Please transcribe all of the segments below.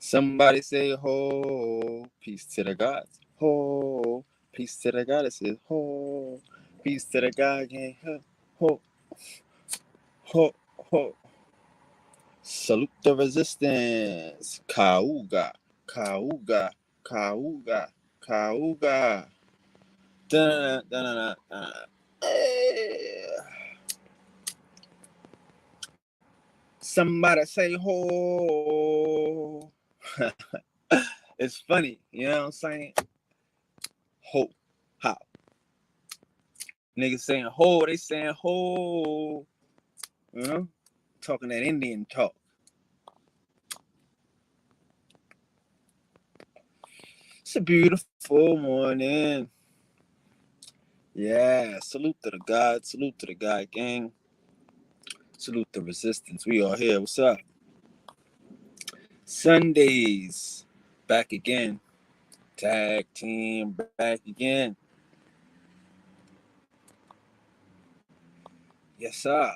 Somebody say ho, peace to the gods. Ho, peace to the goddesses. Ho, peace to the God gang. Ho, ho, ho. Salute the resistance. Kauga, Kauga, Kauga, Kauga. Dun, dun, dun, dun. Hey. Somebody say ho. It's funny, you know what I'm saying? Ho, how? Niggas saying ho, they saying ho. You know? Talking that Indian talk. It's a beautiful morning. Yeah, salute to the God, salute to the God gang, salute the resistance. We are here. What's up? Sundays, back again. Tag team, back again. Yes, sir.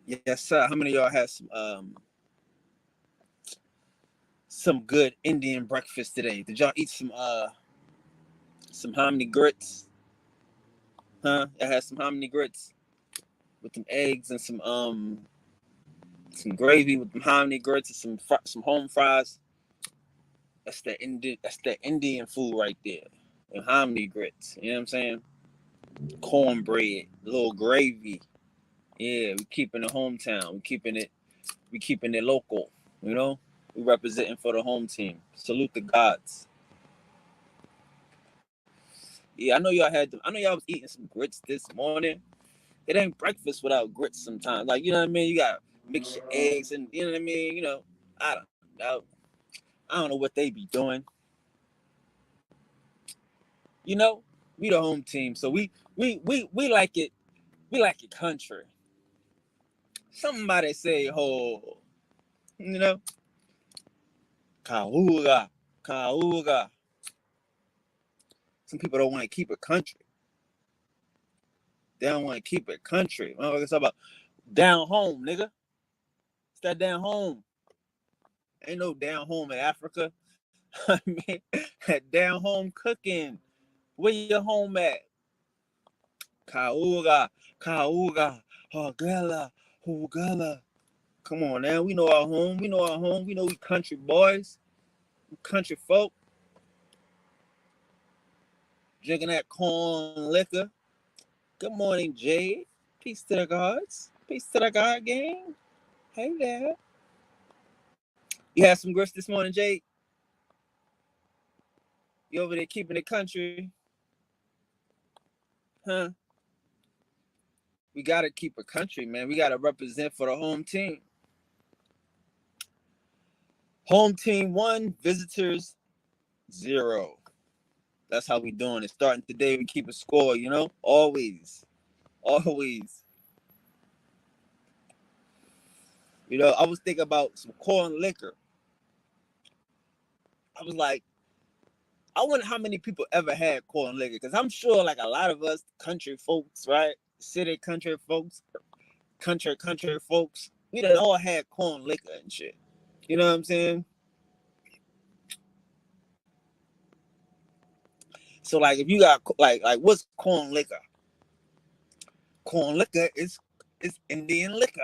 Yes, sir. How many of y'all had some good Indian breakfast today? Did y'all eat some hominy grits? Huh? I had some hominy grits with some eggs and some gravy with some hominy grits and some home fries. That's that Indian food right there. And hominy grits. You know what I'm saying? Cornbread, a little gravy. Yeah, we keeping the hometown. We keeping it local. You know? We representing for the home team. Salute the gods. Yeah, I know y'all was eating some grits this morning. It ain't breakfast without grits sometimes. Like, you know what I mean? You gotta mix your eggs and you know what I mean? You know, I don't know. I don't know what they be doing. You know, we the home team, so we like it. We like it country. Somebody say ho, you know, Kauga, Kauga. Some people don't want to keep it country. They don't want to keep it country. It's about down home, nigga. It's that down home. Ain't no down home in Africa. I mean, down home cooking. Where your home at? Kauga, Kauga, Hogala, Hogala. Come on now, we know our home. We know our home. We know we country boys, we country folk. Drinking that corn liquor. Good morning, Jade. Peace to the gods. Peace to the God gang. Hey there. You had some grits this morning, Jade? You over there keeping it country? Huh? We gotta keep it country, man. We gotta represent for the home team. Home team 1, visitors 0. That's how we doing it. Starting today, we keep a score, you know? Always. Always. You know, I was thinking about some corn liquor. I was like, I wonder how many people ever had corn liquor. Because I'm sure like a lot of us country folks, right? City country folks, country folks, we done all had corn liquor and shit. You know what I'm saying? So like if you got like what's corn liquor? Corn liquor is Indian liquor.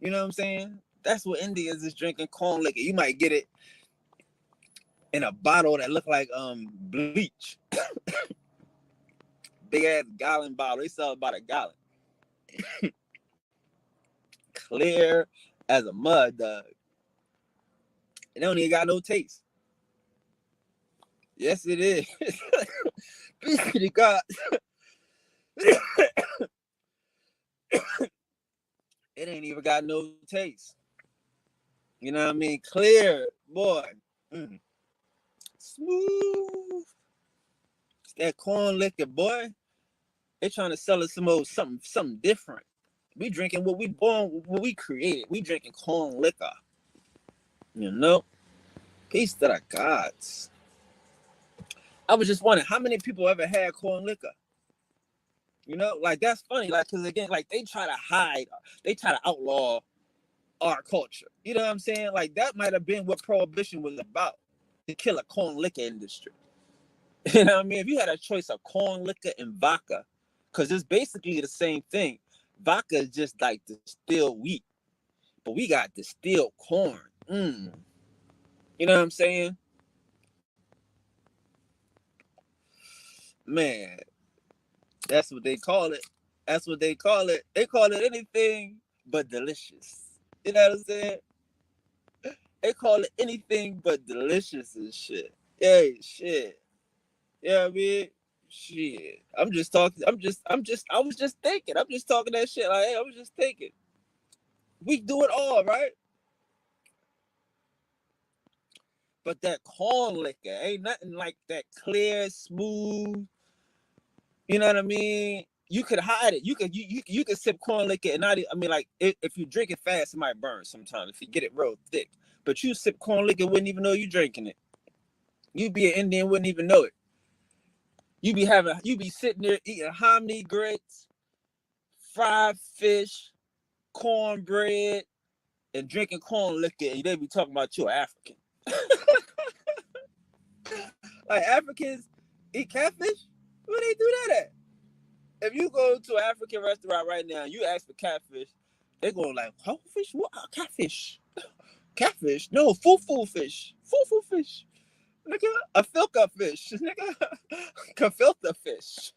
You know what I'm saying? That's what Indians is drinking, corn liquor. You might get it in a bottle that look like bleach. Big ass gallon bottle. They sell about a gallon. Clear as a mud, dog. It don't even got no taste. Yes, it is. Peace to the gods. It ain't even got no taste. You know what I mean? Clear, boy. Mm. Smooth. It's that corn liquor, boy. They trying to sell us something different. We drinking what we created. We drinking corn liquor. You know? Peace to the gods. I was just wondering how many people ever had corn liquor. You know, like that's funny. Like, cause again, like they try to outlaw our culture. You know what I'm saying? Like that might have been what prohibition was about, to kill a corn liquor industry. You know what I mean? If you had a choice of corn liquor and vodka, because it's basically the same thing. Vodka is just like distilled wheat, but we got distilled corn. You know what I'm saying? Man, that's what they call it. That's what they call it. They call it anything but delicious. You know what I'm saying? They call it anything but delicious and shit. Hey, shit. Yeah, I mean, shit. I'm just talking. I was just thinking. I'm just talking that shit. Like, hey, I was just thinking. We do it all, right? But that corn liquor ain't nothing like that clear, smooth. You know what I mean? You could hide it. You could sip corn liquor and not. I mean, like if you drink it fast, it might burn sometimes if you get it real thick. But you sip corn liquor, wouldn't even know you drinking it. You'd be an Indian, wouldn't even know it. You be sitting there eating hominy grits, fried fish, cornbread, and drinking corn liquor, and they be talking about you African. Like Africans eat catfish? Where they do that at? If you go to an African restaurant right now, you ask for catfish, they going like, "How fish? What? Catfish? Catfish? No, fufu fish. Fufu fish. Nigga, a filter fish. Nigga, filter fish.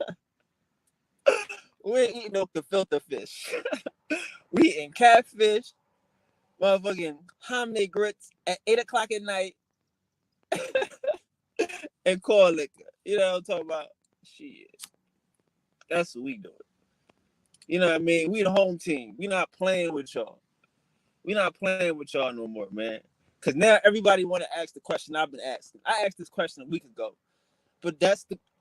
We ain't eating no filter fish. We eating catfish, motherfucking hominy grits at 8 o'clock at night, and corn liquor. You know what I'm talking about? Shit. That's what we doing. You know what I mean? We the home team. We not playing with y'all. We not playing with y'all no more, man. Because now everybody want to ask the question I've been asking. I asked this question a week ago, but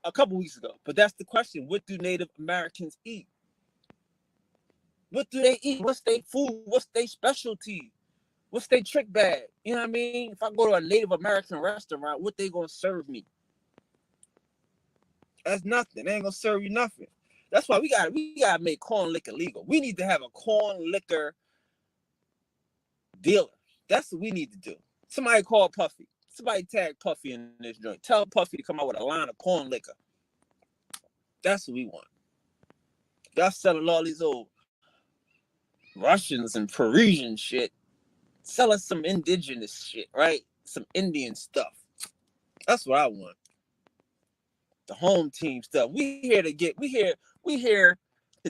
a couple weeks ago. But that's the question. What do Native Americans eat? What do they eat? What's their food? What's their specialty? What's their trick bag? You know what I mean? If I go to a Native American restaurant, what they gonna serve me? That's nothing. They ain't gonna serve you nothing. That's why we gotta make corn liquor legal. We need to have a corn liquor dealer. That's what we need to do. Somebody call Puffy. Somebody tag Puffy in this joint. Tell Puffy to come out with a line of corn liquor. That's what we want. Y'all selling all these old Russians and Parisian shit. Sell us some indigenous shit, right? Some Indian stuff. That's what I want. The home team stuff. We here to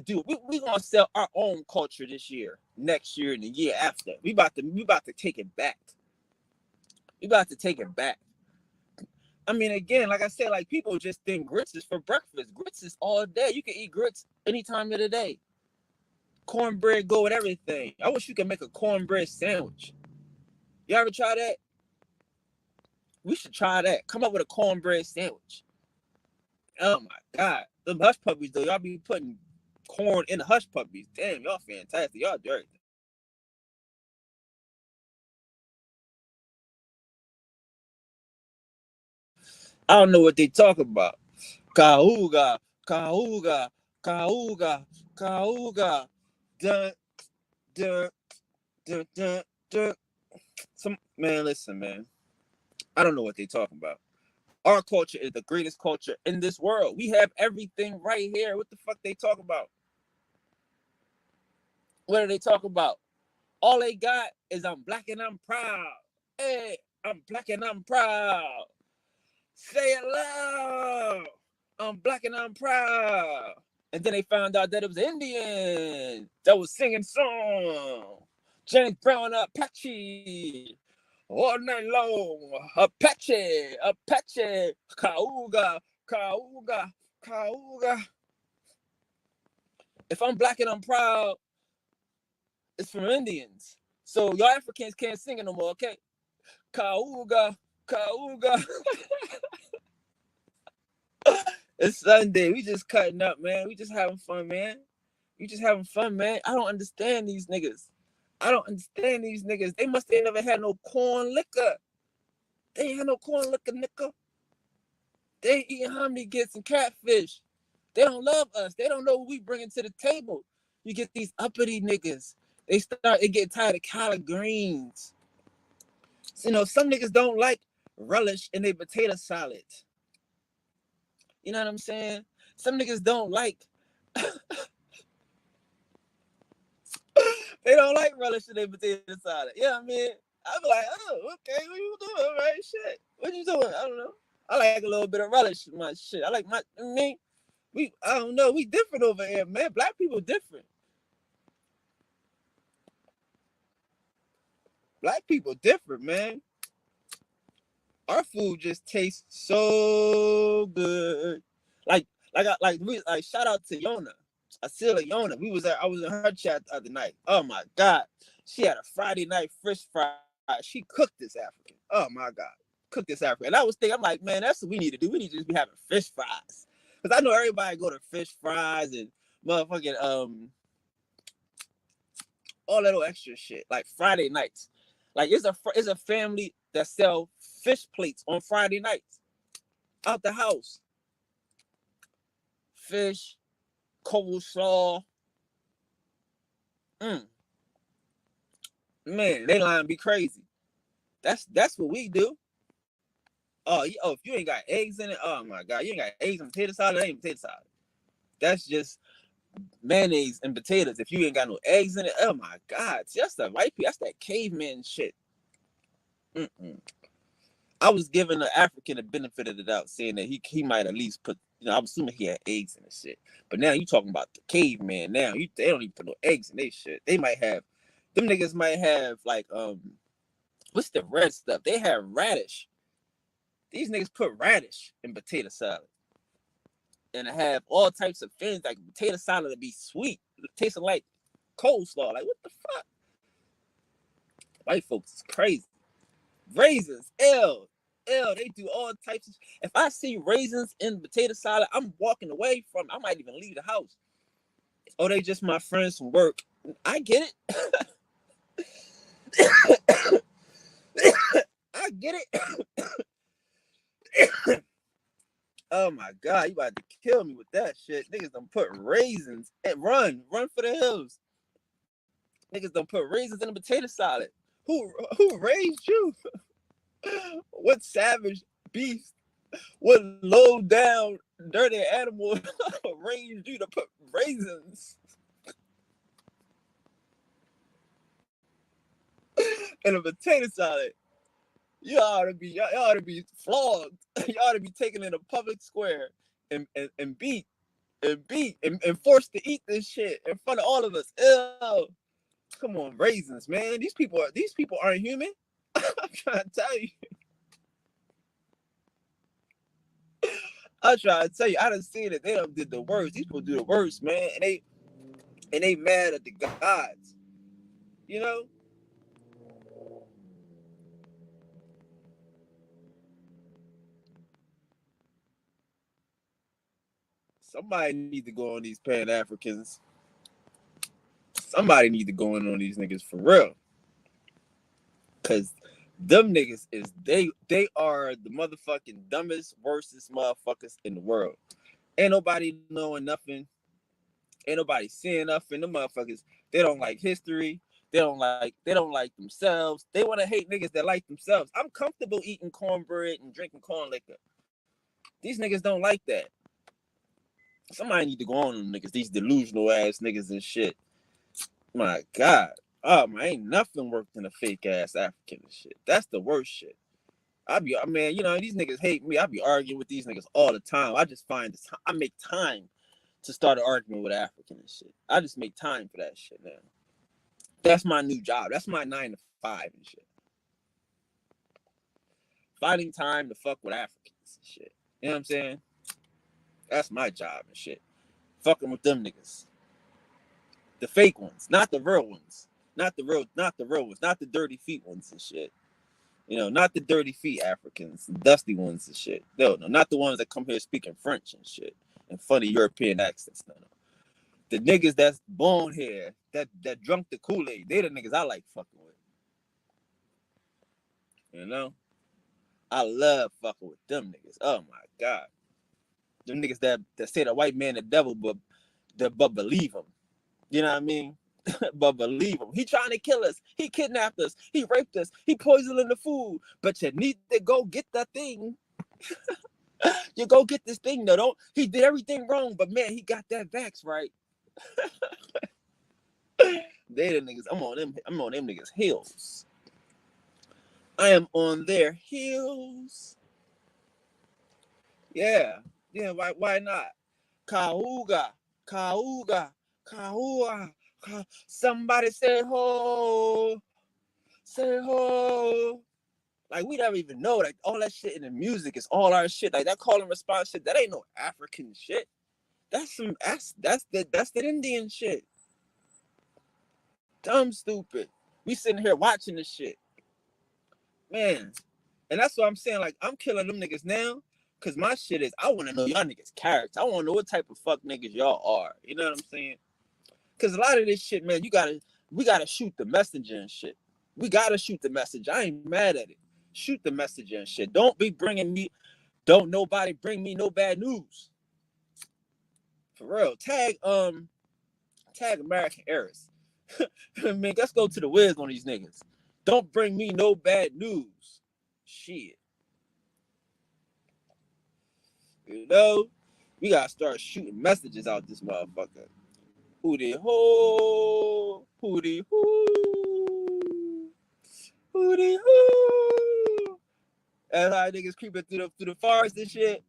do. We gonna sell our own culture this year, next year, and the year after. We about to take it back. We about to take it back. I mean, again, like I said, like people just think grits is for breakfast. Grits is all day. You can eat grits any time of the day. Cornbread go with everything. I wish you could make a cornbread sandwich. You ever try that? We should try that. Come up with a cornbread sandwich. Oh my God. Them hush puppies though, y'all be putting corn in the hush puppies. Damn, y'all fantastic. Y'all dirty. I don't know what they talk about. Cauga, cauga, cauga, cauga. Dun, dun, dun, dun, dun. Some man, listen, man. I don't know what they talking about. Our culture is the greatest culture in this world. We have everything right here. What the fuck they talk about? What do they talk about? All they got is I'm black and I'm proud. Hey, I'm black and I'm proud. Say it loud. I'm black and I'm proud. And then they found out that it was an Indian that was singing song. James Brown Apache. All night long. Apache. Apache. Cauga. Cauga. Cauga. If I'm black and I'm proud, it's from Indians. So y'all Africans can't sing it no more, okay? Cauga. Cauga. It's Sunday. We just cutting up, man. We just having fun, man. We just having fun, man. I don't understand these niggas. I don't understand these niggas. They must have never had no corn liquor. They ain't had no corn liquor, nigga. They ain't eating hominy grits and catfish. They don't love us. They don't know what we bringing to the table. You get these uppity niggas. They get tired of collard greens. So, some niggas don't like relish in their potato salad. You know what I'm saying? Some niggas don't like they don't like relish in their potato salad. You know what I mean? I be like, oh, okay, what you doing? All right, shit. What you doing? I don't know. I like a little bit of relish in my shit. I like I don't know. We different over here, man. Black people different. Black people different, man. Our food just tastes so good. Like shout out to Yona. Asila Yona. I was in her chat the other night. Oh my God. She had a Friday night fish fry. She cooked this African. Oh my God. Cooked this African. And I was thinking, I'm like, man, that's what we need to do. We need to just be having fish fries. Because I know everybody go to fish fries and motherfucking all that little extra shit. Like Friday nights. Like it's a family that sell fish plates on Friday nights out the house. Fish, coleslaw. Man, they line be crazy. That's what we do. If you ain't got eggs in it, oh my God, you ain't got eggs and potato salad, that ain't potato salad. That's just mayonnaise and potatoes. If you ain't got no eggs in it, oh my God, that's the white people. That's that caveman shit. I was giving the African the benefit of the doubt, saying that he might at least put, I'm assuming he had eggs in his shit. But now you talking about the caveman. Now they don't even put no eggs in their shit. They might have, them niggas might have like what's the red stuff? They have radish. These niggas put radish in potato salad, and have all types of things like potato salad to be sweet, tasting like coleslaw. Like what the fuck? White folks is crazy. Raisins, they do all types of. If I see raisins in potato salad, I'm walking away from. I might even leave the house. Oh, they just my friends from work. I get it. I get it. Oh my God, you about to kill me with that shit. Niggas done put raisins and run for the hills. Niggas done put raisins in a potato salad. Who raised you? What savage beast? What low down dirty animal raised you to put raisins in a potato salad? You ought to be flogged. You ought to be taken in a public square and beat and forced to eat this shit in front of all of us. Ew. Come on, raisins, man. These people aren't human. I'm trying to tell you. I'm trying to tell you. I done seen it. They done did the worst. These people do the worst, man. And they mad at the gods. You know? Somebody need to go on these Pan-Africans. Somebody need to go in on these niggas for real. Cause them niggas they are the motherfucking dumbest, worstest motherfuckers in the world. Ain't nobody knowing nothing. Ain't nobody seeing nothing. Them motherfuckers, they don't like history. They don't like themselves. They want to hate niggas that like themselves. I'm comfortable eating cornbread and drinking corn liquor. These niggas don't like that. Somebody need to go on them niggas, these delusional ass niggas and shit. My God. Oh man, ain't nothing worse than a fake ass African and shit. That's the worst shit. These niggas hate me. I be arguing with these niggas all the time. I just find this. I make time to start an argument with African and shit. I just make time for that shit now. That's my new job. That's my 9 to 5 and shit. Finding time to fuck with Africans and shit. You know what I'm saying? That's my job and shit. Fucking with them niggas. The fake ones, not the real ones. Not the real ones, not the dirty feet ones and shit. Not the dirty feet Africans, the dusty ones and shit. No, not the ones that come here speaking French and shit and funny European accents. No. The niggas that's born here, that drunk the Kool-Aid, they the niggas I like fucking with. I love fucking with them niggas. Oh my God. Them niggas that say the white man the devil, but believe him. You know what I mean? But believe him, he trying to kill us. He kidnapped us. He raped us. He poisoned the food. But you need to go get that thing. You go get this thing. No, don't. He did everything wrong, but man, he got that vax right. They the niggas. I'm on them. I'm on them niggas' heels. I am on their heels. Yeah. Yeah. Why not? Cauga. Cauga. Cauga. Somebody say ho. Say ho. Like we don't even know. Like all that shit in the music is all our shit. Like that call and response shit. That ain't no African shit. That's the Indian shit. Dumb stupid. We sitting here watching this shit. Man. And that's what I'm saying. Like, I'm killing them niggas now. Cause my shit is I want to know y'all niggas' character. I want to know what type of fuck niggas y'all are. You know what I'm saying? Cause a lot of this shit, man, we gotta shoot the messenger and shit. We gotta shoot the message. I ain't mad at it. Shoot the messenger and shit. Don't nobody bring me no bad news. For real. Tag American Heiress. Man, let's go to the whiz on these niggas. Don't bring me no bad news. Shit. You know? We gotta start shooting messages out this motherfucker. Hootie ho, hootie hoo, hootie hoo. And how niggas creeping through the forest and shit.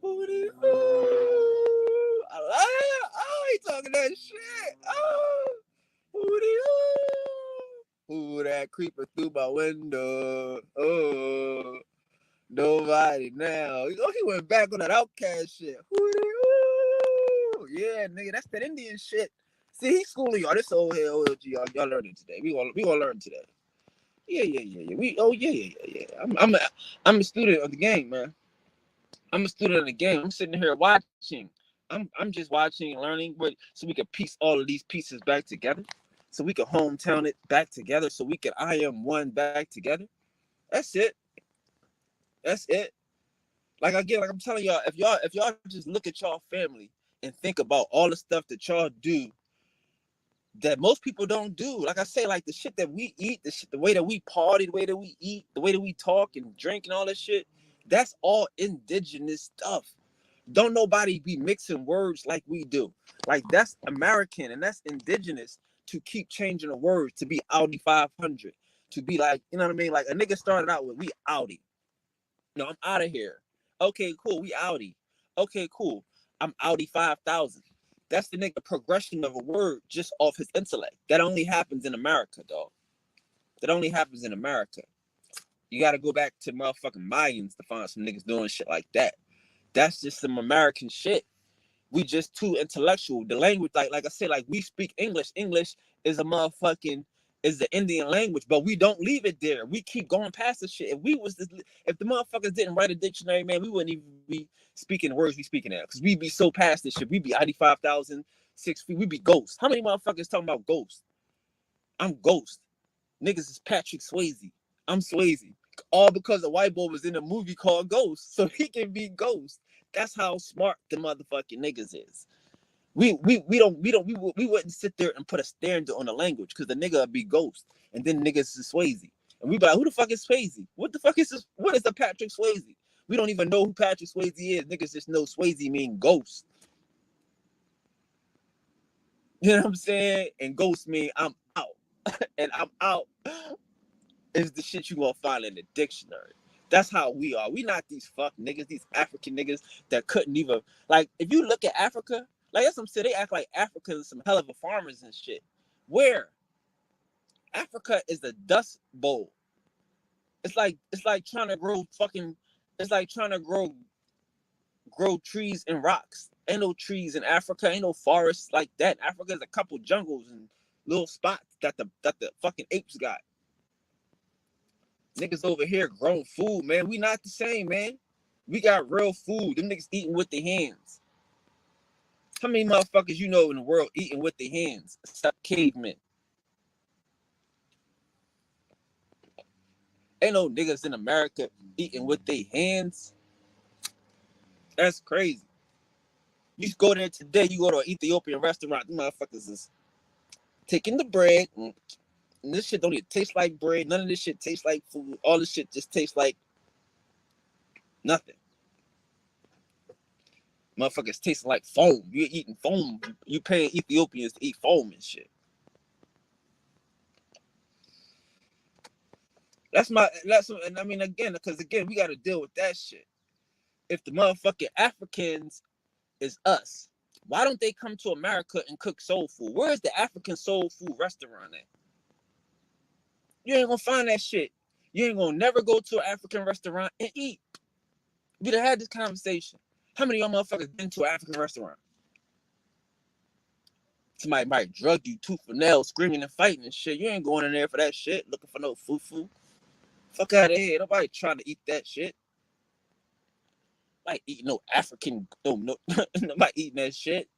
Hootie hoo. I like it. Oh, he talking that shit. Oh, hootie hoo. Who that creeping through my window? Oh, nobody now. Oh, he went back on that outcast shit. Hootie hoo. Yeah, nigga, that's that Indian shit. See, he's schooling y'all. This old hell OLG, y'all learning today. We gonna learn today. Yeah. I'm a student of the game, man. I'm a student of the game. I'm sitting here watching. I'm just watching and learning, so we can piece all of these pieces back together. So we can hometown it back together. So we can I am one back together. That's it. That's it. Like again, like I'm telling y'all, if y'all just look at y'all family and think about all the stuff that y'all do that most people don't do. Like I say, like the shit that we eat, the way that we party, the way that we eat, the way that we talk and drink and all that shit, that's all indigenous stuff. Don't nobody be mixing words like we do. Like that's American and that's indigenous to keep changing the words to be Audi 500. To be like, you know what I mean? Like a nigga started out with we Audi. No, I'm out of here. Okay, cool. We Audi. Okay, cool. I'm Audi 5,000. That's the nigga progression of a word just off his intellect. That only happens in America, dog. That only happens in America. You got to go back to motherfucking Mayans to find some niggas doing shit like that. That's just some American shit. We just too intellectual. The language, like I said, like we speak English. English is the Indian language, but we don't leave it there. We keep going past the shit. If the motherfuckers didn't write a dictionary, man, we wouldn't even be speaking the words we speaking now. Because we'd be so past this shit. We'd be 95,000, 6 feet. We'd be ghosts. How many motherfuckers talking about ghosts? I'm ghost. Niggas is Patrick Swayze. I'm Swayze. All because the white boy was in a movie called Ghost. So he can be ghost. That's how smart the motherfucking niggas is. We wouldn't sit there and put a standard on the language because the nigga would be ghost and then niggas is Swayze. And we be like, who the fuck is Swayze? What the fuck is this? What is the Patrick Swayze? We don't even know who Patrick Swayze is. Niggas just know Swayze mean ghost. You know what I'm saying? And ghost mean I'm out. And I'm out is the shit you gonna find in the dictionary. That's how we are. We not these fuck niggas, these African niggas that couldn't even like. If you look at Africa, like that's what I'm saying. They act like Africa is some hell of a farmers and shit. Where Africa is a dust bowl. It's like trying to grow fucking. It's like trying to grow trees and rocks. Ain't no trees in Africa. Ain't no forests like that. Africa is a couple jungles and little spots that the fucking apes got. Niggas over here grown food, man. We not the same, man. We got real food. Them niggas eating with their hands. How many motherfuckers you know in the world eating with their hands? Except cavemen. Ain't no niggas in America eating with their hands. That's crazy. You go there today, you go to an Ethiopian restaurant, them motherfuckers is taking the bread, and this shit don't even taste like bread. None of this shit tastes like food. All this shit just tastes like nothing. Motherfuckers tasting like foam. You eating foam. You paying Ethiopians to eat foam and shit. And I mean, again, because again, we got to deal with that shit. If the motherfucking Africans is us, why don't they come to America and cook soul food? Where's the African soul food restaurant at? You ain't gonna find that shit. You ain't gonna never go to an African restaurant and eat. We done had this conversation. How many of y'all motherfuckers been to an African restaurant? Somebody might drug you tooth and nail, screaming and fighting and shit. You ain't going in there for that shit, looking for no fufu. Fuck out of here. Nobody trying to eat that shit. Nobody eating no African, no, nobody eating that shit.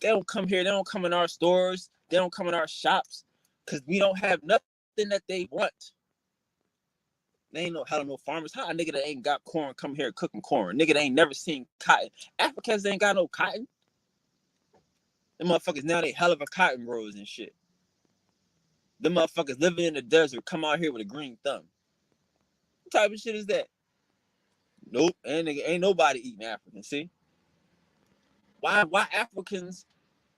They don't come here. They don't come in our stores. They don't come in our shops because we don't have nothing that they want. They ain't no hell no farmers. How a nigga that ain't got corn come here cooking corn? Nigga that ain't never seen cotton. Africans ain't got no cotton. Them motherfuckers now they hell of a cotton growers and shit. Them motherfuckers living in the desert come out here with a green thumb. What type of shit is that? Nope. Ain't nobody eating African. See? Why Africans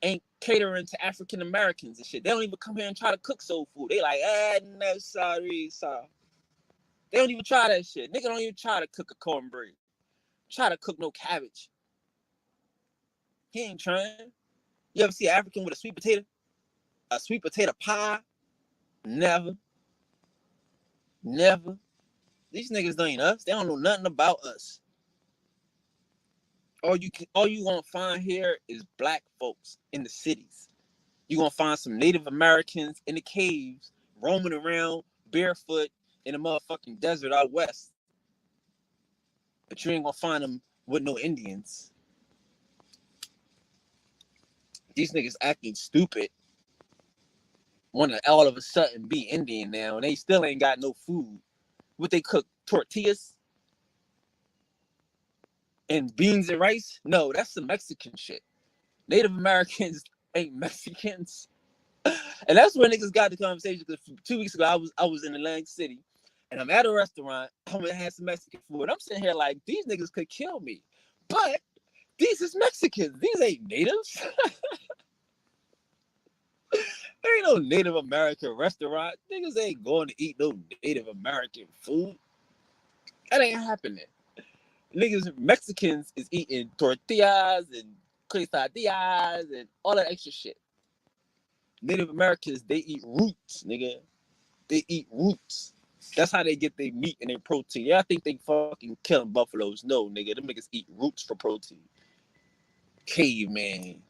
ain't catering to African Americans and shit? They don't even come here and try to cook soul food. They like, no, sorry. They don't even try that shit. Nigga don't even try to cook a cornbread. Try to cook no cabbage. He ain't trying. You ever see an African with a sweet potato? A sweet potato pie? Never. These niggas don't eat us. They don't know nothing about us. All you gonna find here is black folks in the cities. You gonna find some Native Americans in the caves roaming around barefoot in the motherfucking desert out west. But you ain't gonna find them with no Indians. These niggas acting stupid. Want to all of a sudden be Indian now, and they still ain't got no food. What they cook? Tortillas and beans and rice? No, that's some Mexican shit. Native Americans ain't Mexicans. And that's where niggas got the conversation. Because 2 weeks ago, I was in Atlantic City, and I'm at a restaurant. I'm gonna have some Mexican food. I'm sitting here like, these niggas could kill me, but these is Mexicans. These ain't natives. There ain't no Native American restaurant. Niggas ain't going to eat no Native American food. That ain't happening. Niggas, Mexicans is eating tortillas and quesadillas and all that extra shit. Native Americans, they eat roots, nigga. They eat roots. That's how they get their meat and their protein. Yeah, I think they fucking killing buffaloes. No, nigga. Them niggas eat roots for protein. Caveman.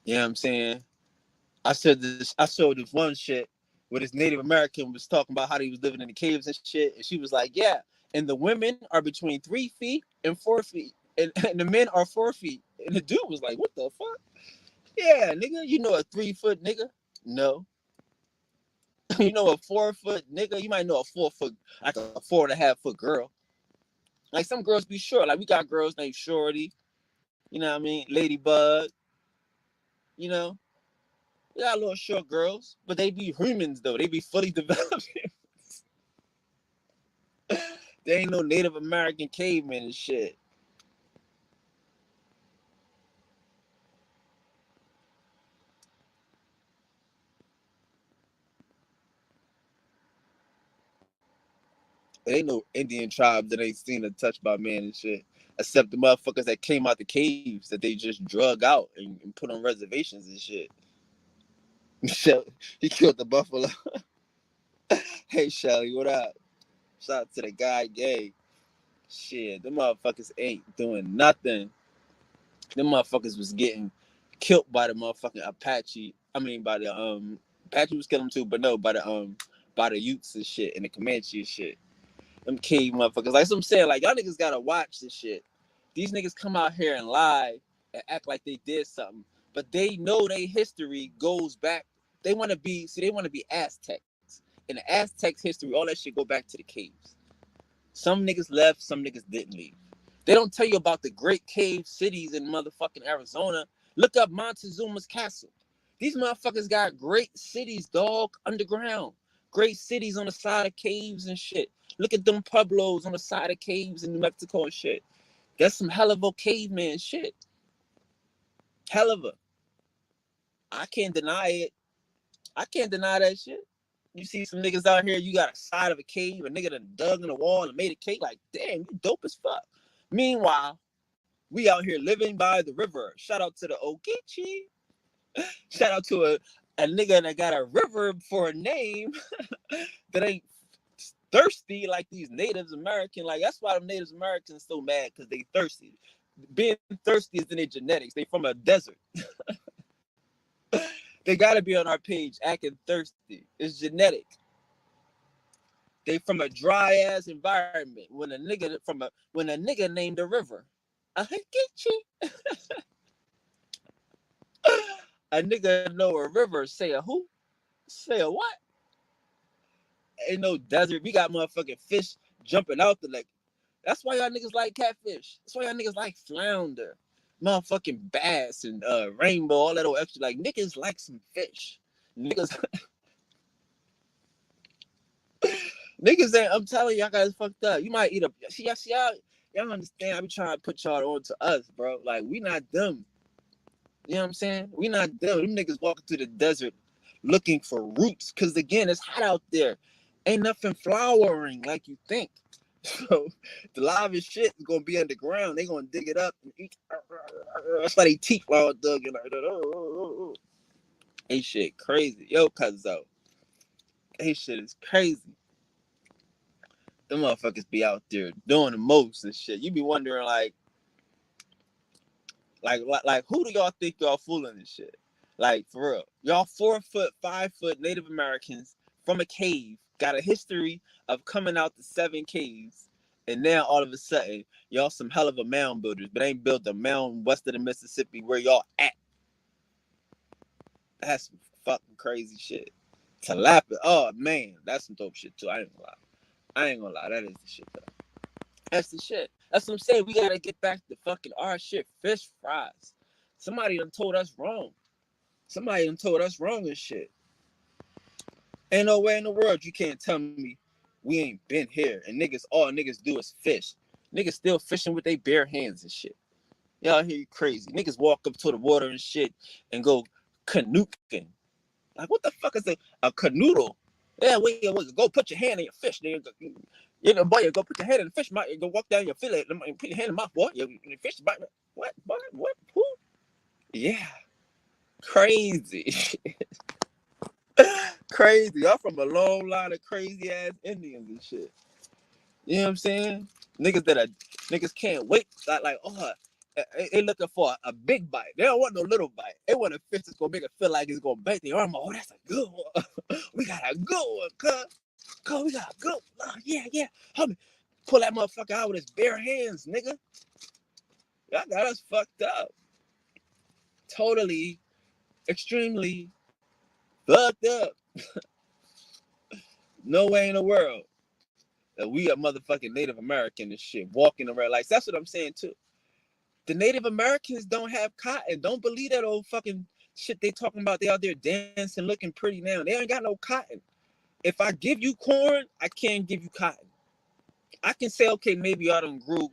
You know what I'm saying? I showed this one shit where this Native American was talking about how he was living in the caves and shit. And she was like, yeah. And the women are between 3 feet and 4 feet. And the men are 4 feet. And the dude was like, what the fuck? Yeah, nigga. You know a 3 foot nigga? No. You know a 4 foot nigga? You might know a 4 foot, like a 4.5 foot girl. Like some girls be short. Like we got girls named Shorty. You know what I mean? Ladybug. You know? We got little short girls. But they be humans though. They be fully developed. They ain't no Native American cavemen and shit. There ain't no Indian tribe that ain't seen or touched by man and shit. Except the motherfuckers that came out the caves that they just drug out and put on reservations and shit. He killed the buffalo. Hey Shelly, what up? Shout out to the guy gay. Shit, them motherfuckers ain't doing nothing. Them motherfuckers was getting killed by the motherfucking Apache. I mean by the Apache was killing them too, but no, by the Utes and shit and the Comanche and shit. Them cave motherfuckers. Like I'm saying, like y'all niggas gotta watch this shit. These niggas come out here and lie and act like they did something, but they know their history goes back. They want to be Aztecs. In the Aztecs history, all that shit go back to the caves. Some niggas left, some niggas didn't leave. They don't tell you about the great cave cities in motherfucking Arizona. Look up Montezuma's castle. These motherfuckers got great cities, dog, underground. Great cities on the side of caves and shit. Look at them pueblos on the side of caves in New Mexico and shit. That's some hell of a caveman shit. Hell of a. I can't deny it. I can't deny that shit. You see some niggas out here, you got a side of a cave, a nigga done dug in the wall and made a cake. Like, damn, you dope as fuck. Meanwhile, we out here living by the river. Shout out to the Ogeechee. Shout out to a nigga that got a river for a name that ain't thirsty like these Native American. Like, that's why the Native Americans so mad, because they thirsty. Being thirsty is in their genetics. They from a desert. They gotta be on our page acting thirsty. It's genetic. They from a dry ass environment. When a nigga named a river, a Ogeechee. A nigga know a river. Say a who? Say a what? Ain't no desert. We got motherfucking fish jumping out the lake. That's why y'all niggas like catfish. That's why y'all niggas like flounder, motherfucking bass and rainbow, all that old extra. Like, niggas like some fish. Niggas, niggas ain't. I'm telling y'all guys fucked up. You might eat a. See y'all understand? I be trying to put y'all on to us, bro. Like, we not them. You know what I'm saying? We not them. Them niggas walking through the desert looking for roots. Cause again, it's hot out there. Ain't nothing flowering like you think. So the live shit is gonna be underground. They gonna dig it up and eat. That's why they teeth all dug and like, hey shit crazy. Yo, cuzzo. Hey shit is crazy. Them motherfuckers be out there doing the most and shit. You be wondering like who do y'all think y'all fooling and shit? Like, for real. Y'all 4 foot, 5 foot Native Americans from a cave got a history of coming out the 7 caves, and now all of a sudden y'all some hell of a mound builders, but ain't built a mound west of the Mississippi where y'all at. That's some fucking crazy shit. Tilapia, oh man, that's some dope shit too. I ain't gonna lie. That is the shit though. That's the shit. That's what I'm saying. We gotta get back to fucking our shit. Fish fries. Somebody done told us wrong. And shit. Ain't no way in the world you can't tell me we ain't been here. And niggas, all niggas do is fish. Niggas still fishing with their bare hands and shit. Y'all hear you crazy. Niggas walk up to the water and shit and go canoeing. Like, what the fuck is a canoodle? Yeah, wait, go put your hand in your fish. Nigga. You know, boy, you go put your hand in the fish. You go walk down your fillet and put your hand in my boy. Your fish bite. What? What? Who? Yeah. Crazy. Crazy. Y'all from a long line of crazy ass Indians and shit. You know what I'm saying? Niggas can't wait. They looking for a big bite. They don't want no little bite. They want a fish that's gonna make it feel like it's gonna bite their arm. Oh, that's a good one. We got a good one, cuz we got a good one. Yeah. Help me pull that motherfucker out with his bare hands, nigga. Y'all got us fucked up. Totally, extremely fucked up. No way in the world that we are motherfucking Native American and shit walking around like that's what I'm saying too. The Native Americans don't have cotton. Don't believe that old fucking shit they talking about. They out there dancing, looking pretty now. They ain't got no cotton. If I give you corn, I can't give you cotton. I can say, okay, maybe y'all done grew.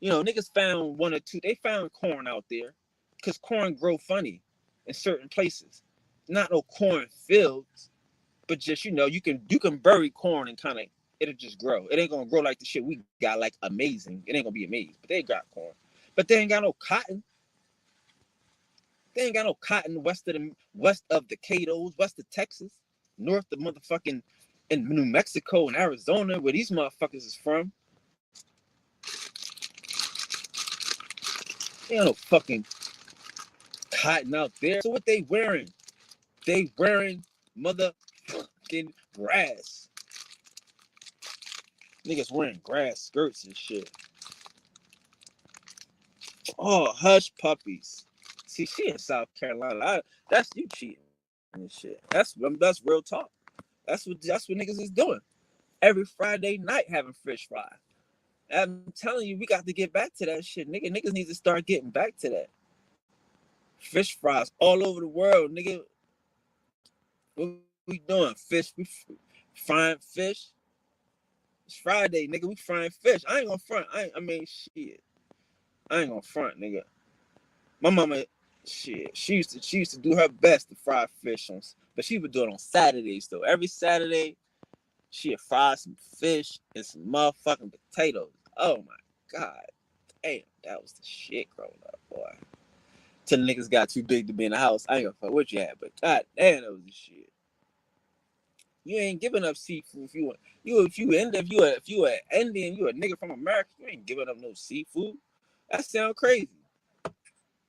You know, niggas found 1 or 2. They found corn out there because corn grow funny in certain places. Not no corn fields, but just, you know, you can bury corn and kind of, it'll just grow. It ain't gonna grow like the shit we got, like amazing. It ain't gonna be amazing, but they got corn. But they ain't got no cotton. They ain't got no cotton west of the Catos, west of Texas, north of motherfucking in New Mexico and Arizona, where these motherfuckers is from. They ain't no fucking cotton out there. So what they wearing? They wearing motherfucking grass. Niggas wearing grass skirts and shit. Oh, hush puppies. See, she in South Carolina. That's you cheating and shit. That's real talk. That's what niggas is doing. Every Friday night having fish fry. I'm telling you, we got to get back to that shit, nigga. Niggas need to start getting back to that. Fish fries all over the world, nigga. What we doing? Fish? We frying fish? It's Friday, nigga. We frying fish. I ain't gonna front. I mean, shit. I ain't gonna front, nigga. My mama, shit. She used to do her best to fry fish on, but she would do it on Saturdays though. Every Saturday, she'd fry some fish and some motherfucking potatoes. Oh my god, damn, that was the shit growing up, boy. Till the niggas got too big to be in the house. I ain't gonna fuck what you had, but god damn, that was the shit. You ain't giving up seafood if you a Indian, you a nigga from America, you ain't giving up no seafood. That sound crazy.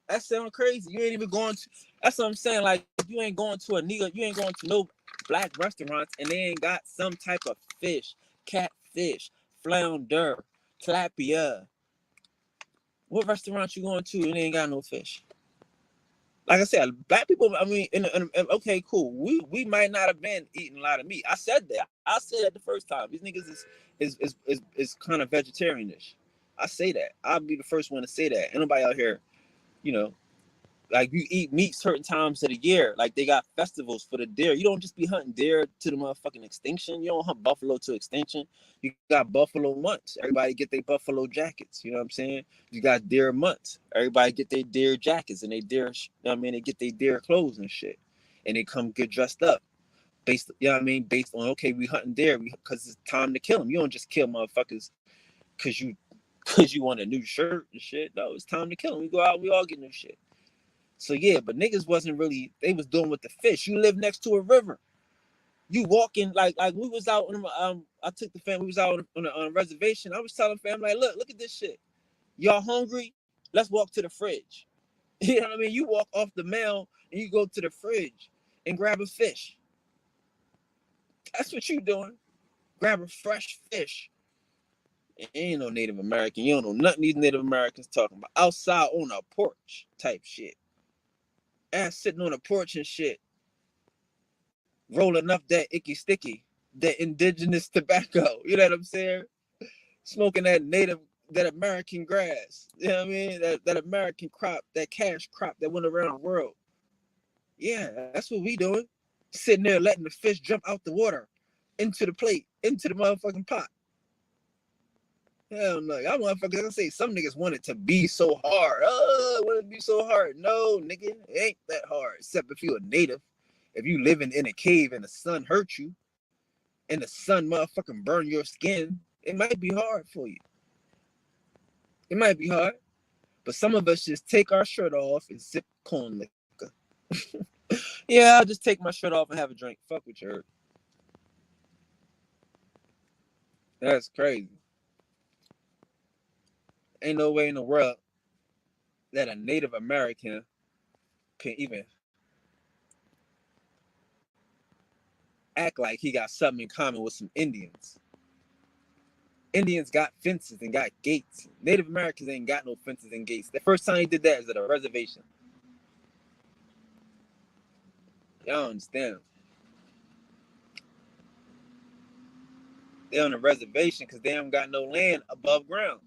That sound crazy. You ain't even going to. That's what I'm saying. Like you ain't going to a nigga. You ain't going to no black restaurants and they ain't got some type of fish, catfish, flounder, tilapia. What restaurant you going to and they ain't got no fish? Like I said, black people. I mean, okay, cool. We might not have been eating a lot of meat. I said that. I said that the first time. These niggas is kind of vegetarianish. I say that. I'll be the first one to say that. Ain't nobody out here, you know, like you eat meat certain times of the year. Like they got festivals for the deer. You don't just be hunting deer to the motherfucking extinction. You don't hunt buffalo to extinction. You got buffalo months. Everybody get their buffalo jackets. You know what I'm saying? You got deer months. Everybody get their deer jackets and they deer. You know what I mean? They get their deer clothes and shit, and they come get dressed up. Based, you know what I mean? Based on okay, we hunting deer because it's time to kill them. You don't just kill motherfuckers because you want a new shirt and shit. No, it's time to kill them. We go out, we all get new shit. So yeah, but niggas wasn't really. They was doing with the fish. You live next to a river. You walking like we was out on I took the family. We was out on a reservation. I was telling family like, look at this shit. Y'all hungry? Let's walk to the fridge. You know what I mean? You walk off the mail and you go to the fridge and grab a fish. That's what you doing. Grab a fresh fish. It ain't no Native American. You don't know nothing these Native Americans talking about. Outside on a porch type shit. Ass sitting on a porch and shit. Rolling up that icky sticky, that indigenous tobacco. You know what I'm saying? Smoking that American grass. You know what I mean? That American crop, that cash crop that went around the world. Yeah, that's what we doing. Sitting there letting the fish jump out the water into the plate, into the motherfucking pot. Hell no. Y'all motherfuckers, I say some niggas want it to be so hard. Oh, want it to be so hard. No, nigga, it ain't that hard. Except if you a native. If you living in a cave and the sun hurts you, and the sun motherfucking burn your skin, it might be hard for you. It might be hard. But some of us just take our shirt off and sip corn liquor. Yeah, I'll just take my shirt off and have a drink. Fuck with your. That's crazy. Ain't no way in the world that a Native American can even act like he got something in common with some Indians. Indians got fences and got gates. Native Americans ain't got no fences and gates. The first time he did that is at a reservation. Y'all don't understand. They're on a reservation because they don't got no land above ground.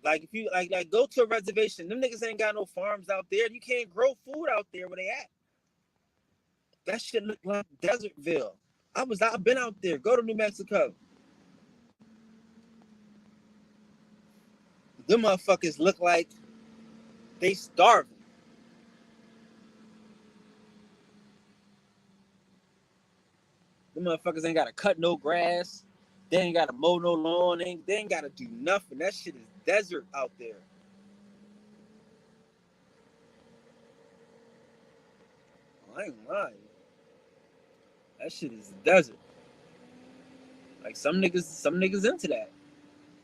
Like if you like go to a reservation, them niggas ain't got no farms out there. You can't grow food out there where they at. That shit look like Desertville. I've been out there. Go to New Mexico. Them motherfuckers look like they starving. Them motherfuckers ain't gotta cut no grass. They ain't gotta mow no lawn. They ain't gotta do nothing. That shit is desert out there. I ain't lying. That shit is desert. Like some niggas into that.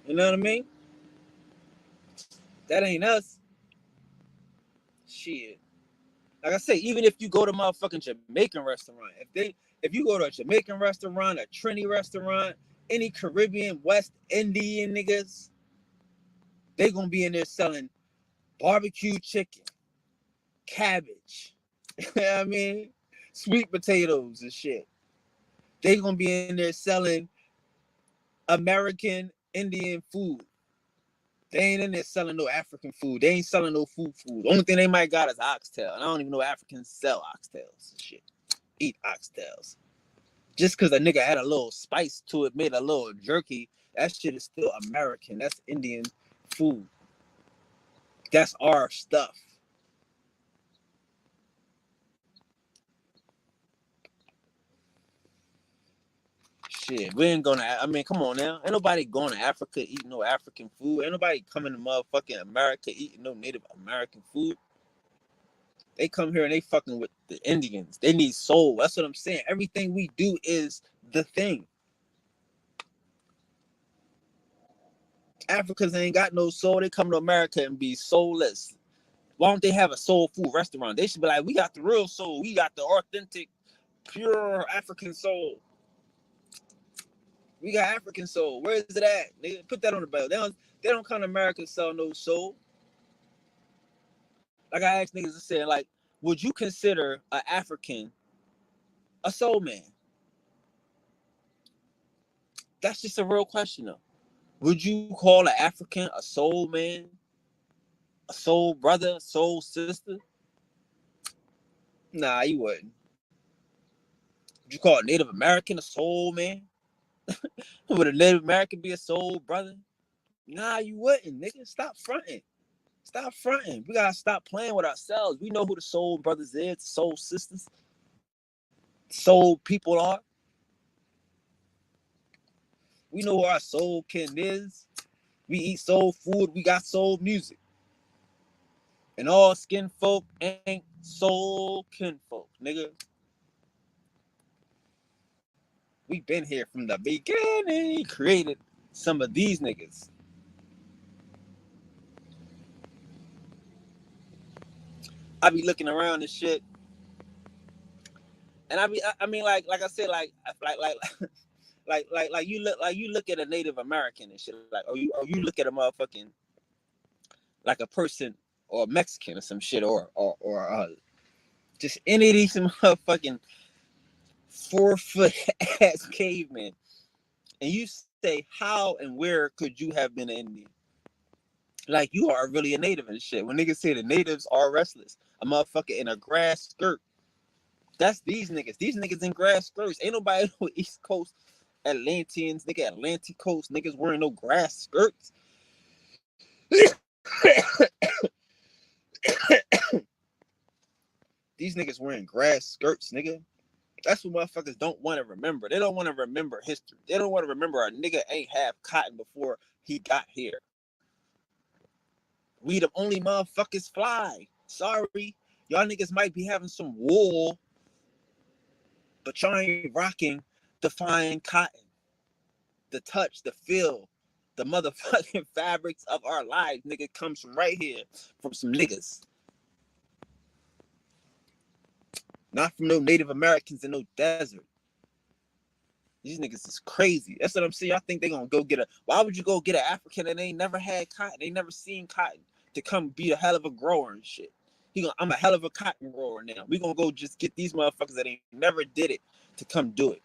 You know what I mean? That ain't us. Shit. Like I say, even if you go to motherfucking Jamaican restaurant, if you go to a Jamaican restaurant, a Trini restaurant, any Caribbean, West Indian niggas, they gonna be in there selling barbecue chicken, cabbage, you know what I mean? Sweet potatoes and shit. They gonna be in there selling American Indian food. They ain't in there selling no African food. They ain't selling no food. The only thing they might got is oxtail. And I don't even know Africans sell oxtails. Shit. Eat oxtails. Just because a nigga add a little spice to it, made a little jerky, that shit is still American. That's Indian food. That's our stuff. Shit, we ain't gonna. I mean, come on now. Ain't nobody going to Africa eating no African food. Ain't nobody coming to motherfucking America eating no Native American food. They come here and they fucking with the Indians. They need soul. That's what I'm saying. Everything we do is the thing. Africans ain't got no soul. They come to America and be soulless. Why don't they have a soul food restaurant? They should be like, we got the real soul. We got the authentic, pure African soul. We got African soul. Where is it at? They put that on the belt. They don't come to America and sell no soul. Like I asked niggas, I said, like, would you consider an African a soul man? That's just a real question, though. Would you call an African a soul man, a soul brother, a soul sister? Nah, you wouldn't. Would you call a Native American a soul man? Would a Native American be a soul brother? Nah, you wouldn't, nigga. Stop fronting. Stop fronting. We gotta stop playing with ourselves. We know who the soul brothers is, soul sisters, soul people are. We know who our soul kin is. We eat soul food. We got soul music. And all skin folk ain't soul kin folk, nigga. We been here from the beginning. Created some of these niggas. I be looking around and shit, and I mean, like I said, like you look at a Native American and shit, like, or you look at a motherfucking like a person or a Mexican or some shit, or just any of these motherfucking 4-foot ass cavemen, and you say, how and where could you have been an Indian? Like, you are really a native and shit. When niggas say the natives are restless, a motherfucker in a grass skirt. That's these niggas. These niggas in grass skirts. Ain't nobody on the East Coast Atlanteans, nigga, Atlantic Coast niggas wearing no grass skirts. These niggas wearing grass skirts, nigga. That's what motherfuckers don't want to remember. They don't want to remember history. They don't want to remember a nigga ain't have cotton before he got here. We the only motherfuckers fly. Sorry. Y'all niggas might be having some wool, but y'all ain't rocking the fine cotton, the touch, the feel, the motherfucking fabrics of our lives, nigga, comes from right here, from some niggas. Not from no Native Americans in no desert. These niggas is crazy. That's what I'm saying. I think they gonna go get a. Why would you go get an African that ain't never had cotton? They never seen cotton to come be a hell of a grower and shit. I'm a hell of a cotton grower now. We gonna go just get these motherfuckers that ain't never did it to come do it.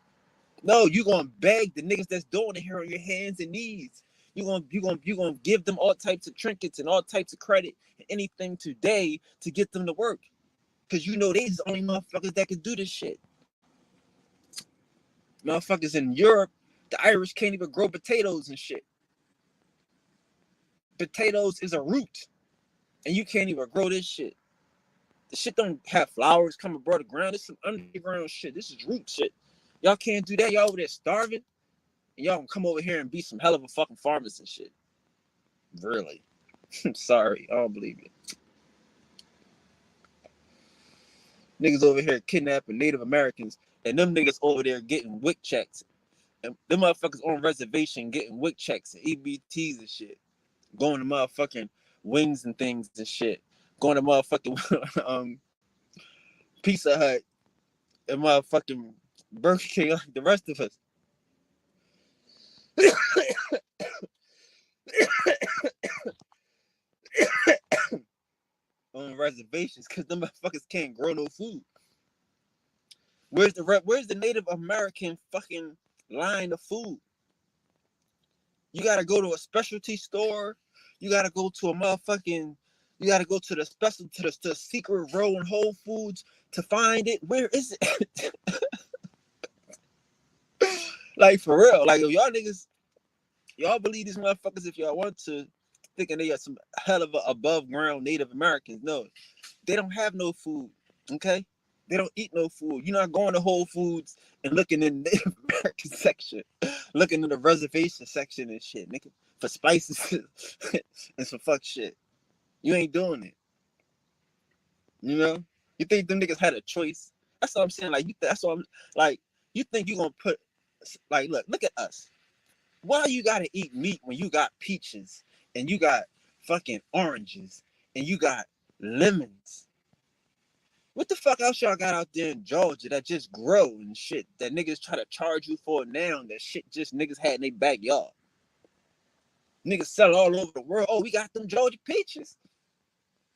No, you gonna beg the niggas that's doing it here on your hands and knees. You gonna give them all types of trinkets and all types of credit and anything today to get them to work. Cause you know they's the only motherfuckers that can do this shit. Motherfuckers in Europe, the Irish can't even grow potatoes and shit. Potatoes is a root, and you can't even grow this shit. The shit don't have flowers come above the ground. It's some underground shit. This is root shit. Y'all can't do that. Y'all over there starving, and y'all can come over here and be some hell of a fucking farmers and shit. Really? I'm sorry, I don't believe it. Niggas over here kidnapping Native Americans, and them niggas over there getting WIC checks. And them motherfuckers on reservation getting WIC checks and EBTs and shit. Going to motherfucking wings and things and shit. Going to motherfucking Pizza Hut and motherfucking Burger King like the rest of us. On reservations because them motherfuckers can't grow no food. Where's the Native American fucking line of food? You gotta go to a specialty store. You gotta go to a motherfucking. You gotta go to the special to the secret row in Whole Foods to find it. Where is it? Like for real. Like if y'all niggas, y'all believe these motherfuckers if y'all want to, thinking they are some hell of a above ground Native Americans. No, they don't have no food. Okay, they don't eat no food. You're not going to Whole Foods and looking in the Native American section, looking in the reservation section and shit, nigga, for spices and some fuck shit. You ain't doing it. You know? You think them niggas had a choice? That's what I'm saying. Like that's what I'm like. You think you gonna put like look at us. Why you gotta eat meat when you got peaches and you got fucking oranges and you got lemons? What the fuck else y'all got out there in Georgia that just grow and shit that niggas try to charge you for now? That shit just niggas had in their backyard. Niggas sell all over the world. Oh, we got them Georgia peaches,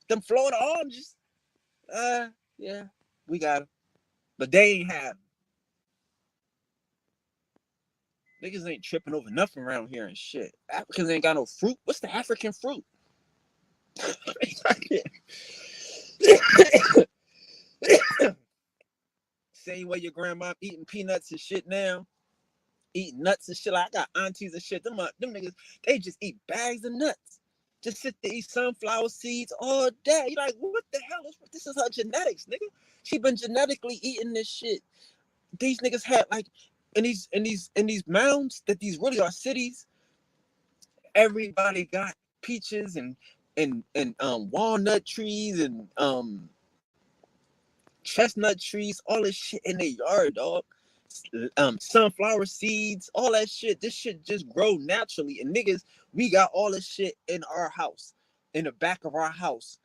them Florida oranges. Yeah, we got them, but they ain't have them. Niggas ain't tripping over nothing around here and shit. Africans ain't got no fruit. What's the African fruit? Same way your grandma eating peanuts and shit now, eating nuts and shit. Like I got aunties and shit. Them niggas, they just eat bags of nuts. Just sit there, eat sunflower seeds all day. You like, what the hell is this? Is her genetics, nigga. She been genetically eating this shit. These niggas had like in these mounds that these really are cities. Everybody got peaches and walnut trees and chestnut trees, all this shit in their yard, dog. Sunflower seeds, all that shit. This shit just grow naturally. And niggas, we got all this shit in our house, in the back of our house,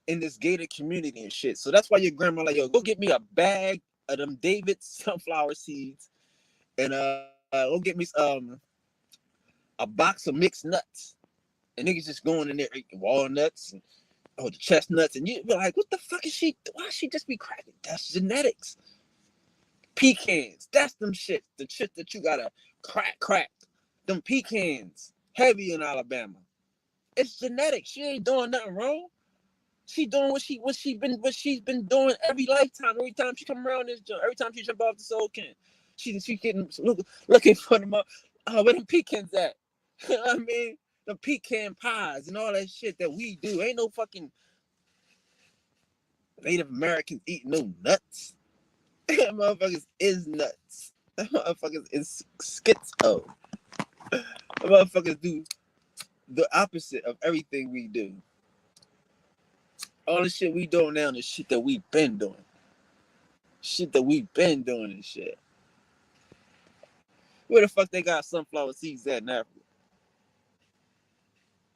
in this gated community and shit. So that's why your grandma like, yo, go get me a bag of them David sunflower seeds and go get me a box of mixed nuts. And niggas just going in there eating walnuts and the chestnuts, and you be like, what the fuck is she? Why she just be cracking? That's genetics. Pecans, that's them shit. The shit that you gotta crack. Them pecans, heavy in Alabama. It's genetics. She ain't doing nothing wrong. She doing what she's been doing every lifetime. Every time she come around this jump, every time she jump off the soul can, she getting looking for them. Where them pecans at? I mean, the pecan pies and all that shit that we do. Ain't no fucking Native Americans eating no nuts. Motherfuckers is nuts. Motherfuckers is schizo. Motherfuckers do the opposite of everything we do. All the shit we doing now is shit that we been doing. Shit that we been doing and shit. Where the fuck they got sunflower seeds at in Africa?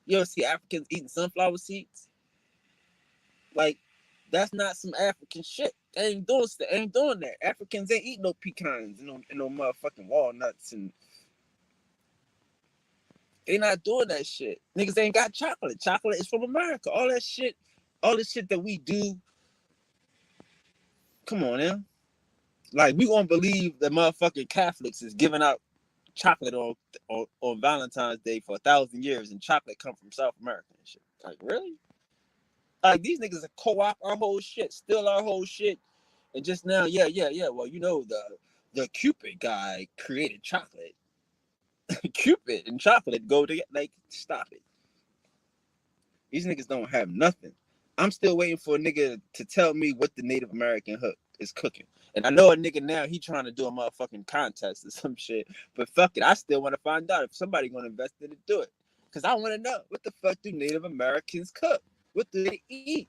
You ever see Africans eating sunflower seeds? Like, that's not some African shit. They ain't doing that. Africans ain't eating no pecans and no motherfucking walnuts, and they not doing that shit. Niggas ain't got chocolate. Chocolate is from America. All that shit, all the shit that we do. Come on now. Like, we gonna believe the motherfucking Catholics is giving out chocolate on Valentine's Day for 1,000 years, and chocolate come from South America and shit. Like, really? Like, these niggas co-op our whole shit, steal our whole shit, and just now, yeah. Well, you know, the Cupid guy created chocolate. Cupid and chocolate go together. Like, stop it. These niggas don't have nothing. I'm still waiting for a nigga to tell me what the Native American hook is cooking. And I know a nigga now, he trying to do a motherfucking contest or some shit. But fuck it, I still want to find out if somebody gonna invest in it, do it. Because I want to know, what the fuck do Native Americans cook? What do they eat?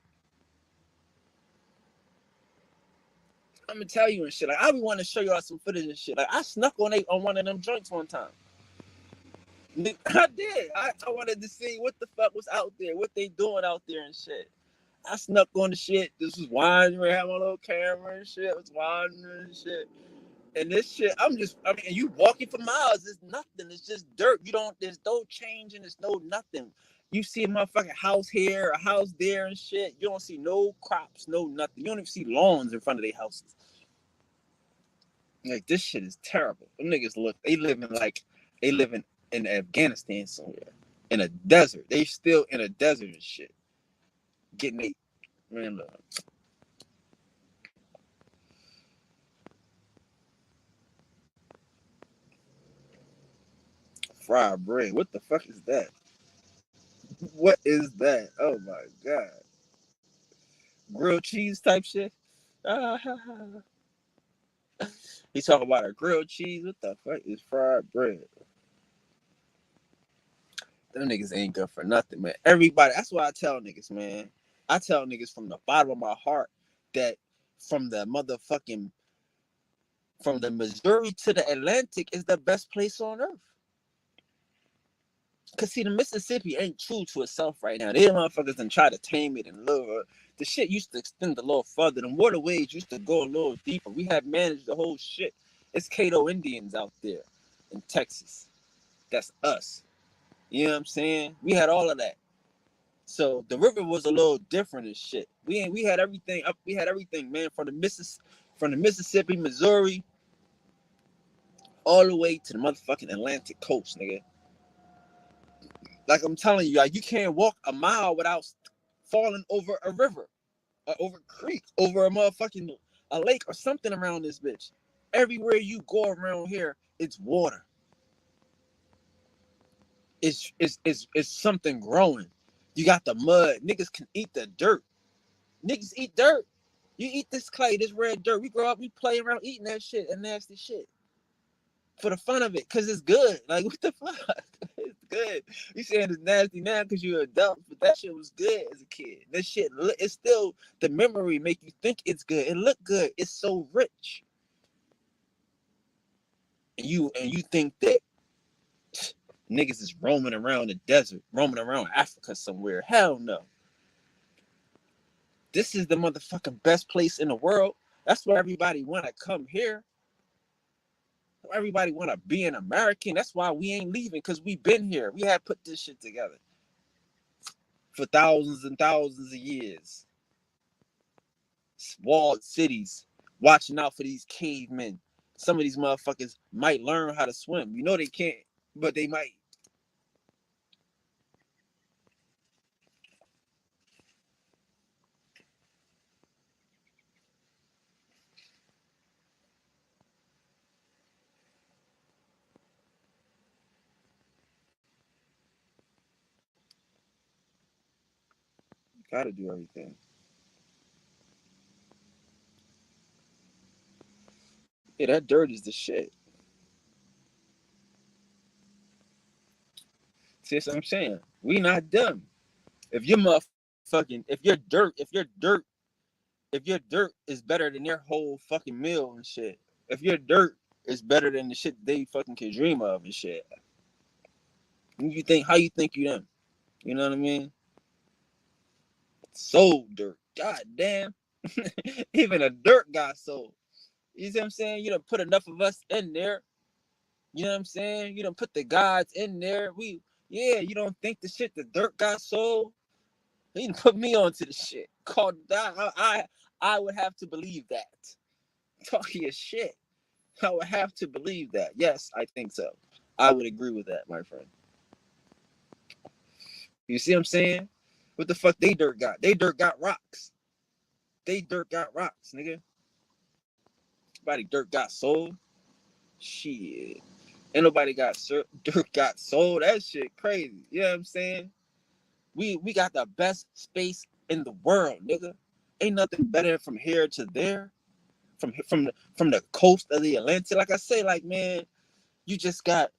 I'm gonna tell you and shit. Like, I be wanting to show y'all some footage and shit. Like, I snuck on one of them joints one time. I did. I wanted to see what the fuck was out there, what they doing out there and shit. I snuck on the shit. This was winding. We had my little camera and shit. I was winding and shit. And this shit, you walking for miles. It's nothing. It's just dirt. There's no change and there's no nothing. You see a motherfucking house here, a house there and shit. You don't see no crops, no nothing. You don't even see lawns in front of their houses. Like, this shit is terrible. Them niggas they live in Afghanistan somewhere. in a desert. They still in a desert and shit. Getting they man look. Fried bread. What the fuck is that? What is that? Oh my god. Grilled cheese type shit? He talking about a grilled cheese. What the fuck is fried bread? Them niggas ain't good for nothing, man. Everybody, that's why I tell niggas, man. I tell niggas from the bottom of my heart that from the motherfucking from the Missouri to the Atlantic is the best place on earth. Cause see, the Mississippi ain't true to itself right now. They motherfuckers done try to tame it and lure. The shit used to extend a little further. The waterways used to go a little deeper. We have managed the whole shit. It's Cato Indians out there in Texas. That's us. You know what I'm saying? We had all of that. So the river was a little different and shit. We had everything up. We had everything, man, from the Mississippi, Missouri, all the way to the motherfucking Atlantic coast, nigga. Like I'm telling you, like you can't walk a mile without falling over a river, or over a creek, over a motherfucking a lake or something around this bitch. Everywhere you go around here, it's water. It's something growing. You got the mud. Niggas can eat the dirt. Niggas eat dirt. You eat this clay, this red dirt. We grow up, we play around eating that shit and nasty shit for the fun of it, cause it's good. Like what the fuck? It's good. You saying it's nasty now because you're an adult, but that shit was good as a kid. That shit, it's still the memory make you think it's good. It look good. It's so rich, and you think that niggas is roaming around the desert, roaming around Africa somewhere. Hell no. This is the motherfucking best place in the world. That's why everybody want to come here. Everybody want to be an American. That's why we ain't leaving, because we been here. We had put this shit together for thousands and thousands of years. Walled cities, watching out for these cavemen. Some of these motherfuckers might learn how to swim. You know they can't, but they might. Gotta do everything. Yeah, that dirt is the shit. See what I'm saying? We not dumb. If your motherfucking, if your dirt is better than their whole fucking meal and shit, if your dirt is better than the shit they fucking can dream of and shit, you think how you think you them? You know what I mean? Soul dirt. God damn. Even a dirt got soul. You see what I'm saying? You don't put enough of us in there. You know what I'm saying? You don't put the gods in there. You don't think the shit the dirt got soul? You didn't put me onto the shit. Called that. I would have to believe that. Talking your shit. I would have to believe that. Yes, I think so. I would agree with that, my friend. You see what I'm saying? What the fuck they dirt got? They dirt got rocks. They dirt got rocks, nigga. Nobody dirt got soul. Shit. Ain't nobody got dirt got soul. That shit crazy. You know what I'm saying? We got the best space in the world, nigga. Ain't nothing better from here to there. From the coast of the Atlantic. Like I say, like man, you just got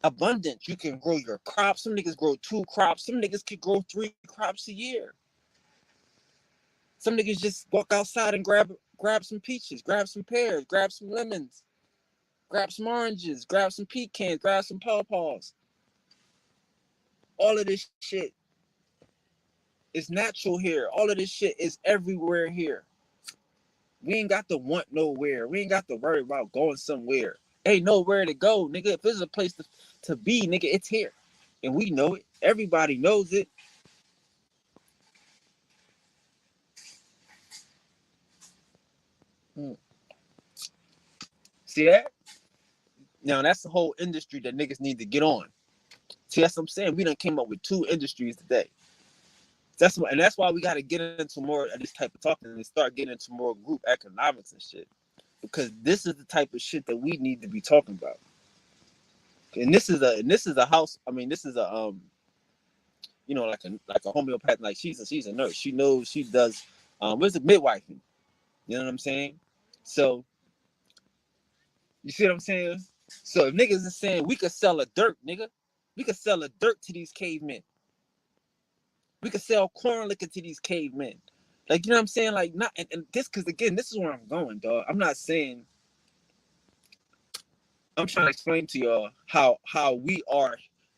abundance. You can grow your crops. Some niggas grow 2 crops. Some niggas can grow 3 crops a year. Some niggas just walk outside and grab some peaches, grab some pears, grab some lemons, grab some oranges, grab some pecans, grab some pawpaws. All of this shit is natural here. All of this shit is everywhere here. We ain't got to want nowhere. We ain't got to worry about going somewhere. Ain't nowhere to go, nigga. If there's a place to be, nigga, it's here. And we know it. Everybody knows it. See that? Now that's the whole industry that niggas need to get on. See, that's what I'm saying. We done came up with 2 industries today. That's why we got to get into more of this type of talking and start getting into more group economics and shit. Because this is the type of shit that we need to be talking about. And this is a house. I mean, this is a like a homeopath. Like she's a nurse. She knows she does. What's it, midwifing? You know what I'm saying? So you see what I'm saying? So if niggas is saying we could sell a dirt, nigga, we could sell a dirt to these cavemen. We could sell corn liquor to these cavemen. Like, you know what I'm saying? Like, not and this, because again, this is where I'm going, dog. I'm not saying, I'm trying to explain to y'all how we are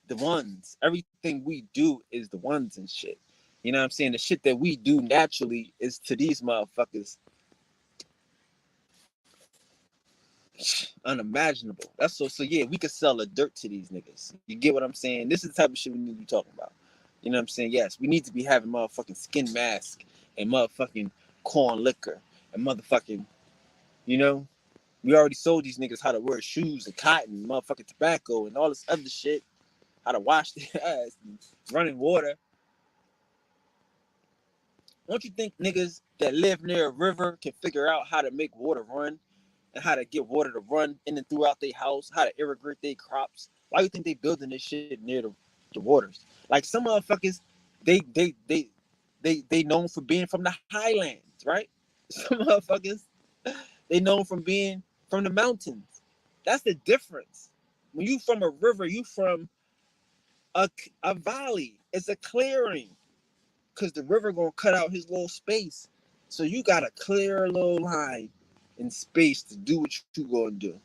the ones. Everything we do is the ones and shit. You know what I'm saying? The shit that we do naturally is to these motherfuckers unimaginable. That's so yeah, we could sell a dirt to these niggas. You get what I'm saying? This is the type of shit we need to be talking about. You know what I'm saying? Yes, we need to be having motherfucking skin mask and motherfucking corn liquor and motherfucking, you know, we already sold these niggas how to wear shoes and cotton, motherfucking tobacco and all this other shit, how to wash their ass and running water. Don't you think niggas that live near a river can figure out how to make water run and how to get water to run in and throughout their house, how to irrigate their crops? Why do you think they building this shit near the waters? Like some motherfuckers, they they they they known for being from the highlands, right? Some motherfuckers, they known from being from the mountains. That's the difference. When you from a river, you from a valley. It's a clearing. Cause the river gonna cut out his little space. So you got a clear little line in space to do what you gonna do.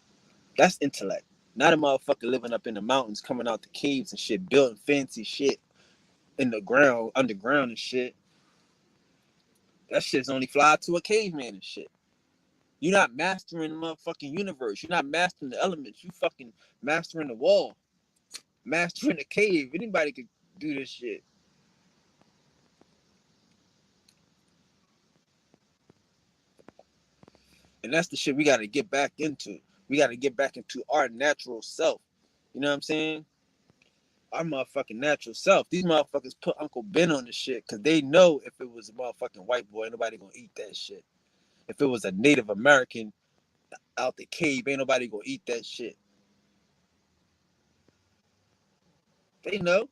That's intellect. Not a motherfucker living up in the mountains, coming out the caves and shit, building fancy shit in the ground, underground and shit. That shit's only fly to a caveman and shit. You're not mastering the motherfucking universe. You're not mastering the elements. You fucking mastering the wall, mastering the cave. Anybody could do this shit. And that's the shit we got to get back into. We got to get back into our natural self. You know what I'm saying? Our motherfucking natural self. These motherfuckers put Uncle Ben on the shit because they know if it was a motherfucking white boy, ain't nobody gonna eat that shit. If it was a Native American out the cave, ain't nobody gonna eat that shit. They know.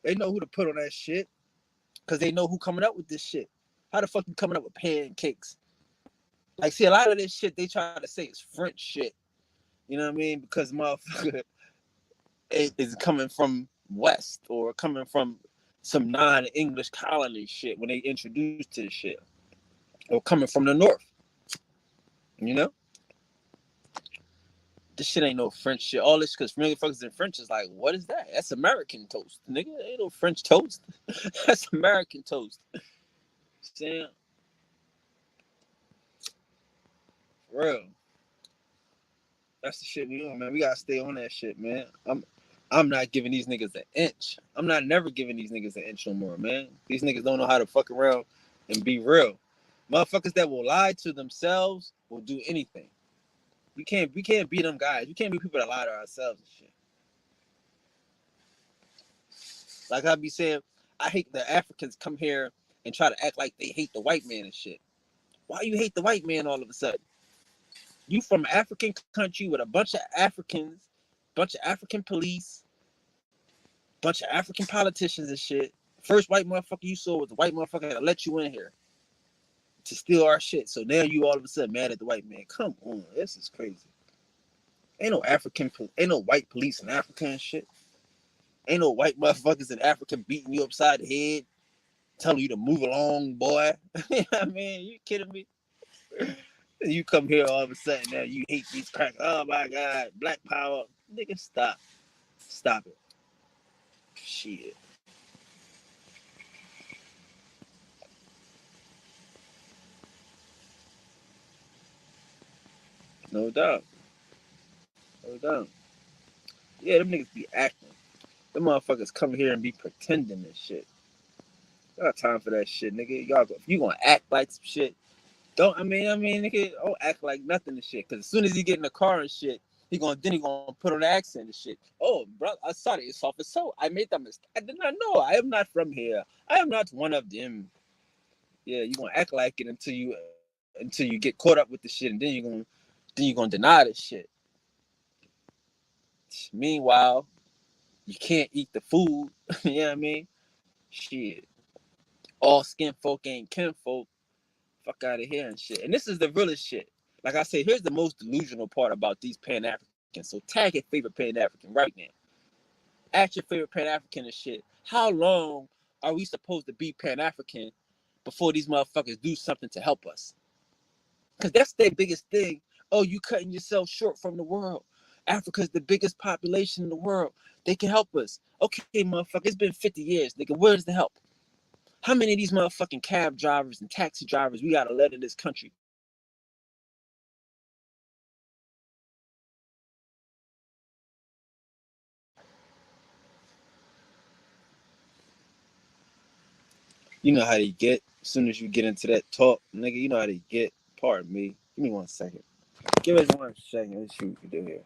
They know who to put on that shit because they know who coming up with this shit. How the fuck you coming up with pancakes? Like, see, a lot of this shit they try to say is French shit. You know what I mean? Because motherfucker is coming from West or coming from some non-English colony shit when they introduced to the shit. Or coming from the North. You know? This shit ain't no French shit. All this because motherfuckers in French is like, what is that? That's American toast, nigga. Ain't no French toast. That's American toast. Saying, real. That's the shit we on, man. We gotta stay on that shit, man. I'm not giving these niggas an inch. I'm not never giving these niggas an inch no more, man. These niggas don't know how to fuck around and be real. Motherfuckers that will lie to themselves will do anything. We can't be them guys. We can't be people that lie to ourselves and shit. Like I be saying, I hate the Africans come here and try to act like they hate the white man and shit. Why you hate the white man all of a sudden? You from an African country with a bunch of Africans, bunch of African police, bunch of African politicians and shit. First white motherfucker you saw was the white motherfucker that let you in here to steal our shit. So now you all of a sudden mad at the white man. Come on, this is crazy. Ain't no white police in Africa and shit. Ain't no white motherfuckers in Africa beating you upside the head, telling you to move along, boy. You know what I mean? You kidding me? You come here all of a sudden now you hate these crackers. Oh my God, black power. Nigga, stop. Stop it. Shit. No doubt. No doubt. Yeah, them niggas be acting. Them motherfuckers come here and be pretending and shit. I got time for that shit, nigga. Y'all, if you gonna act like some shit, don't. I mean, nigga, don't act like nothing and shit. Cause as soon as you get in the car and shit, He gonna put on the accent and shit. Oh, bro, sorry, it's off. So I made that mistake. I did not know. I am not from here. I am not one of them. Yeah, you gonna act like it until you get caught up with the shit, and then you gonna deny the shit. Meanwhile, you can't eat the food. You know what I mean? Shit. All skin folk ain't kinfolk. Fuck out of here and shit. And this is the realest shit. Like I said, here's the most delusional part about these Pan Africans. So tag your favorite Pan African right now. Ask your favorite Pan African and shit. How long are we supposed to be Pan African before these motherfuckers do something to help us? Because that's their biggest thing. Oh, you cutting yourself short from the world. Africa's the biggest population in the world. They can help us. Okay, motherfucker, it's been 50 years. Nigga, where's the help? How many of these motherfucking cab drivers and taxi drivers we gotta let in this country? You know how they get. As soon as you get into that talk, nigga, you know how they get. Pardon me. Give me 1 second. Give us 1 second. Let's see what we can do here.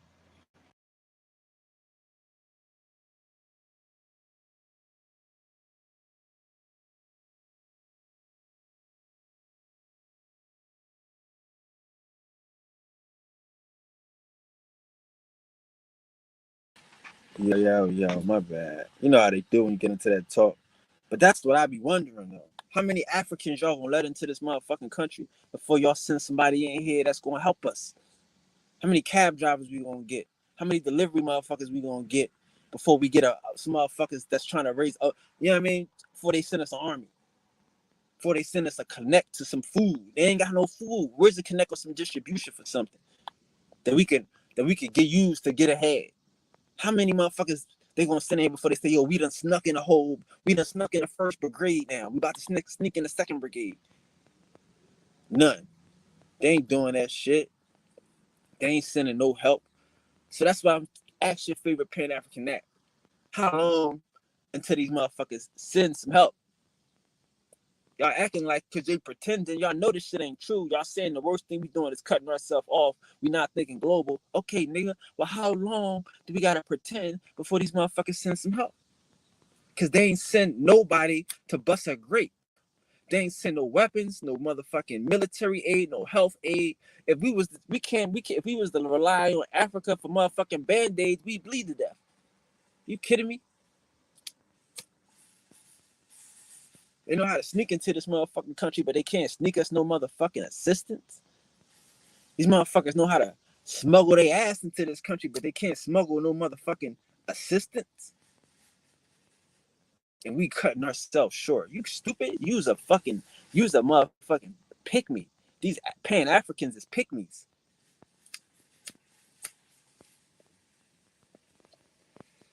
Yo, my bad. You know how they do when you get into that talk. But that's what I be wondering though. How many Africans y'all gonna let into this motherfucking country before y'all send somebody in here that's gonna help us? How many cab drivers we gonna get? How many delivery motherfuckers we gonna get before we get some motherfuckers that's trying to raise up? You know what I mean? Before they send us an army, before they send us a connect to some food. They ain't got no food. Where's the connect with some distribution for something that we could get used to get ahead? How many motherfuckers they gonna send in before they say, yo, we done snuck in we done snuck in the first brigade now. We about to sneak in the second brigade. None. They ain't doing that shit. They ain't sending no help. So that's why I'm ask your favorite Pan African that. How long until these motherfuckers send some help? Y'all acting like cause they pretending y'all know this shit ain't true. Y'all saying the worst thing we doing is cutting ourselves off. We not thinking global. Okay, nigga. Well, how long do we gotta pretend before these motherfuckers send some help? Cause they ain't sent nobody to bust a grape. They ain't send no weapons, no motherfucking military aid, no health aid. If we can't if we was to rely on Africa for motherfucking band-aids, we bleed to death. You kidding me? They know how to sneak into this motherfucking country, but they can't sneak us no motherfucking assistance. These motherfuckers know how to smuggle their ass into this country, but they can't smuggle no motherfucking assistance. And we cutting ourselves short. You stupid. Use a motherfucking pick me. These Pan Africans is pygmies.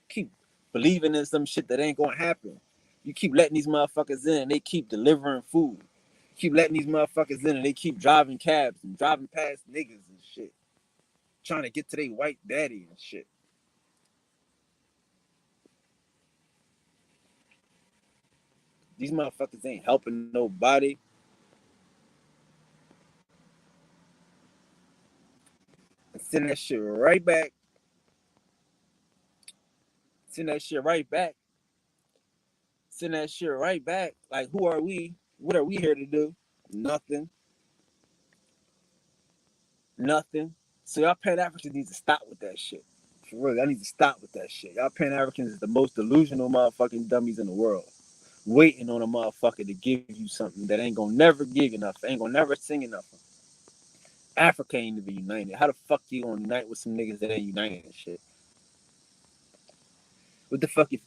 Keep believing in some shit that ain't gonna happen. You keep letting these motherfuckers in and they keep delivering food. Keep letting these motherfuckers in and they keep driving cabs and driving past niggas and shit. Trying to get to their white daddy and shit. These motherfuckers ain't helping nobody. And send that shit right back. Send that shit right back. Send that shit right back. Like, who are we? What are we here to do? Nothing. Nothing. So y'all Pan Africans need to stop with that shit. For real, I need to stop with that shit. Y'all Pan Africans is the most delusional motherfucking dummies in the world. Waiting on a motherfucker to give you something that ain't gonna never give you nothing. Ain't gonna never sing enough. Africa ain't even united. How the fuck you gonna unite with some niggas that ain't united and shit? What the fuck if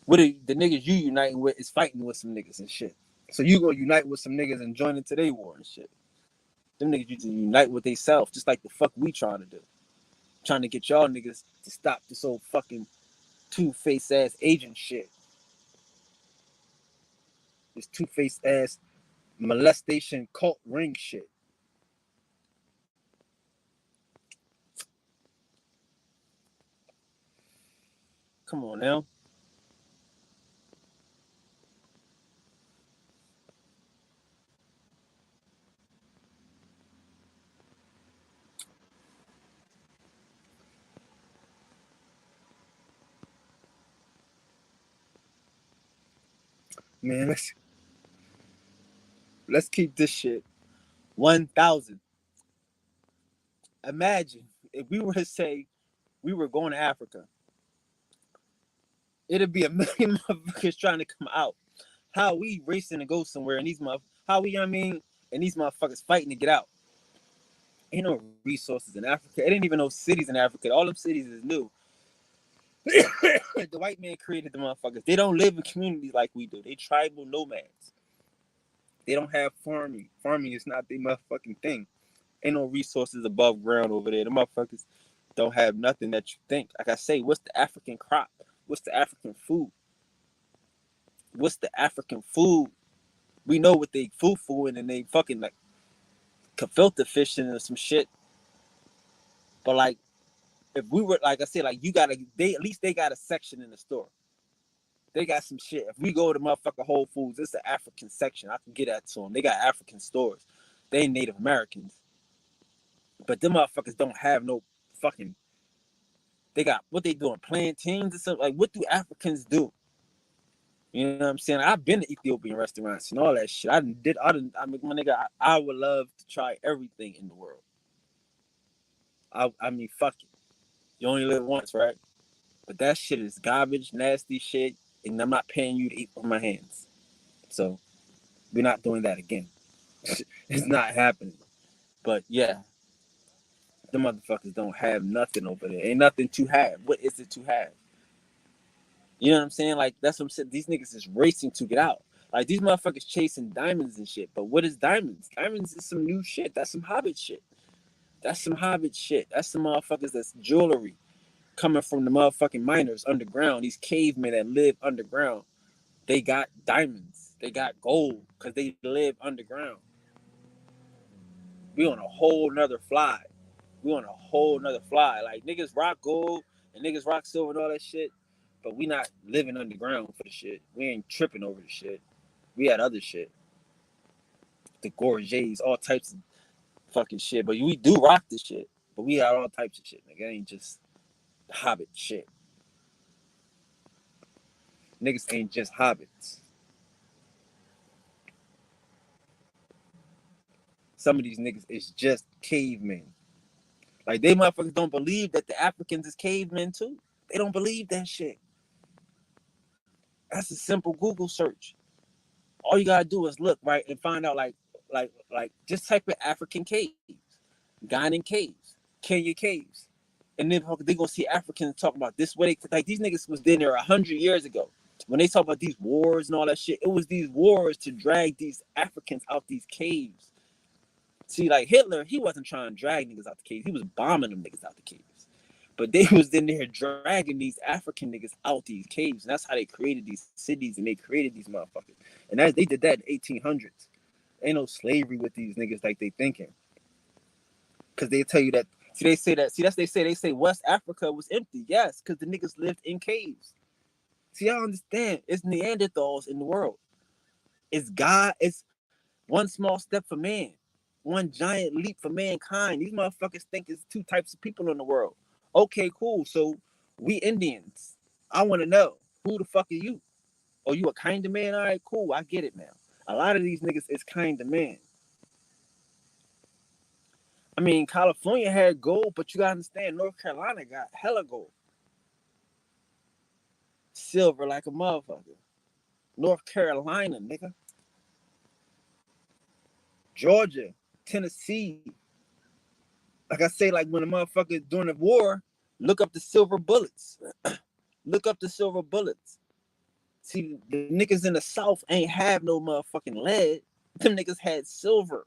the niggas you uniting with is fighting with some niggas and shit? So you gonna unite with some niggas and join into their war and shit. Them niggas used to unite with themselves, just like the fuck we trying to do. Trying to get y'all niggas to stop this old fucking two-faced ass agent shit. This two-faced ass molestation cult ring shit. Come on now. Man, let's keep this shit 1,000. Imagine if we were to say we were going to Africa, it'd be a million motherfuckers trying to come out. How we racing to go somewhere and how we, and these motherfuckers fighting to get out. Ain't no resources in Africa. It ain't even no cities in Africa. All them cities is new. The white man created the motherfuckers. They don't live in communities like we do. They tribal nomads. They don't have farming. Farming is not their motherfucking thing. Ain't no resources above ground over there. The motherfuckers don't have nothing that you think. Like I say, what's the African crop? What's the African food? What's the African food? We know what they food and they fucking like filter fishing and some shit. But like, if we were, like I said, like they at least they got a section in the store. They got some shit. If we go to motherfucking Whole Foods, it's the African section. I can get that to them. They got African stores. They ain't Native Americans. But them motherfuckers don't have no fucking. They got what they doing, plantains and stuff. Like, what do Africans do? You know what I'm saying? I've been to Ethiopian restaurants and all that shit. I mean, my nigga, I would love to try everything in the world. I mean, fuck it. You only live once, right? But that shit is garbage, nasty shit, and I'm not paying you to eat with my hands. So we're not doing that again. It's not happening. But yeah, the motherfuckers don't have nothing over there. Ain't nothing to have. What is it to have? You know what I'm saying? Like, that's what I'm saying. These niggas is racing to get out. Like, these motherfuckers chasing diamonds and shit. But what is diamonds? Diamonds is some new shit. That's some Hobbit shit. That's some Hobbit shit. That's some motherfuckers that's jewelry coming from the motherfucking miners underground. These cavemen that live underground. They got diamonds. They got gold because they live underground. We on a whole nother fly. We on a whole nother fly. Like, niggas rock gold and niggas rock silver and all that shit. But we not living underground for the shit. We ain't tripping over the shit. We had other shit. The gorgets, all types of fucking shit. But we do rock this shit. But we got all types of shit, nigga. It ain't just Hobbit shit. Niggas ain't just hobbits. Some of these niggas is just cavemen. Like, they motherfuckers don't believe that the Africans is cavemen too. They don't believe that shit. That's a simple Google search. All you gotta do is look, right, and find out like just type in African caves, Ghanaian caves, Kenya caves, and then they gonna see Africans talking about this way. Like, these niggas was in there 100 years ago. When they talk about these wars and all that shit, it was these wars to drag these Africans out these caves. See, like Hitler, he wasn't trying to drag niggas out the caves. He was bombing them niggas out the caves. But they was in there dragging these African niggas out these caves. And that's how they created these cities and they created these motherfuckers. And they did that in the 1800s. Ain't no slavery with these niggas like they thinking. Because they tell you that. See, they say that. See, that's they say West Africa was empty. Yes, because the niggas lived in caves. See, y'all understand. It's Neanderthals in the world. It's God. It's one small step for man. One giant leap for mankind. These motherfuckers think it's two types of people in the world. Okay, cool. So we Indians. I want to know, who the fuck are you? Oh, you a kind of man? All right, cool. I get it now. A lot of these niggas is kind of man. I mean, California had gold, but you gotta understand, North Carolina got hella gold. Silver like a motherfucker. North Carolina, nigga. Georgia, Tennessee. Like I say, like when the motherfuckers during the war, look up the silver bullets. Look up the silver bullets. See, the niggas in the South ain't have no motherfucking lead. Them niggas had silver.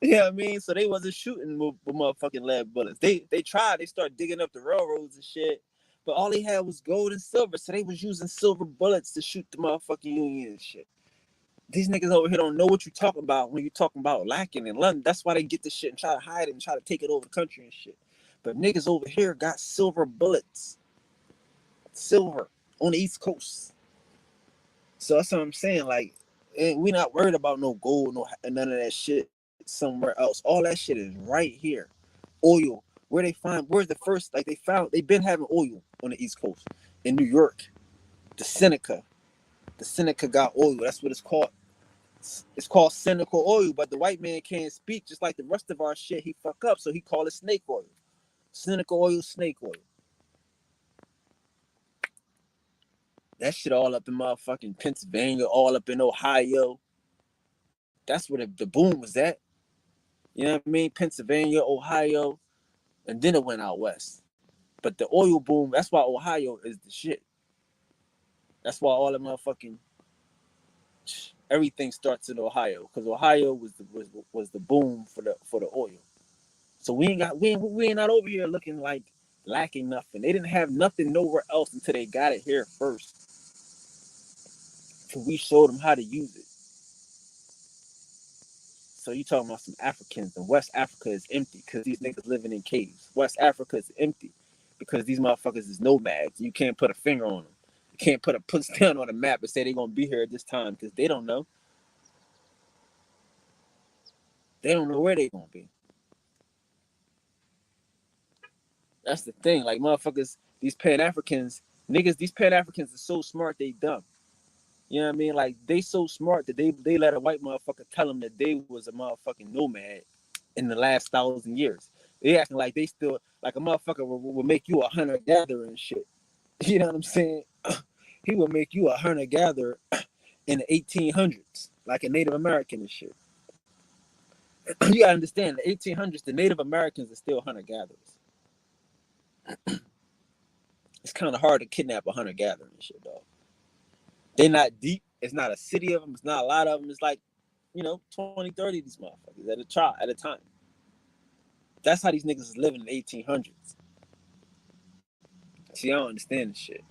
You know what I mean? So they wasn't shooting with motherfucking lead bullets. They tried. They started digging up the railroads and shit. But all they had was gold and silver. So they was using silver bullets to shoot the motherfucking Union and shit. These niggas over here don't know what you talking about when you talking about lacking in London. That's why they get this shit and try to hide it and try to take it over the country and shit. But niggas over here got silver bullets. Silver on the East Coast. So that's what I'm saying. Like, we not worried about no gold, no none of that shit somewhere else. All that shit is right here. Oil. Where's the first, they've been having oil on the East Coast. In New York, the Seneca. The Seneca got oil. That's what it's called. It's called Seneca oil, but the white man can't speak just like the rest of our shit. He fuck up, so he call it snake oil. Seneca oil, snake oil. That shit all up in motherfucking Pennsylvania, all up in Ohio. That's where the boom was at. You know what I mean? Pennsylvania, Ohio, and then it went out west. But the oil boom, that's why Ohio is the shit. That's why all the motherfucking everything starts in Ohio, because Ohio was the boom for the oil. So we ain't not over here looking like lacking nothing. They didn't have nothing nowhere else until they got it here first. So we showed them how to use it. So you talking about some Africans, and West Africa is empty because these niggas living in caves. West Africa is empty because these motherfuckers is nomads. You can't put a finger on them. You can't put down on a map and say they're gonna be here at this time because they don't know. They don't know where they're gonna be. That's the thing. Like motherfuckers, these Pan Africans, niggas, these Pan Africans are so smart they dumb. You know what I mean? Like they so smart that they let a white motherfucker tell them that they was a motherfucking nomad in the last 1,000 years. They acting like they still like a motherfucker will make you a hunter gatherer and shit. You know what I'm saying? He will make you a hunter gatherer in the 1800s, like a Native American and shit. You gotta understand, the 1800s, the Native Americans are still hunter gatherers. It's kind of hard to kidnap a hunter gatherer and shit, dog. They're not deep. It's not a city of them. It's not a lot of them. It's like, 20, 30 of these motherfuckers at a time. That's how these niggas is living in the 1800s. See, I don't understand this shit.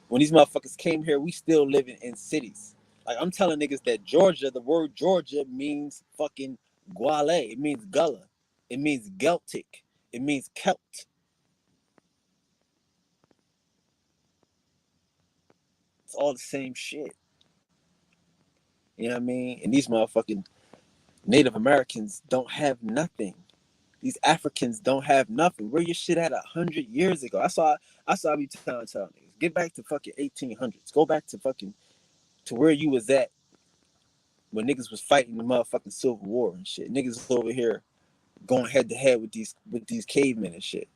When these motherfuckers came here, we still living in cities. Like, I'm telling niggas that Georgia, the word Georgia means fucking Guale. It means Gullah. It means Celtic. It means Celt. It's all the same shit. You know what I mean? And these motherfucking Native Americans don't have nothing. These Africans don't have nothing. Where your shit at 100 years ago? I saw me telling niggas, get back to fucking 1800s. Go back to fucking to where you was at when niggas was fighting the motherfucking Civil War and shit. Niggas over here going head to head with these cavemen and shit.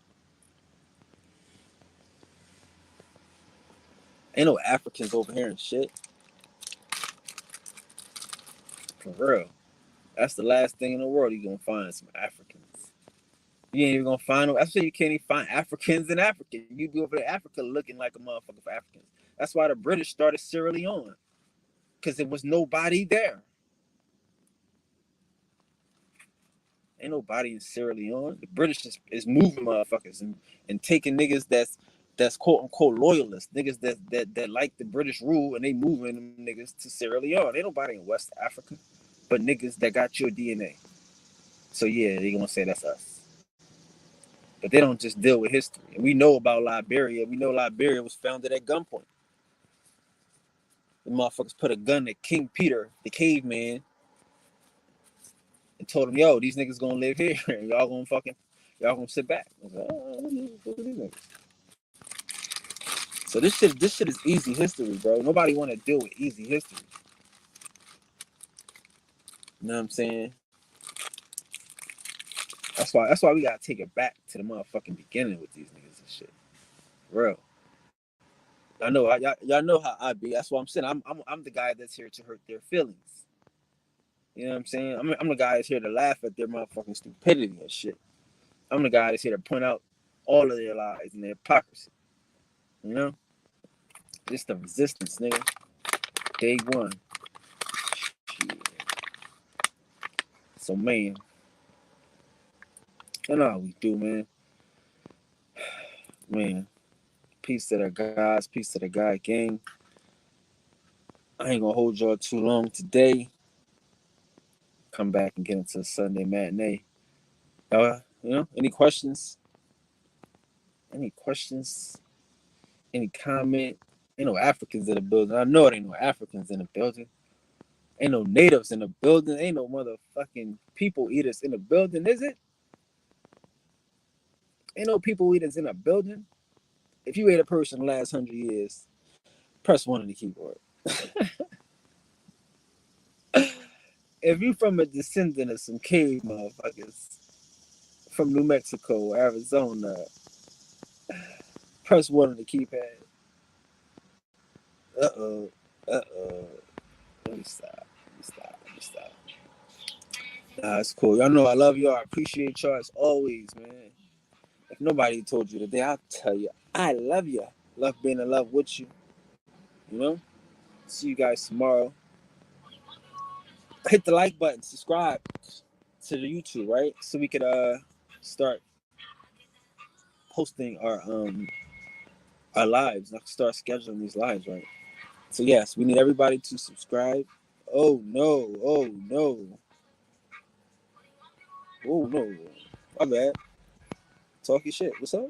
Ain't no Africans over here and shit. For real. That's the last thing in the world you're gonna find, some Africans. You ain't even gonna find them. I say you can't even find Africans in Africa. You be over to Africa looking like a motherfucker for Africans. That's why the British started Sierra Leone. Because there was nobody there. Ain't nobody in Sierra Leone. The British is moving motherfuckers and taking niggas that's quote unquote loyalists, niggas that like the British rule, and they moving them niggas to Sierra Leone. Ain't nobody in West Africa, but niggas that got your DNA. So yeah, they gonna say that's us. But they don't just deal with history. And we know about Liberia. We know Liberia was founded at gunpoint. The motherfuckers put a gun at King Peter, the caveman, and told him, yo, these niggas gonna live here and y'all gonna sit back. I was like, oh, so this shit is easy history, bro. Nobody wanna deal with easy history. You know what I'm saying? That's why we gotta take it back to the motherfucking beginning with these niggas and shit. Real. I know y'all know how I be. That's why I'm saying I'm the guy that's here to hurt their feelings. You know what I'm saying? I'm the guy that's here to laugh at their motherfucking stupidity and shit. I'm the guy that's here to point out all of their lies and their hypocrisy. You know? Just the resistance, nigga. Day one. Shit. So man, I know how we do, man. Man, peace to the guys, peace to the guy gang. I ain't gonna hold y'all too long today. Come back and get into the Sunday matinee. Any questions? Any questions? Any comment? Ain't no Africans in the building. I know it ain't no Africans in the building. Ain't no natives in the building. Ain't no motherfucking people eaters in the building, is it? Ain't no people eaters in the building. If you ate a person the last 100 years, Press 1 on the keyboard. If you from a descendant of some cave motherfuckers from New Mexico, Arizona, press 1 on the keypad. Uh-oh. Uh-oh. Let me stop. Let me stop. Nah, it's cool. Y'all know I love y'all. I appreciate y'all as always, man. If nobody told you today, I'll tell you. I love you. Love being in love with you. You know? See you guys tomorrow. Hit the like button, subscribe to the YouTube, right? So we could start posting our lives. I can start scheduling these lives, right? So yes, we need everybody to subscribe. Oh no, oh no, oh no. My bad. Talking shit. What's up?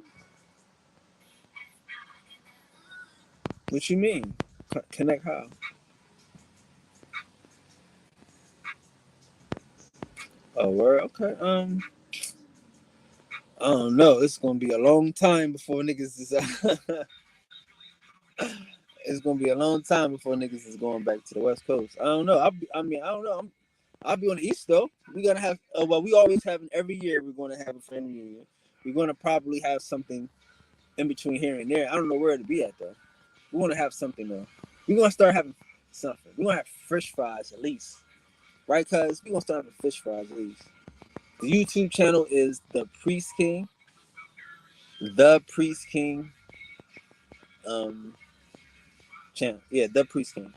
What you mean? Connect how? Oh, word. Okay. I don't know. It's gonna be a long time before niggas is. It's gonna be a long time before niggas is going back to the West Coast. I don't know. I mean, I don't know. I'll be on the East though. We're gonna have. Well, we always have. Every year we're gonna have a family reunion. We're gonna probably have something in between here and there. I don't know where to be at though. We're gonna have something though. We're gonna start having something. We're gonna have fish fries at least, right? Cause we're gonna start having fish fries at least. The YouTube channel is the Priest King. The Priest King. Um, channel. Yeah, the Priest King.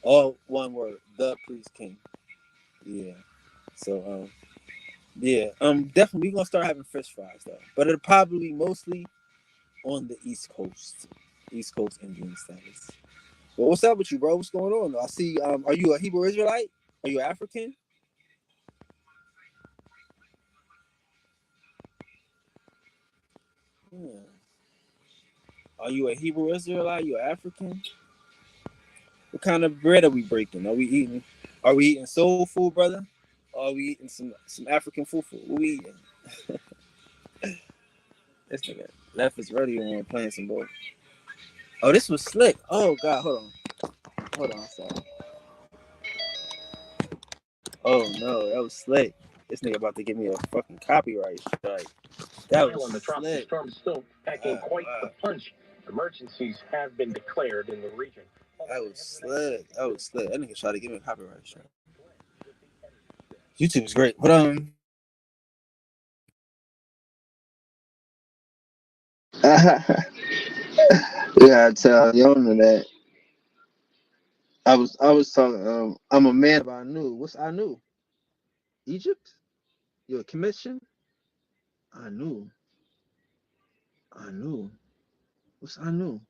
All one word. The Priest King. Yeah. So yeah. Definitely we're gonna start having fish fries though. But it'll probably be mostly on the East Coast. East Coast Indian status. Well, what's up with you, bro? What's going on? I see. Are you a Hebrew Israelite? Are you African? Yeah. Are you a Hebrew Israelite? You African? What kind of bread are we breaking? Are we eating? Are we eating soul food, brother? Or are we eating some African fufu? What we eating? This nigga left his radio on playing some boy. Oh, this was slick. Oh god, hold on, sorry. Oh no, that was slick. This nigga about to give me a fucking copyright strike. That was the tropical slick. storm is still packing quite the punch. Emergencies have been declared in the region. That was slick. That was slick. That nigga tried to give me a copyright strike. YouTube is great, but yeah, I tell y'all know that. I was talking. I'm a man of I knew. What's I knew? Egypt? Your commission? I knew. I knew. What's I knew?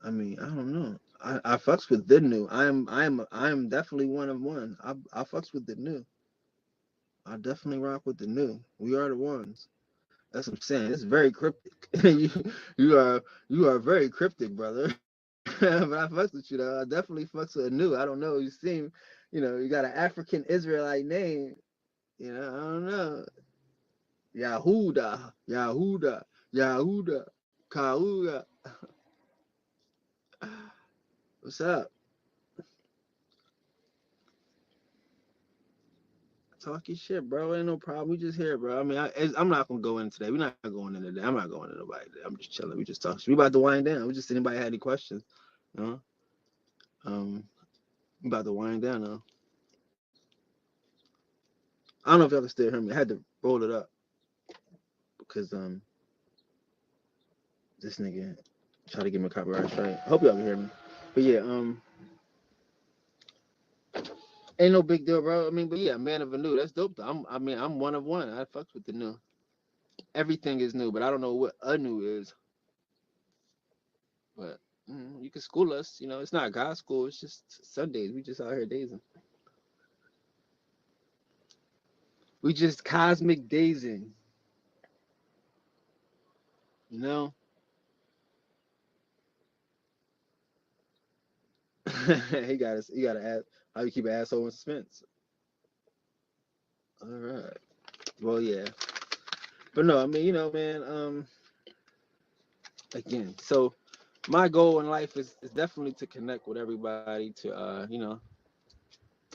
I mean, I don't know. I fucks with the new. I am definitely one of one. I fucks with the new. I definitely rock with the new. We are the ones. That's what I'm saying. It's very cryptic. You are very cryptic, brother. But I fucks with you though. I definitely fucks with a new. I don't know. You seem, you got an African Israelite name. I don't know. Yahuda, Yahuda, Yahuda, Kauga. What's up? Talk your shit, bro. Ain't no problem. We just here, bro. I mean, I'm not gonna go into that. We're not going into that. I'm not going into nobody. I'm just chilling. We just talking. We about to wind down. We just anybody had any questions, you know? We about to wind down now. I don't know if y'all can still hear me. I had to roll it up because this nigga try to give me a copyright strike. I hope y'all can hear me. But yeah, ain't no big deal, bro. I mean, but yeah, man of a new. That's dope though. I'm one of one. I fucks with the new. Everything is new, but I don't know what a new is. But you can school us. It's not God school. It's just Sundays. We just out here dazing. We just cosmic dazing. You know. he got us. He got to ask how you keep an asshole in suspense. All right. Well, yeah. But no, I mean, man. again. So my goal in life is definitely to connect with everybody. To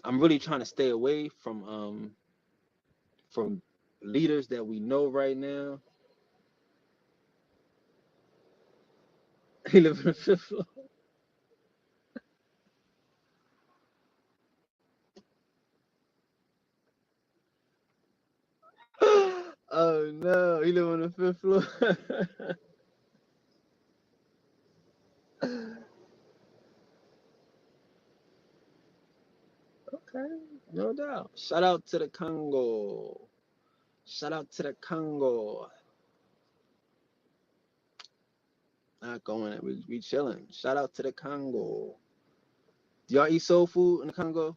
I'm really trying to stay away from leaders that we know right now. He live in the fifth floor. Oh no, he live on the fifth floor. Okay, no doubt. Shout out to the Congo. Shout out to the Congo. Not going. We chilling. Shout out to the Congo. Do y'all eat soul food in the Congo?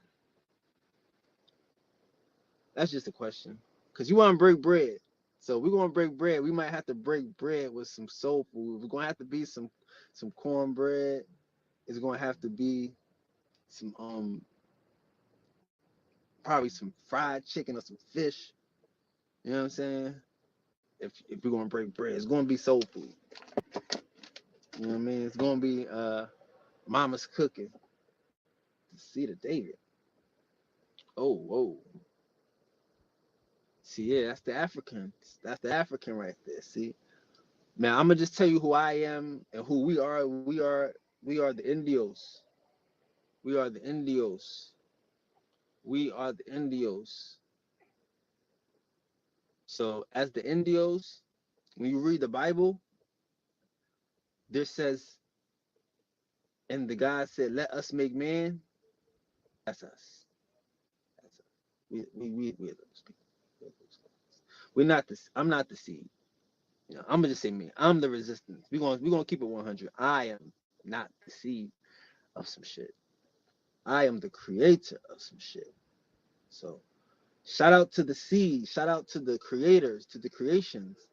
That's just a question. Cause you want to break bread. So we're gonna break bread. We might have to break bread with some soul food. We're gonna have to be some cornbread. It's gonna have to be some probably some fried chicken or some fish. You know what I'm saying? If we're gonna break bread, it's gonna be soul food. You know what I mean? It's gonna be mama's cooking. The seed of David. Oh, whoa. See, yeah, that's the African. That's the African right there. See, now I'm gonna just tell you who I am and who we are. We are the Indios. We are the Indios. We are the Indios. So as the Indios, when you read the Bible, there says, and the God said, "Let us make man." That's us. That's us. We're those people. We're those guys. We're not this. I'm not the seed. I'm gonna just say me. I'm the resistance. We're gonna keep it 100. I am not the seed of some shit. I am the creator of some shit. So shout out to the seed. Shout out to the creators, to the creations.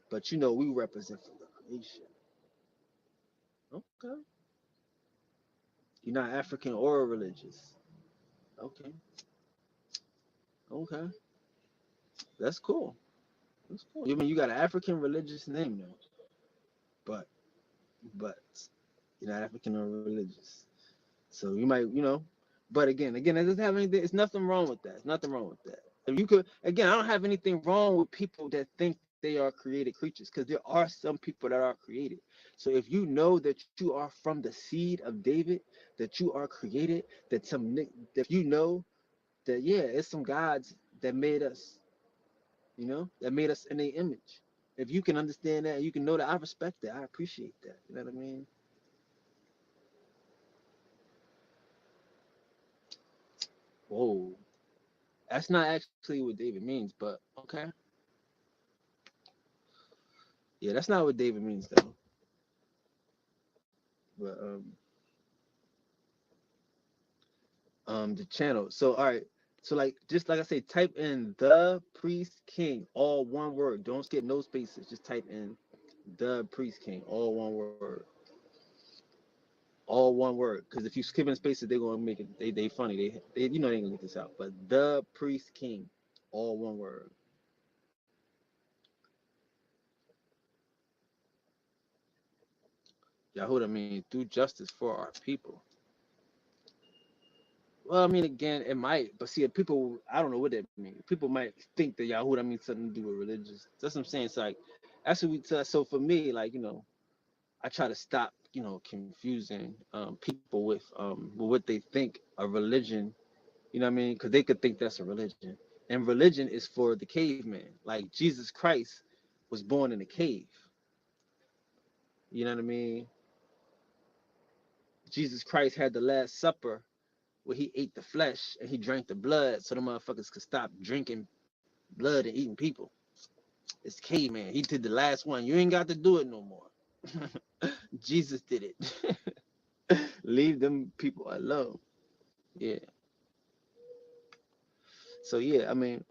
But we represent from the creation. Okay. You're not African or religious. Okay. Okay. That's cool. That's cool. You got an African religious name though, but but you're not African or religious. So you might, but again, it doesn't have anything. It's nothing wrong with that. It's nothing wrong with that. If you could, again, I don't have anything wrong with people that think they are created creatures, because there are some people that are created. So if you know that you are from the seed of David, that you are created, that you know that yeah, it's some gods that made us, that made us in their image. If you can understand that, you can know that, I respect that. I appreciate that. You know what I mean? Whoa. That's not actually what David means, but okay. Yeah, that's not what David means though. But the channel. So all right. So like just like I say, type in the priest king, all one word. Don't skip no spaces. Just type in the priest king, all one word. All one word. Because if you skip in spaces, they're gonna make it they funny. They they ain't gonna get this out. But the priest king, all one word. Yahudah means do justice for our people. Well, I mean, again, it might, but see, people, I don't know what that means. People might think that Yahudah means something to do with religious. That's what I'm saying. It's like, that's what we tell. So for me, like, I try to stop, confusing people with what they think a religion. You know what I mean? Because they could think that's a religion, and religion is for the caveman. Like Jesus Christ was born in a cave. You know what I mean? Jesus Christ had the Last Supper where he ate the flesh and he drank the blood, so the motherfuckers could stop drinking blood and eating people. It's caveman. He did the last one. You ain't got to do it no more. Jesus did it. Leave them people alone. Yeah. So yeah, I mean,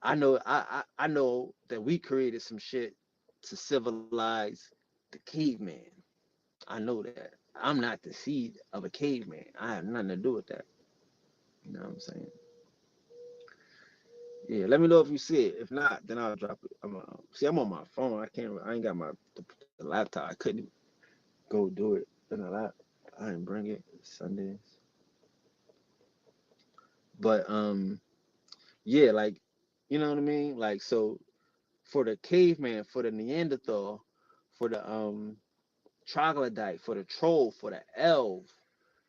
I know that we created some shit to civilize the caveman. I know that. I'm not the seed of a caveman. I have nothing to do with that. You know what I'm saying? Yeah, let me know if you see it. If not, then I'll drop it. See, I'm on my phone. I can't. I ain't got the the laptop. I couldn't go do it in the lap. I didn't bring it Sundays. But yeah, like you know what I mean? Like so for the caveman, for the Neanderthal, for the troglodyte, for the troll, for the elf,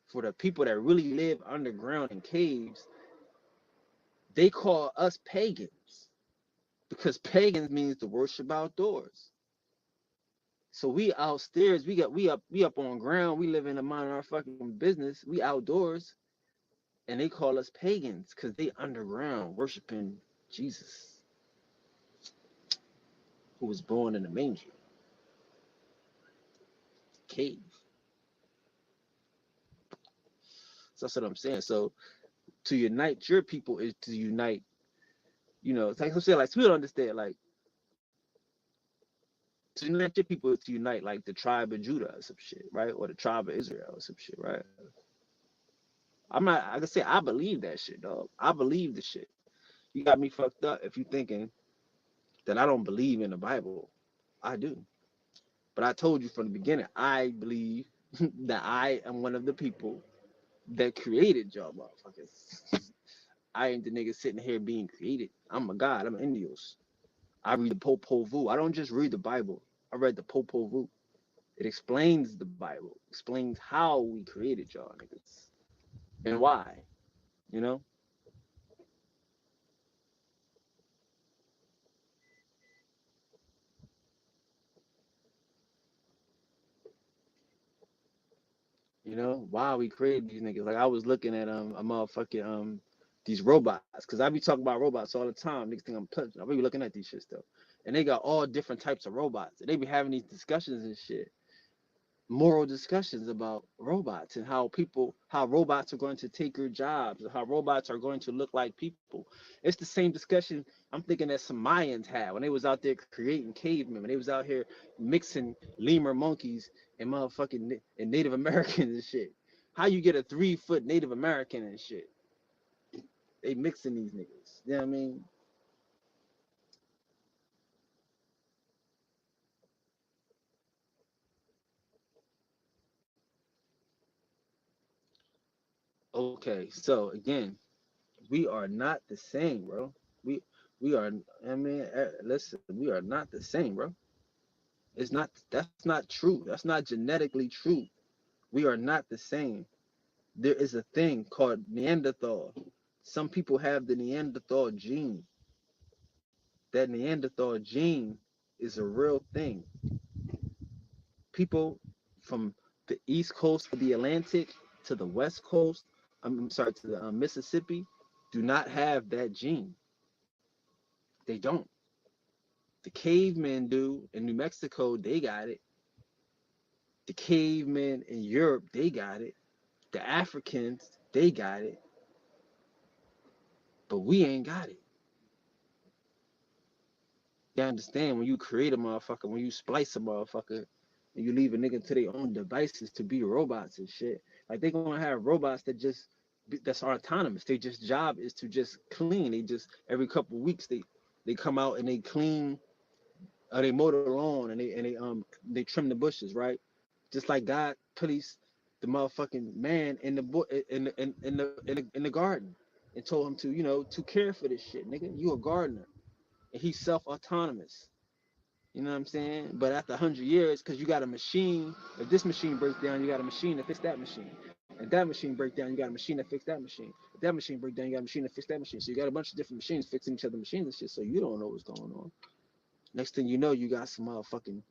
for the people that really live underground in caves, they call us pagans because pagans means to worship outdoors. So we outstairs, we up on ground, we live in a mind of our fucking business, we outdoors, and they call us pagans because they underground worshiping Jesus, who was born in a manger cave. So that's what I'm saying. So to unite your people is to unite, it's like I'm saying, like so we don't understand, like to unite your people is to unite like the tribe of Judah or some shit, right? Or the tribe of Israel or some shit, right? I'm not I can say I believe that shit, dog. I believe the shit. You got me fucked up if you thinking that I don't believe in the Bible. I do. But I told you from the beginning, I believe that I am one of the people that created y'all motherfuckers. I ain't the nigga sitting here being created. I'm a god. I'm an Indios. I read the Popol Vuh. I don't just read the Bible. I read the Popol Vuh. It explains the Bible, explains how we created y'all niggas and why. You know. Why we created these niggas. Like I was looking at a motherfucking these robots, cause I be talking about robots all the time. Niggas think I'm touching. I be looking at these shit stuff, and they got all different types of robots. And they be having these discussions and shit, moral discussions about robots and how robots are going to take your jobs, how robots are going to look like people. It's the same discussion I'm thinking that some Mayans had when they was out there creating cavemen, when they was out here mixing lemur monkeys and motherfucking and Native Americans and shit. How you get a 3 foot Native American and shit? They mixing these niggas. You know what I mean? Okay, so again, we are not the same, bro. We we are. I mean, listen, we are not the same, bro. It's not. That's not true. That's not genetically true. We are not the same. There is a thing called Neanderthal. Some people have the Neanderthal gene. That Neanderthal gene is a real thing. People from the east coast of the Atlantic to the west coast, I'm sorry, to the Mississippi, do not have that gene. They don't. The cavemen do in New Mexico, they got it. The cavemen in Europe, they got it. The Africans, they got it. But we ain't got it. You understand when you create a motherfucker, when you splice a motherfucker, and you leave a nigga to their own devices to be robots and shit. Like they gonna have robots that's autonomous. Their just job is to just clean. They just every couple of weeks they come out and they clean, they mow the lawn and they trim the bushes, right? Just like God placed the motherfucking man in the garden and told him to to care for this shit, nigga. You a gardener, and he's self-autonomous. You know what I'm saying? But after 100 years, because you got a machine, if this machine breaks down, you got a machine to fix that machine. If that machine breaks down, you got a machine to fix that machine. If that machine breaks down, you got a machine to fix that machine. So you got a bunch of different machines fixing each other machines and shit. So you don't know what's going on. Next thing you know, you got some motherfucking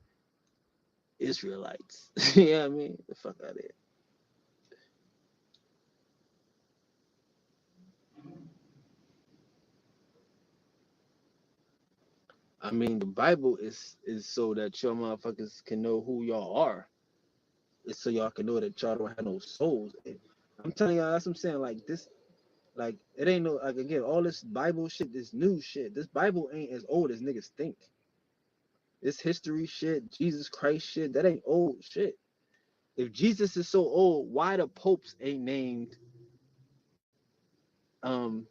Israelites. You know what I mean? The fuck out of here. I mean, the Bible is so that your motherfuckers can know who y'all are. It's so y'all can know that y'all don't have no souls. I'm telling y'all, that's what I'm saying. Like this, like it ain't no like again, all this Bible shit, this new shit. This Bible ain't as old as niggas think. This history shit, Jesus Christ shit, that ain't old shit. If Jesus is so old, why the popes ain't named um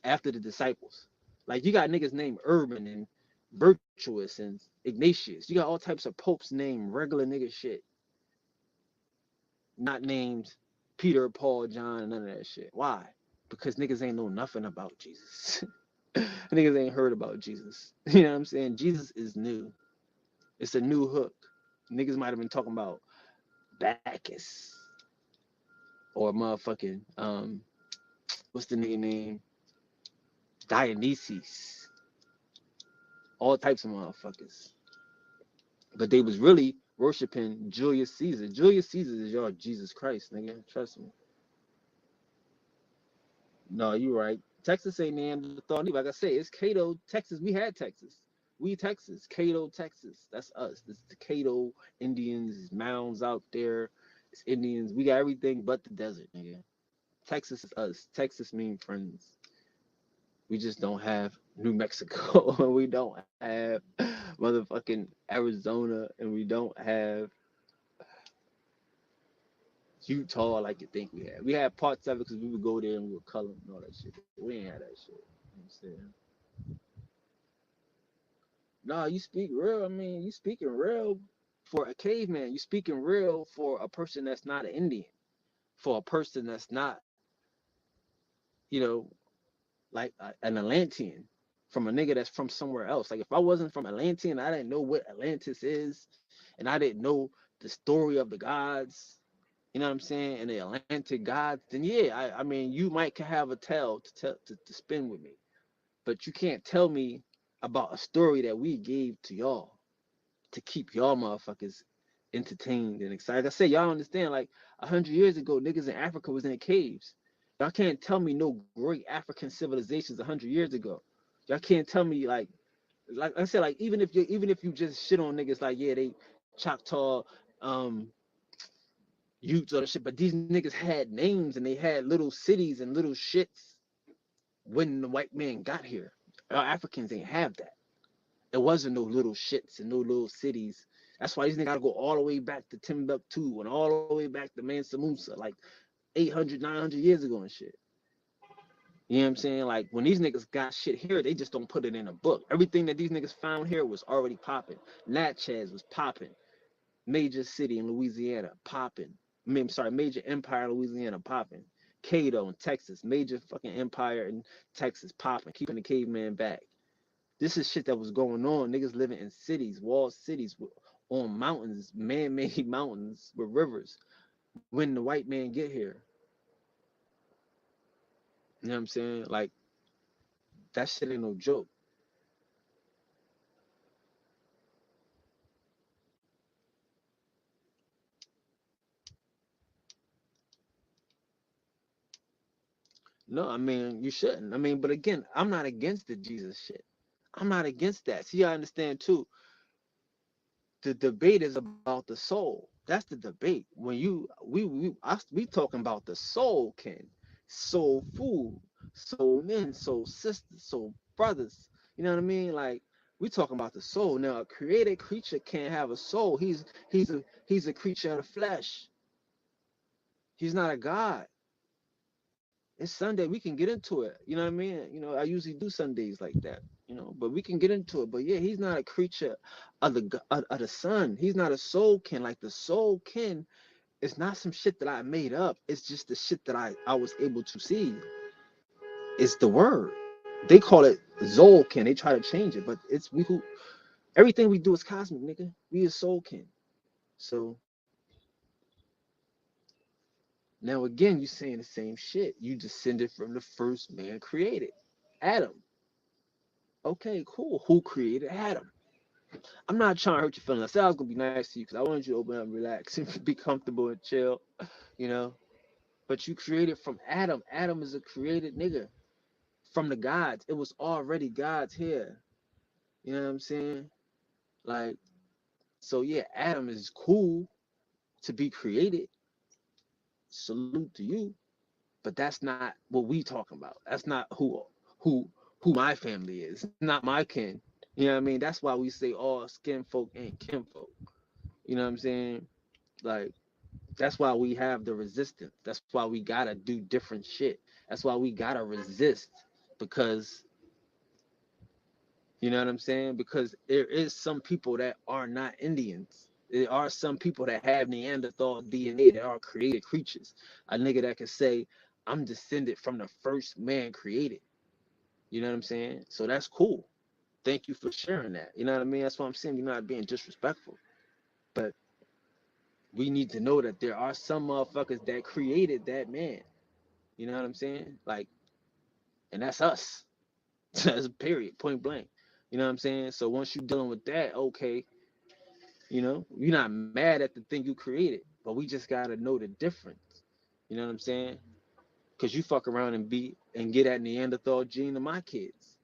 after the disciples? Like you got niggas named Urban and Virtuous and Ignatius. You got all types of popes named regular nigga shit, not named Peter, Paul, John, and none of that shit. Why? Because niggas ain't know nothing about Jesus. Niggas ain't heard about Jesus. You know what I'm saying? Jesus is new. It's a new hook. Niggas might have been talking about Bacchus or motherfucking what's the nigga name? Dionysus. All types of motherfuckers. But they was really worshiping Julius Caesar. Julius Caesar is your Jesus Christ, nigga. Trust me. No, you right. Texas ain't Neanderthal. Like I say, it's Cato, Texas. We had Texas. We Texas. Cato, Texas. That's us. This is the Cato Indians, mounds out there. It's Indians. We got everything but the desert, nigga. Texas is us. Texas mean friends. We just don't have New Mexico. We don't have motherfucking Arizona. And we don't have Utah like you think we had. We had parts of it because we would go there and we would color and all that shit. We ain't had that shit. You know what I'm saying? Nah, you speak real. I mean, you speaking real for a caveman. You speaking real for a person that's not an Indian. For a person that's not, you know, like an Atlantean. From a nigga that's from somewhere else. Like if I wasn't from Atlantean, I didn't know what Atlantis is, and I didn't know the story of the gods. You know what I'm saying? And the Atlantic gods. Then yeah, I mean, you might have a tale to spin with me, but you can't tell me about a story that we gave to y'all to keep y'all motherfuckers entertained and excited. Like I said, y'all understand, like 100 years ago, niggas in Africa was in caves. Y'all can't tell me no great African civilizations 100 years ago. Y'all can't tell me like I said, like even if you just shit on niggas like yeah they Choctaw Utes or the shit, but these niggas had names and they had little cities and little shits when the white man got here. Our Africans ain't have that. There wasn't no little shits and no little cities. That's why these niggas gotta go all the way back to Timbuktu and all the way back to Mansa Musa, like 800, 900 years ago and shit. You know what I'm saying? Like when these niggas got shit here, they just don't put it in a book. Everything that these niggas found here was already popping. Natchez was popping. Major city in Louisiana popping. Sorry, major empire in Louisiana popping. Cato in Texas, major fucking empire in Texas popping, keeping the caveman back. This is shit that was going on. Niggas living in cities, walled cities on mountains, man-made mountains with rivers. When the white man get here, you know what I'm saying? Like that shit ain't no joke. No, I mean you shouldn't. I mean, but again, I'm not against the Jesus shit. I'm not against that. See, I understand too. The debate is about the soul. That's the debate. When we talking about the soul, Ken, soul food, soul men, soul sisters, soul brothers. You know what I mean? Like we talking about the soul. Now, a created creature can't have a soul. He's a creature of the flesh. He's not a god. It's Sunday. We can get into it. You know what I mean? You know, I usually do Sundays like that. You know, but we can get into it. But yeah, he's not a creature of the sun. He's not a soul kin. Like the soul kin, it's not some shit that I made up. It's just the shit that I was able to see. It's the word. They call it Zolkin. They try to change it, but it's we who everything we do is cosmic, nigga. We is soulkin. So now again, you saying the same shit. You descended from the first man created, Adam. Okay, cool. Who created Adam? I'm not trying to hurt your feelings. I said I was gonna be nice to you because I wanted you to open up and relax and be comfortable and chill, you know. But you created from Adam. Adam is a created nigga from the gods. It was already gods here. You know what I'm saying? Like, so yeah, Adam is cool to be created. Salute to you. But that's not what we talking about. That's not who who my family is. It's not my kin. You know what I mean? That's why we say all skin folk ain't kinfolk. You know what I'm saying? Like that's why we have the resistance. That's why we gotta do different shit. That's why we gotta resist because You know what I'm saying? Because there is some people that are not Indians. There are some people that have Neanderthal DNA that are created creatures. A nigga that can say, I'm descended from the first man created. You know what I'm saying? So that's cool. Thank you for sharing that. You know what I mean? That's what I'm saying. You're not being disrespectful. But we need to know that there are some motherfuckers that created that man. You know what I'm saying? Like, and that's us. That's period, point blank. You know what I'm saying? So once you're dealing with that, okay, you're not mad at the thing you created, but we just gotta know the difference. You know what I'm saying? Cause you fuck around and get that Neanderthal gene to my kids.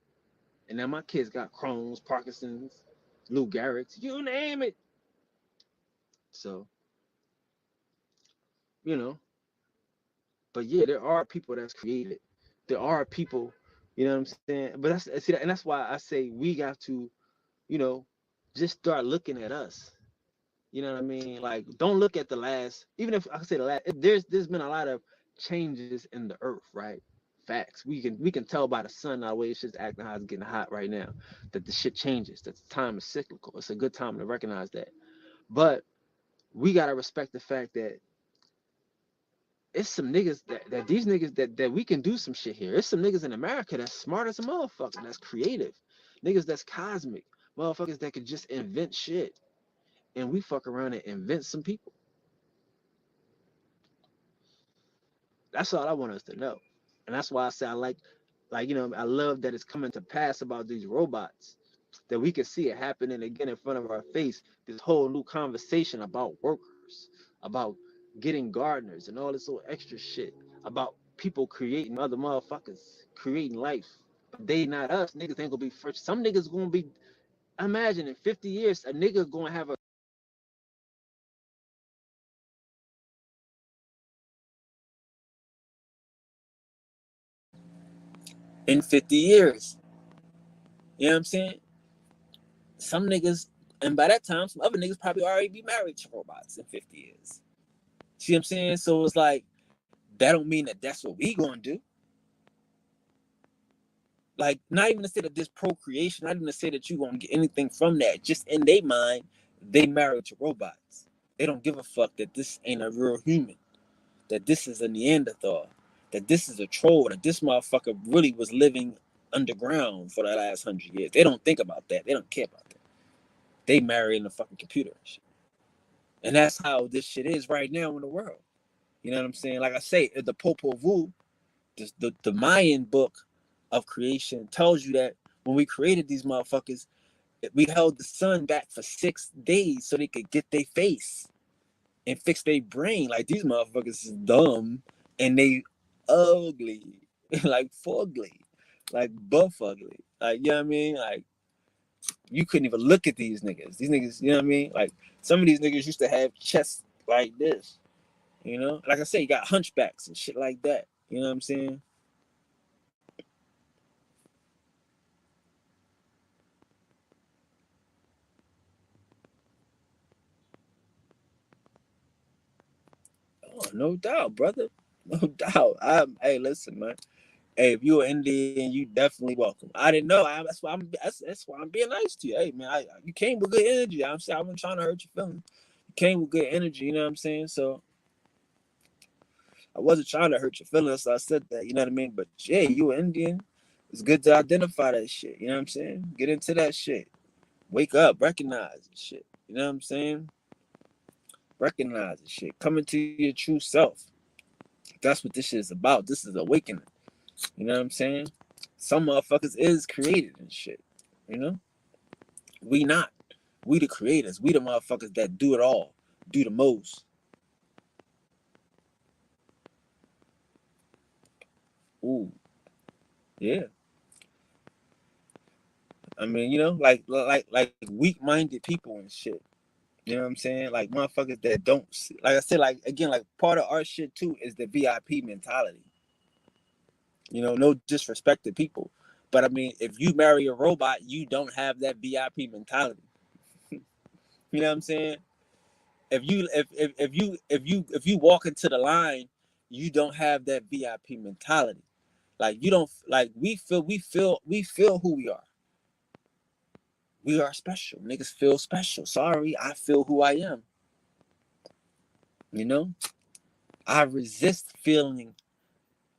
And now my kids got Crohn's, Parkinson's, Lou Gehrig's, you name it. So, you know, but yeah, there are people that's created. There are people, you know what I'm saying? But and that's why I say we got to, you know, just start looking at us. You know what I mean? Like, don't look at the last, even if I say the last, there's been a lot of changes in the earth, right? Facts. We can tell by the sun our way it's just acting how it's getting hot right now. That the shit changes, that the time is cyclical. It's a good time to recognize that. But we gotta respect the fact that it's some niggas that these niggas that we can do some shit here. It's some niggas in America that's smart as a motherfucker, that's creative. Niggas that's cosmic. Motherfuckers that could just invent shit. And we fuck around and invent some people. That's all I want us to know. And that's why I say I I love that it's coming to pass about these robots, that we can see it happening again in front of our face. This whole new conversation about workers, about getting gardeners and all this little extra shit, about people creating other motherfuckers, creating life. But they not us. Niggas ain't gonna be first. Some niggas gonna be, imagine in 50 years, a nigga gonna have a In 50 years. You know what I'm saying? Some niggas, and by that time, some other niggas probably already be married to robots in 50 years. See what I'm saying? So it's like, that don't mean that that's what we gonna do. Like, not even to say that there's procreation, not even to say that you gonna get anything from that. Just in their mind, they married to robots. They don't give a fuck that this ain't a real human, that this is a Neanderthal, that this is a troll, that this motherfucker really was living underground for the last 100 years. They don't think about that. They don't care about that. They marry in the fucking computer and shit. And that's how this shit is right now in the world. You know what I'm saying? Like I say, the Popol Vuh, the Mayan book of creation tells you that when we created these motherfuckers, we held the sun back for 6 days so they could get their face and fix their brain. Like, these motherfuckers is dumb and they ugly, like fugly, like buff ugly. Like, you know what I mean? Like, you couldn't even look at these niggas. These niggas, you know what I mean? Like, some of these niggas used to have chests like this, you know? Like I say, you got hunchbacks and shit like that. You know what I'm saying? Oh, no doubt, brother. No doubt. Hey, listen, man. Hey, if you're Indian, you definitely welcome. I didn't know. That's why I'm being nice to you. Hey, man, you came with good energy. I'm saying I wasn't trying to hurt your feelings. You came with good energy. You know what I'm saying? So I wasn't trying to hurt your feelings. So I said that. You know what I mean? But yeah, you an Indian. It's good to identify that shit. You know what I'm saying? Get into that shit. Wake up, recognize the shit. You know what I'm saying? Recognize the shit. Come into your true self. That's what this shit is about. This is awakening. You know what I'm saying? Some motherfuckers is created and shit. You know? We not. We the creators. We the motherfuckers that do it all. Do the most. Ooh. Yeah. I mean, like weak-minded people and shit. You know what I'm saying? Like motherfuckers that don't see, like I said, like again, like part of our shit too is the VIP mentality. You know, no disrespect to people. But I mean, if you marry a robot, you don't have that VIP mentality. You know what I'm saying? If you walk into the line, you don't have that VIP mentality. Like you don't like we feel who we are. We are special. Niggas feel special. Sorry, I feel who I am. You know? I resist feeling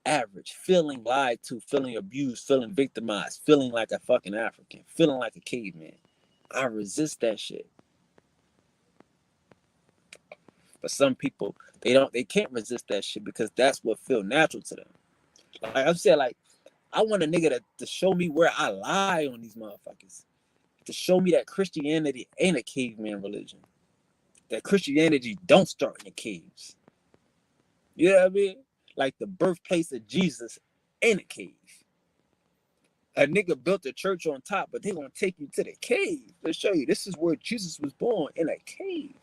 average, feeling lied to, feeling abused, feeling victimized, feeling like a fucking African, feeling like a caveman. I resist that shit. But some people, they can't resist that shit because that's what feel natural to them. Like I'm saying, like, I want a nigga to show me where I lie on these motherfuckers. To show me that Christianity ain't a caveman religion. That Christianity don't start in the caves. You know what I mean? Like the birthplace of Jesus ain't a cave. A nigga built a church on top, but they gonna take you to the cave to show you this is where Jesus was born, in a cave.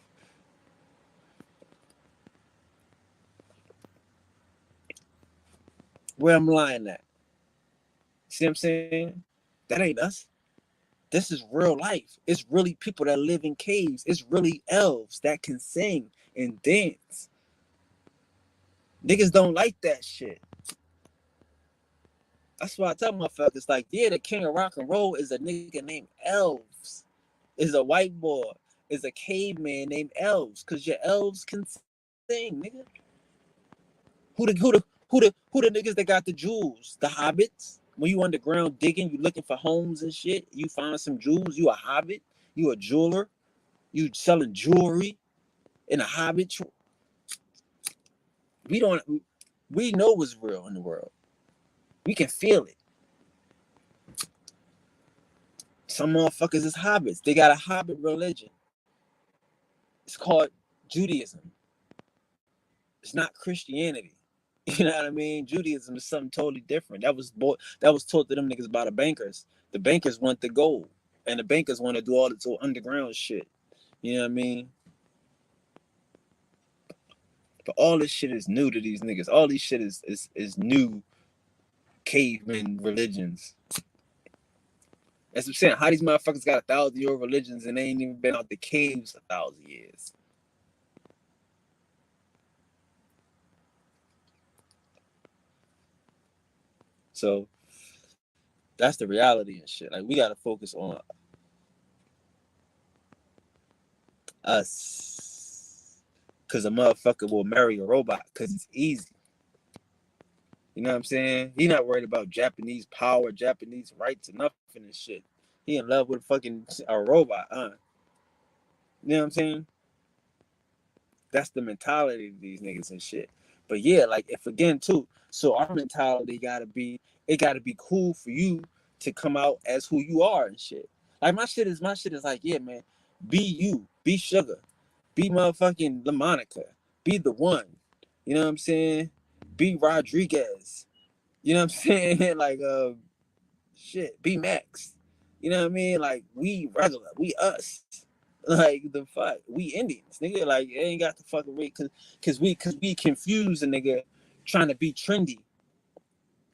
Where I'm lying at. See what I'm saying? That ain't us. This is real life. It's really people that live in caves. It's really elves that can sing and dance. Niggas don't like that shit. That's why I tell motherfuckers, like, yeah, the king of rock and roll is a nigga named Elves. Is a white boy. Is a caveman named Elves. Cause your elves can sing, nigga. Who the niggas that got the jewels? The hobbits? When you underground digging, you looking for homes and shit, you find some jewels, you a hobbit, you a jeweler, you selling jewelry in a hobbit. We know what's real in the world. We can feel it. Some motherfuckers is hobbits. They got a hobbit religion. It's called Judaism. It's not Christianity. You know what I mean? Judaism is something totally different. That was taught to them niggas by the bankers. The bankers want the gold, and the bankers want to do all this underground shit. You know what I mean? But all this shit is new to these niggas. All these shit is new caveman religions. That's what I'm saying. How these motherfuckers got 1,000-year-old religions and they ain't even been out the caves 1,000 years. So that's the reality and shit. Like, we gotta focus on us. Cause a motherfucker will marry a robot because it's easy. You know what I'm saying? He not worried about Japanese power, Japanese rights, or nothing and shit. He in love with fucking a robot, huh? You know what I'm saying? That's the mentality of these niggas and shit. But yeah, like, if again too, so our mentality it gotta be cool for you to come out as who you are and shit. Like my shit is like, yeah, man, be you, be Sugar, be motherfucking LaMonica, be the one. You know what I'm saying? Be Rodriguez. You know what I'm saying? Like shit, be Max. You know what I mean? Like, we regular, we us. Like, the fuck, we Indians, nigga. Like, it ain't got the fucking rate, cause we confuse a nigga trying to be trendy.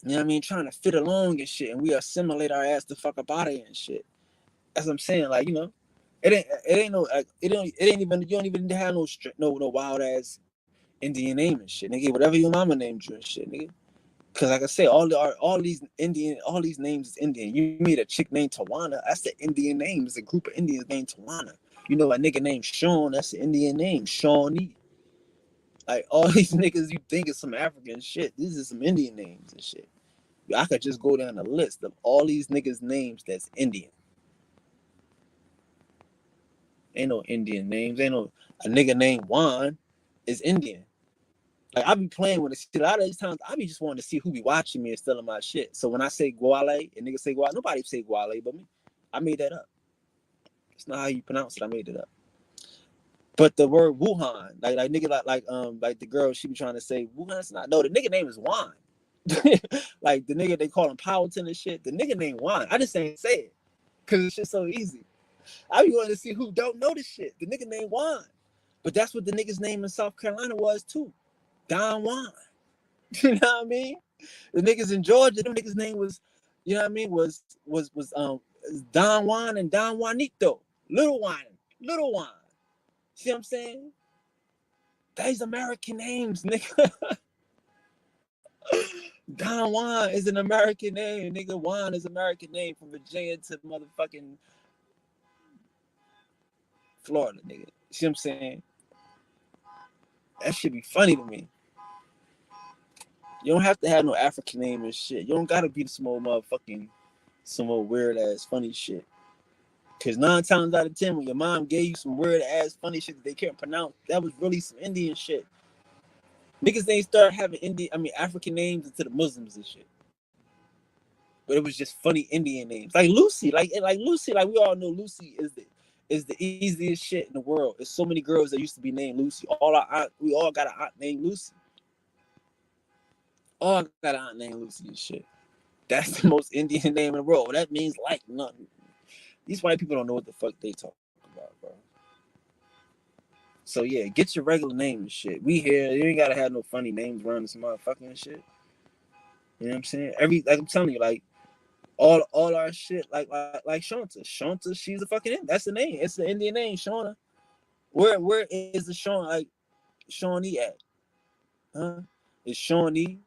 You know what I mean? Trying to fit along and shit, and we assimilate our ass the fuck up out of here and shit. That's what I'm saying. Like, you know, it ain't no like, it ain't even, you don't even have no wild ass Indian name and shit, nigga. Whatever your mama named you and shit, nigga. Cause like I say, all these names is Indian. You meet a chick named Tawana, that's the Indian name. It's a group of Indians named Tawana. You know a nigga named Sean, that's the Indian name, Shawnee. Like, all these niggas you think is some African shit. These are some Indian names and shit. I could just go down the list of all these niggas' names that's Indian. Ain't no Indian names. Ain't no a nigga named Juan is Indian. Like, I be playing with it. A lot of these times, I be just wanting to see who be watching me and stealing my shit. So when I say Guale and niggas say Guale, nobody say Guale but me. I made that up. It's not how you pronounce it. I made it up. But the word Wuhan, like nigga, like the girl, she be trying to say Wuhan. It's not. No, the nigga name is Juan. Like the nigga they call him Powelton and shit. The nigga name Juan. I just ain't say it because it's just so easy. I be wanting to see who don't know this shit. The nigga named Juan. But that's what the nigga's name in South Carolina was too. Don Juan. You know what I mean? The niggas in Georgia, them niggas' name was, you know what I mean, was Don Juan and Don Juanito. Little Juan. See what I'm saying? These American names, nigga. Don Juan is an American name, nigga. Juan is an American name from Virginia to motherfucking Florida, nigga. See what I'm saying? That should be funny to me. You don't have to have no African name and shit. You don't gotta be some old motherfucking, some old weird ass funny shit. Cause 9 times out of 10, when your mom gave you some weird ass funny shit that they can't pronounce, that was really some Indian shit. Niggas ain't start having African names into the Muslims and shit. But it was just funny Indian names, like Lucy, like Lucy, like we all know Lucy is the easiest shit in the world. There's so many girls that used to be named Lucy. We all got an aunt named Lucy. All got an aunt named Lucy and shit. That's the most Indian name in the world. That means like nothing. These white people don't know what the fuck they talking about, bro. So yeah, get your regular name and shit. We here. You ain't gotta have no funny names around this motherfucking shit. You know what I'm saying? Like I'm telling you, like all our shit, like Shanta. Shanta, she's a fucking that's the name. It's the Indian name, Shauna. Where is the Shawnee at? Huh? Is Shawnee?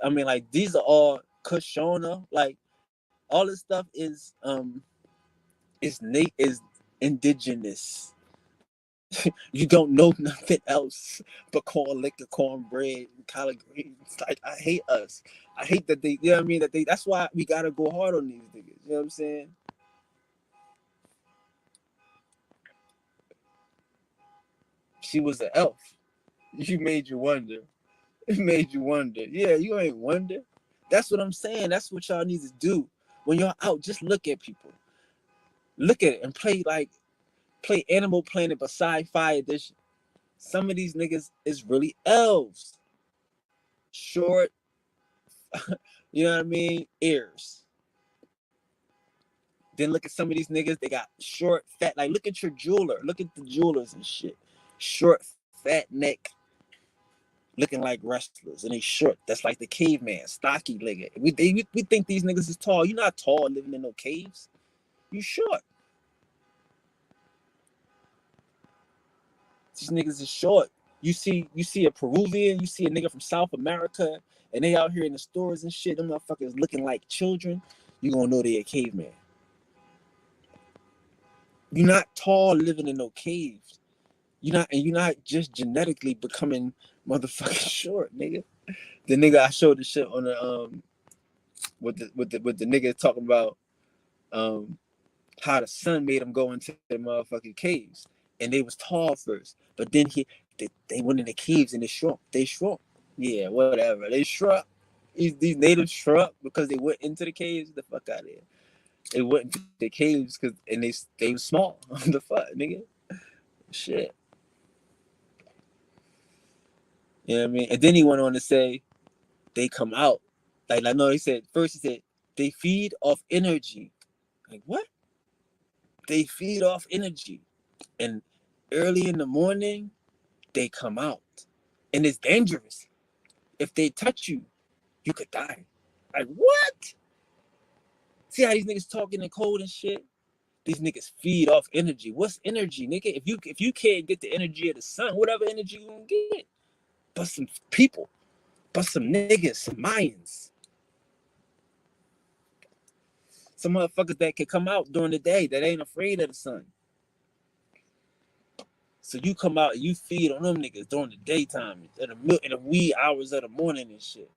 Like these are all Kushona. Like all this stuff is indigenous. You don't know nothing else but corn liquor, cornbread, and collard greens. Like I hate us. I hate that they. You know what I mean? That's why we gotta go hard on these niggas. You know what I'm saying? She was an elf. You made you wonder. It made you wonder. Yeah, you ain't wonder. That's what I'm saying. That's what y'all need to do. When you're out, just look at people. Look at it and play Animal Planet but sci-fi edition. Some of these niggas is really elves. Short, you know what I mean? Ears. Then look at some of these niggas, they got short, fat. Like, look at your jeweler. Look at the jewelers and shit. Short, fat neck, looking like wrestlers. And they short. That's like the caveman, stocky nigga. We think these niggas is tall. You're not tall living in no caves. You short. These niggas is short. You see a Peruvian, you see a nigga from South America, and they out here in the stores and shit. Them motherfuckers looking like children. You gonna know they a caveman. You're not tall living in no caves. You're not just genetically becoming motherfucking short, nigga. The nigga I showed the shit on the with the nigga talking about how the sun made him go into the motherfucking caves, and they was tall first, but then they went in the caves and they shrunk. They shrunk. Yeah, whatever. They shrunk. These natives shrunk because they went into the caves. The fuck out of here. They went into the caves and they was small. The fuck, nigga. Shit. You know what I mean? And then he went on to say they come out. Like no, he said they feed off energy. Like what? They feed off energy. And early in the morning, they come out. And it's dangerous. If they touch you, you could die. Like what? See how these niggas talking in code and shit? These niggas feed off energy. What's energy, nigga? If you can't get the energy of the sun, whatever energy you gonna get? But some people, but some niggas, some Mayans. Some motherfuckers that can come out during the day that ain't afraid of the sun. So you come out and you feed on them niggas during the daytime, in the wee hours of the morning and shit.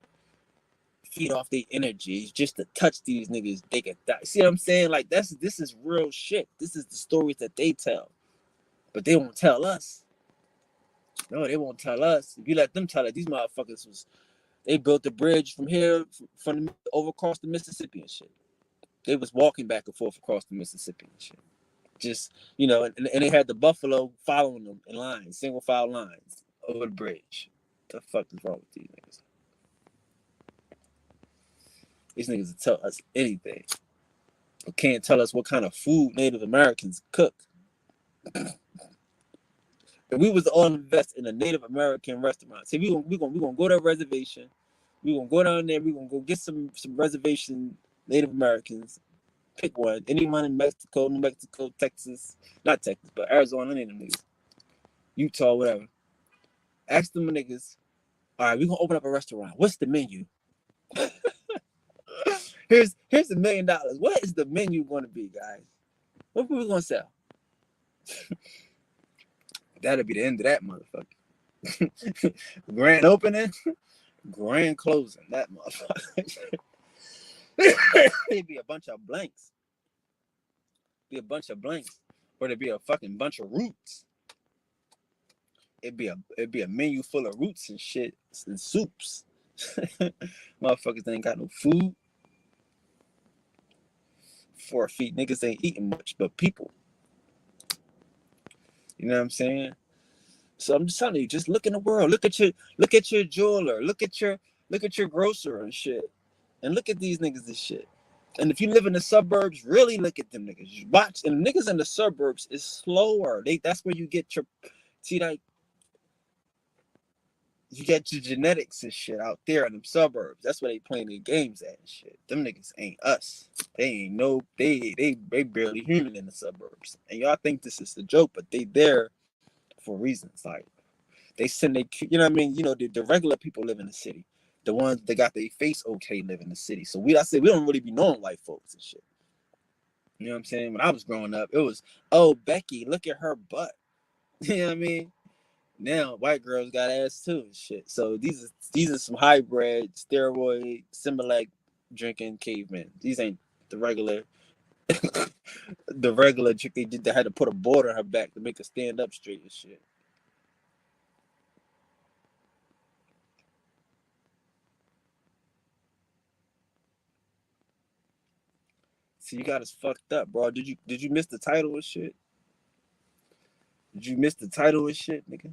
Feed off their energy just to touch these niggas, they can die. See what I'm saying? Like this is real shit. This is the stories that they tell, but they won't tell us. No, they won't tell us. If you let them tell it, these motherfuckers they built the bridge from here from over across the Mississippi and shit. They was walking back and forth across the Mississippi and shit. Just and they had the buffalo following them in lines, single file lines over the bridge. What the fuck is wrong with these niggas? These niggas will tell us anything, but can't tell us what kind of food Native Americans cook. If we was to all invest in a Native American restaurant, see, we gonna go to a reservation. We gonna go down there. We gonna go get some reservation Native Americans. Pick one. Anyone in Mexico, New Mexico, Texas, not Texas, but Arizona, any of them niggas. Utah, whatever. Ask them niggas. All right, we gonna open up a restaurant. What's the menu? Here's $1 million. What is the menu gonna be, guys? What are we gonna sell? That'll be the end of that motherfucker. Grand opening, grand closing. That motherfucker. It'd be a bunch of blanks. Be a bunch of blanks. Or it'd be a fucking bunch of roots. It'd be a menu full of roots and shit and soups. Motherfuckers ain't got no food. 4 feet niggas ain't eating much but people. You know what I'm saying? So I'm just telling you, just look in the world. Look at your jeweler. Look at your grocer and shit. And look at these niggas and shit. And if you live in the suburbs, really look at them niggas. You watch, and niggas in the suburbs is slower. That's where you get your you get your genetics and shit out there in them suburbs. That's where they playing their games at and shit. Them niggas ain't us. They ain't no they barely human in the suburbs. And y'all think this is a joke, but they there for reasons. Like they send they, you know what I mean? You know, the regular people live in the city. The ones that got their face okay live in the city. So I say we don't really be knowing white folks and shit. You know what I'm saying? When I was growing up, it was, oh, Becky, look at her butt. You know what I mean? Now white girls got ass too and shit. So these are some hybrid steroid Similac drinking cavemen. These ain't the regular the regular chick they had to put a board on her back to make her stand up straight and shit. See, you got us fucked up, bro. Did you miss the title and shit? Did you miss the title and shit, nigga?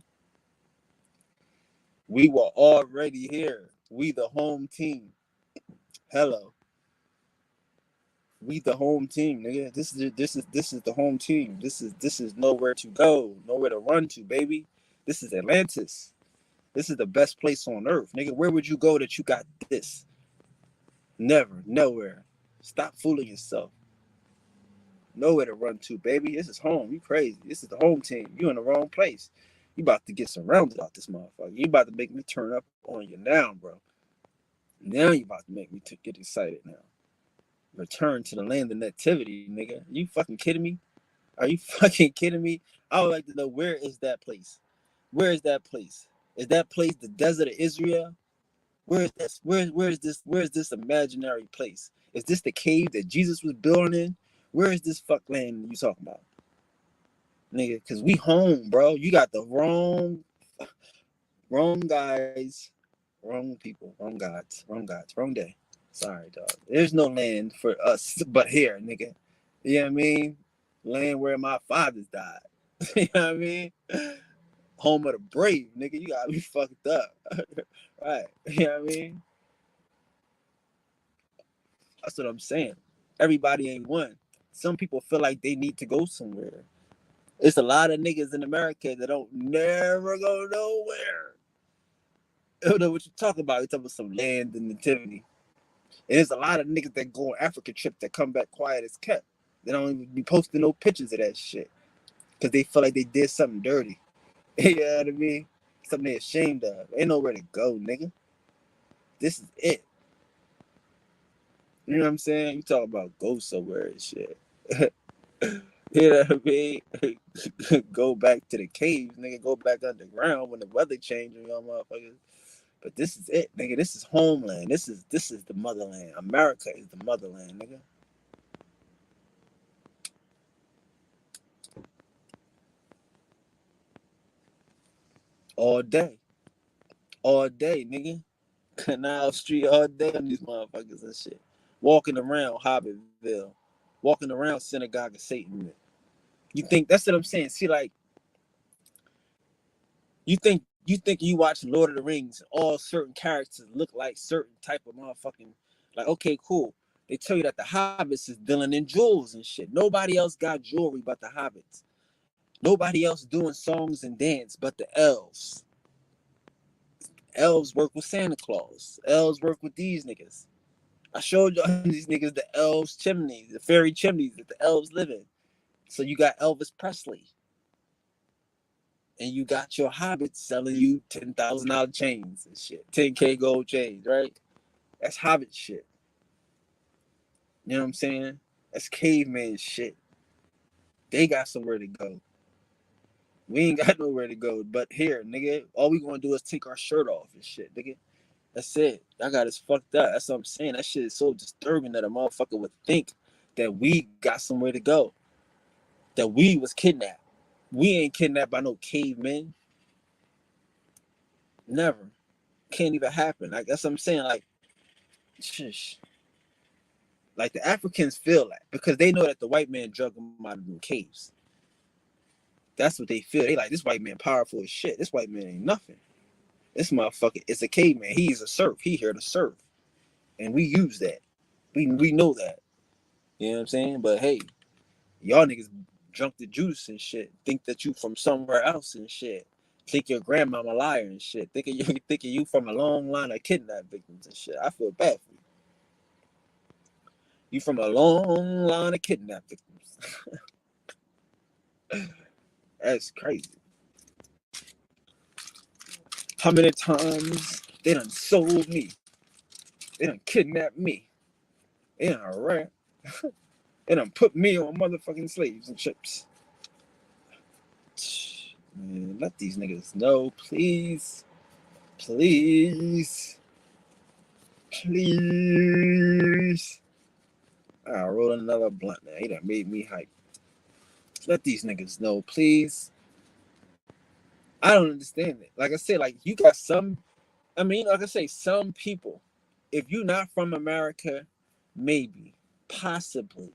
We were already here. We the home team. Hello. We the home team, nigga. This is the home team. This is nowhere to go, nowhere to run to, baby. This is Atlantis. This is the best place on earth, nigga. Where would you go that you got this? Never, nowhere. Stop fooling yourself. Nowhere to run to, baby. This is home. You crazy. This is the home team. You in the wrong place. You about to get surrounded out this motherfucker. You about to make me turn up on you now, bro. Now you about to make me get excited now. Return to the land of nativity, nigga. Are you fucking kidding me? Are you fucking kidding me? I would like to know, where is that place? Where is that place? Is that place the desert of Israel? Where is this? Where is this imaginary place? Is this the cave that Jesus was building in? Where is this fuck land you talking about? Nigga, cause we home, bro. You got the wrong guys, wrong people, wrong gods, wrong day. Sorry, dog. There's no land for us but here, nigga. You know what I mean? Land where my fathers died. You know what I mean? Home of the brave, nigga. You gotta be fucked up. Right. You know what I mean? That's what I'm saying. Everybody ain't one. Some people feel like they need to go somewhere. It's a lot of niggas in America that don't never go nowhere. I don't know what you talking about. You're talking about some land and nativity. And there's a lot of niggas that go on Africa trip that come back quiet as kept. They don't even be posting no pictures of that shit. Because they feel like they did something dirty. You know what I mean? Something they ashamed of. Ain't nowhere to go, nigga. This is it. You know what I'm saying? You talk about go somewhere and shit. You know what I mean? Go back to the caves, nigga. Go back underground when the weather changes, y'all motherfuckers. But this is it, nigga. This is homeland. This is the motherland. America is the motherland, nigga. All day. All day, nigga. Canal Street all day on these motherfuckers and shit. Walking around Hobbitville. Walking around Synagogue of Satan. You think that's what I'm saying? See, like, you watch Lord of the Rings, all certain characters look like certain type of motherfucking, like, okay, cool. They tell you that the hobbits is dealing in jewels and shit. Nobody else got jewelry but the hobbits. Nobody else doing songs and dance but the elves. Elves work with Santa Claus. Elves work with these niggas. I showed y'all these niggas the elves chimneys, the fairy chimneys that the elves live in. So you got Elvis Presley. And you got your hobbits selling you $10,000 chains and shit. 10K gold chains, right? That's hobbit shit. You know what I'm saying? That's caveman shit. They got somewhere to go. We ain't got nowhere to go but here, nigga. All we gonna do is take our shirt off and shit, nigga. That's it. I got us fucked up. That's what I'm saying. That shit is so disturbing that a motherfucker would think that we got somewhere to go. That we was kidnapped. We ain't kidnapped by no cavemen. Never. Can't even happen. Like that's what I'm saying. Like, shush. Like the Africans feel that because they know that the white man drug them out of them caves. That's what they feel. They like this white man powerful as shit. This white man ain't nothing. This motherfucker is a caveman. He's a serf. He here to serve. And we use that. We know that. You know what I'm saying? But hey, y'all niggas drunk the juice and shit. Think that you from somewhere else and shit. Think your grandmama liar and shit. Thinking you from a long line of kidnap victims and shit. I feel bad for you. You from a long line of kidnap victims. That's crazy. How many times they done sold me? They done kidnapped me. They done ran. They done put me on motherfucking slaves and ships. Man, let these niggas know, please. Please. Please. I'll roll another blunt now. He done made me hype. Let these niggas know, please. I don't understand it. Like I said, like you got some, I mean, like I say, some people, if you're not from America, maybe, possibly,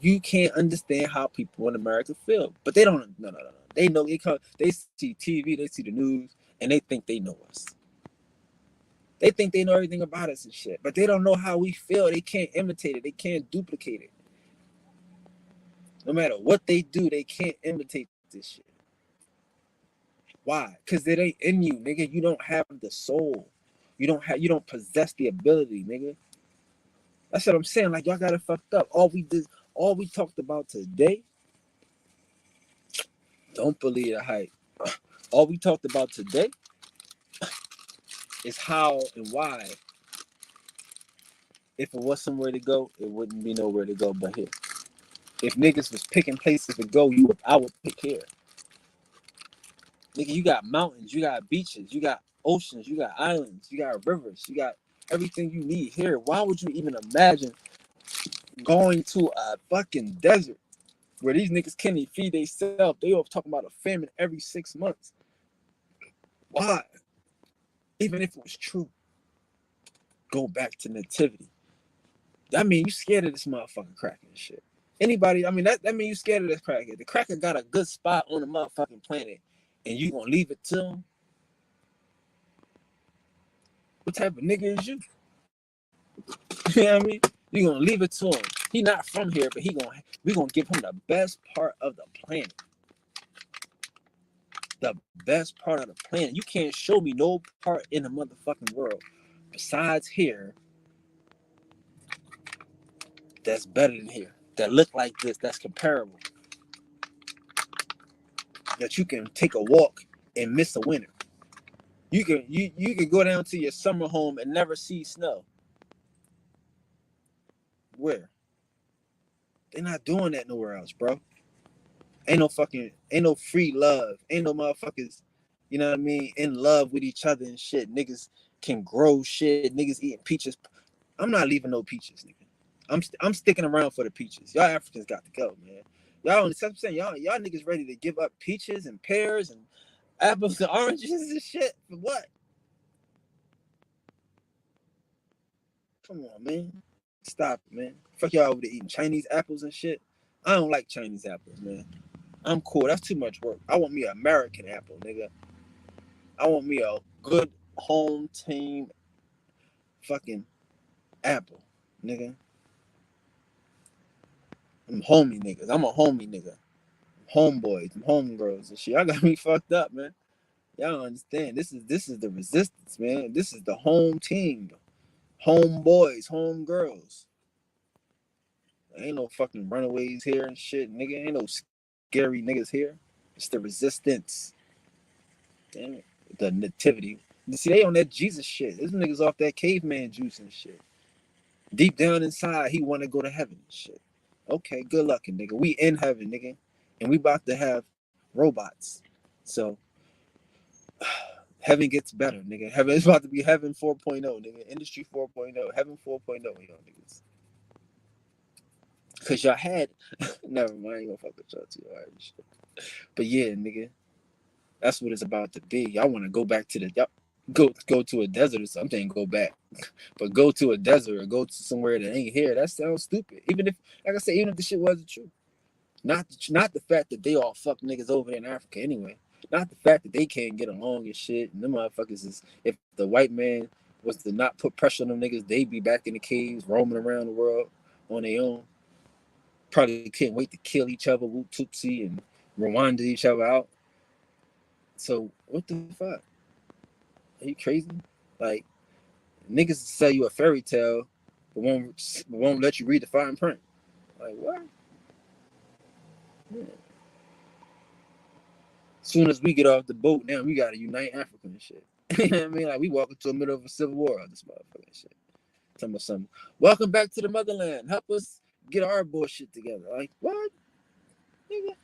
you can't understand how people in America feel. But they don't, no. They know, they see TV, they see the news, and they think they know us. They think they know everything about us and shit, but they don't know how we feel. They can't imitate it. They can't duplicate it. No matter what they do, they can't imitate this shit. Why? Because it ain't in you, nigga. You don't have the soul. You don't possess the ability, nigga. That's what I'm saying. Like y'all got it fucked up. All we talked about today. Don't believe the hype. All we talked about today is how and why. If it was somewhere to go, it wouldn't be nowhere to go but here. If niggas was picking places to go, I would pick here. Nigga, you got mountains, you got beaches, you got oceans, you got islands, you got rivers, you got everything you need here. Why would you even imagine going to a fucking desert where these niggas can't even feed themselves? They all talking about a famine every 6 months. Why? Even if it was true, go back to nativity. I mean, you scared of this motherfucking cracker and shit. Anybody, I mean, that mean you scared of this cracker. The cracker got a good spot on the motherfucking planet, and you gonna leave it to him? What type of nigga is you? You know what I mean? You gonna leave it to him. He not from here, but we gonna give him the best part of the planet. The best part of the planet. You can't show me no part in the motherfucking world besides here that's better than here. That look like this, that's comparable. That you can take a walk and miss a winter. You can go down to your summer home and never see snow. Where? They're not doing that nowhere else, bro. Ain't no free love. Ain't no motherfuckers, you know what I mean, in love with each other and shit. Niggas can grow shit. Niggas eating peaches. I'm not leaving no peaches, nigga. I'm sticking around for the peaches. Y'all Africans got to go, man. Y'all only 7%. Y'all niggas ready to give up peaches and pears and apples and oranges and shit for what? Come on, man. Stop it, man. Fuck y'all over there eating Chinese apples and shit. I don't like Chinese apples, man. I'm cool. That's too much work. I want me an American apple, nigga. I want me a good home team fucking apple, nigga. I'm homie niggas. I'm a homie nigga. Homeboys, homegirls and shit. Y'all got me fucked up, man. Y'all don't understand. This is the resistance, man. This is the home team. Homeboys, homegirls. Ain't no fucking runaways here and shit, nigga. Ain't no scary niggas here. It's the resistance. Damn it. The nativity. You see, they on that Jesus shit. This niggas off that caveman juice and shit. Deep down inside, he want to go to heaven and shit. Okay, good luck, nigga. We in heaven, nigga, and we about to have robots. So heaven gets better, nigga. Heaven is about to be heaven 4.0, nigga. Industry 4.0, heaven 4.0, yo, niggas. Cause y'all had, never mind, I ain't gonna fuck with y'all too hard and shit. But yeah, nigga, that's what it's about to be. Y'all want to go back to the y'all go to a desert or something. Go back, but go to a desert or go to somewhere that ain't here. That sounds stupid. Even if, like I said, even if the shit wasn't true. Not the fact that they all fuck niggas over there in Africa anyway. Not the fact that they can't get along and shit. And them motherfuckers is, if the white man was to not put pressure on them niggas, they'd be back in the caves roaming around the world on their own. Probably can't wait to kill each other, Woot Tootsie, and Rwanda each other out. So what the fuck? Are you crazy? Like niggas sell you a fairy tale, but won't let you read the fine print. Like what? Yeah. Soon as we get off the boat, now we gotta unite Africa and shit. You know what I mean? Like we walk into the middle of a civil war on this motherfucking shit. Tell me something. Welcome back to the motherland. Help us get our bullshit together. Like what? Nigga?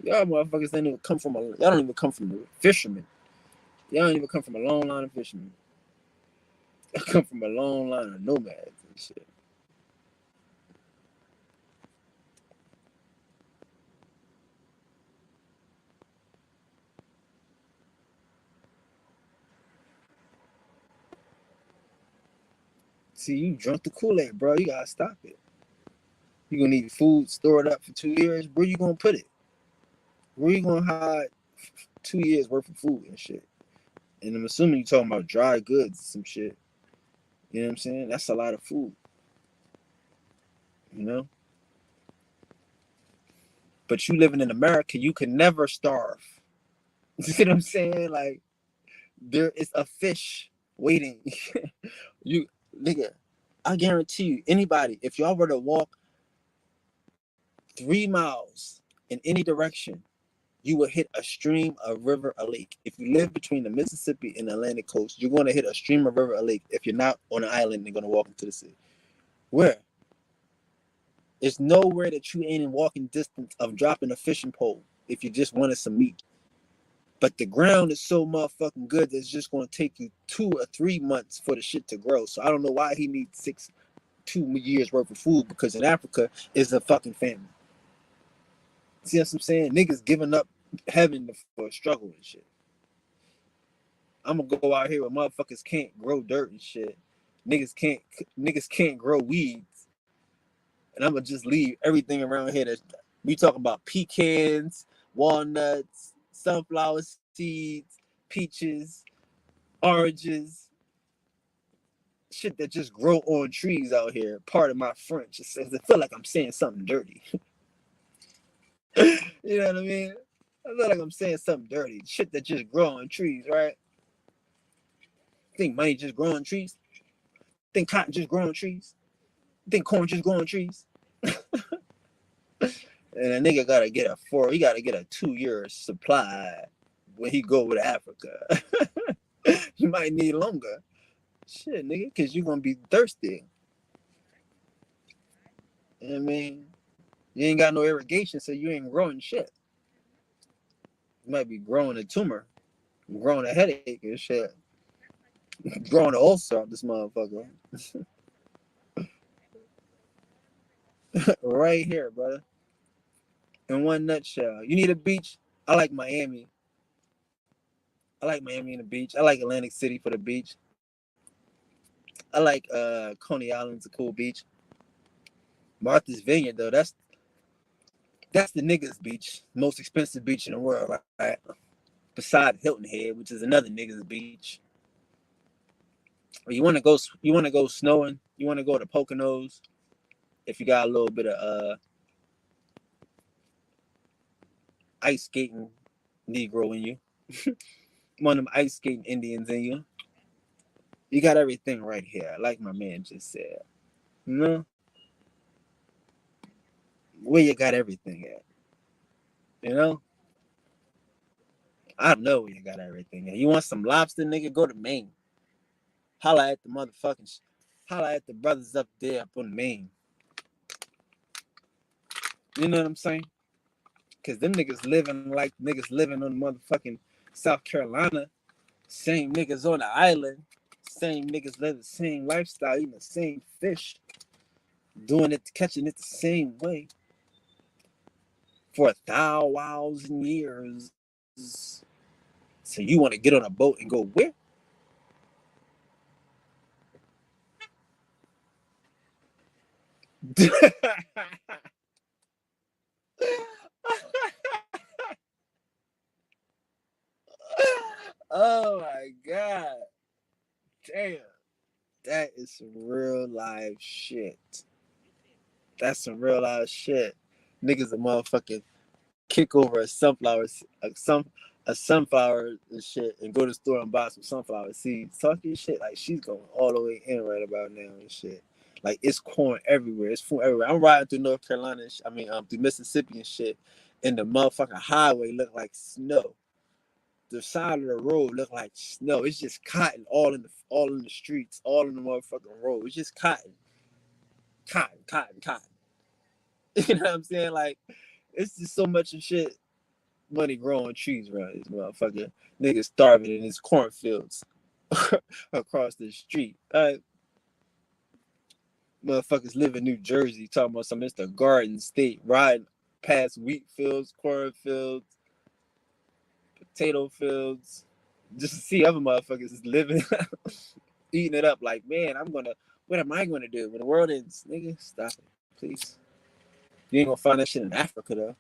Y'all motherfuckers don't even come from y'all don't even come from a fisherman. Y'all don't even come from a long line of fishermen. Y'all come from a long line of nomads and shit. See, you drunk the Kool-Aid, bro. You gotta stop it. You gonna need food stored up for 2 years. Where you gonna put it? Where you gonna hide 2 years worth of food and shit? And I'm assuming you're talking about dry goods, some shit. You know what I'm saying? That's a lot of food, you know? But you living in America, you can never starve. You see what I'm saying? Like, there is a fish waiting. You, nigga, I guarantee you, anybody, if y'all were to walk 3 miles in any direction, you will hit a stream, a river, a lake. If you live between the Mississippi and the Atlantic coast, you're going to hit a stream, a river, a lake. If you're not on an island, you're going to walk into the sea. Where? There's nowhere that you ain't in walking distance of dropping a fishing pole if you just wanted some meat. But the ground is so motherfucking good that it's just going to take you 2 or 3 months for the shit to grow. So I don't know why he needs 2 years worth of food, because in Africa is a fucking famine. See what I'm saying? Niggas giving up heaven for a struggle and shit. I'm gonna go out here where motherfuckers can't grow dirt and shit. Niggas can't niggas can't grow weeds, and I'm gonna just leave everything around here. That we talk about pecans, walnuts, sunflower seeds, peaches, oranges, shit that just grow on trees out here. Part of my French. It says I feel like I'm saying something dirty. You know what I mean? I feel like I'm saying something dirty. Shit that just grow on trees, right? Think money just grow on trees? Think cotton just grow on trees? Think corn just grow on trees? And a nigga he gotta get a 2 year supply when he go to Africa. You might need longer. Shit, nigga, cause you gonna be thirsty. You know what I mean? You ain't got no irrigation, so you ain't growing shit. You might be growing a tumor, growing a headache and shit, growing an ulcer off this motherfucker. Right here, brother. In one nutshell. You need a beach? I like Miami. I like Miami and the beach. I like Atlantic City for the beach. I like Coney Island's a cool beach. Martha's Vineyard though, that's the niggas beach, most expensive beach in the world, right? Beside Hilton Head, which is another niggas beach. Or you want to go snowing, you want to go to Poconos if you got a little bit of ice skating Negro in you, one of them ice skating Indians in you. You got everything right here, like my man just said. You know where you got everything at. You know, I know where you got everything at. You want some lobster, nigga? Go to Maine. Holla at the motherfucking, holla at the brothers up there up on Maine. You know what I'm saying? Cause them niggas living like niggas living on motherfucking South Carolina. Same niggas on the island. Same niggas live the same lifestyle, eating the same fish, doing it, catching it the same way for 1,000 years. So you want to get on a boat and go where? Oh my god. Damn. That is some real life shit. That's some real life shit. Niggas a motherfucking kick over a sunflower and shit and go to the store and buy some sunflower seeds. Talking shit like she's going all the way in right about now and shit. Like it's corn everywhere. It's food everywhere. I'm riding through North Carolina and through Mississippi and shit, and the motherfucking highway look like snow. The side of the road look like snow. It's just cotton all in the streets, all in the motherfucking road. It's just cotton. Cotton, cotton, cotton. You know what I'm saying? Like, it's just so much of shit. Money growing trees around this motherfucker. Niggas starving in his cornfields across the street. Motherfuckers live in New Jersey talking about some Mr. Garden State, riding past wheat fields, cornfields, potato fields, just to see other motherfuckers living, eating it up. Like, man, what am I gonna do when the world ends? Nigga, stop it, please. You ain't gonna find that shit in Africa though.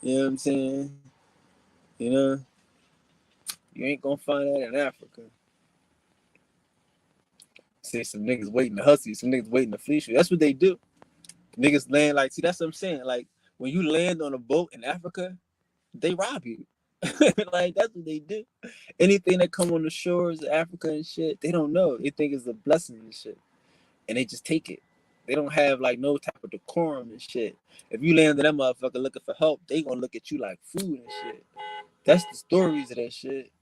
You know what I'm saying? You know, you ain't gonna find that in Africa. See some niggas waiting to hustle you, some niggas waiting to fleece you. That's what they do. Niggas land like, see, that's what I'm saying. Like when you land on a boat in Africa, they rob you. Like that's what they do. Anything that come on the shores of Africa and shit, they don't know. They think it's a blessing and shit, and they just take it. They don't have like no type of decorum and shit. If you land on that motherfucker looking for help, they gonna look at you like food and shit. That's the stories of that shit.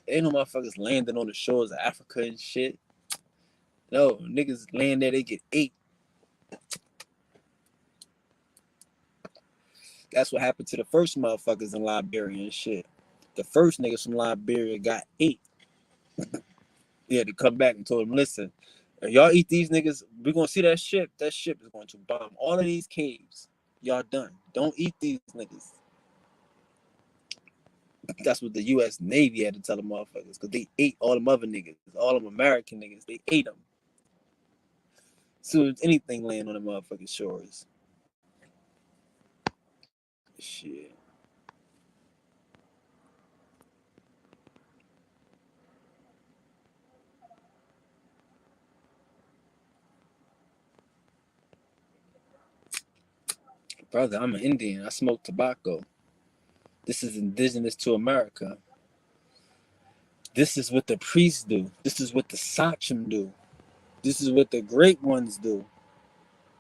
Ain't no motherfuckers landing on the shores of Africa and shit. No, niggas land there, they get ate. That's what happened to the first motherfuckers in Liberia and shit. The first niggas from Liberia got ate. They had to come back and told them, listen, if y'all eat these niggas, we're gonna see that ship. That ship is going to bomb all of these caves. Y'all done. Don't eat these niggas. That's what the U.S. Navy had to tell the motherfuckers, because they ate all them other niggas, all them American niggas. They ate them. Soon as anything land on the motherfucking shores. Shit. Brother, I'm an Indian. I smoke tobacco. This is indigenous to America. This is what the priests do. This is what the Sachem do. This is what the great ones do.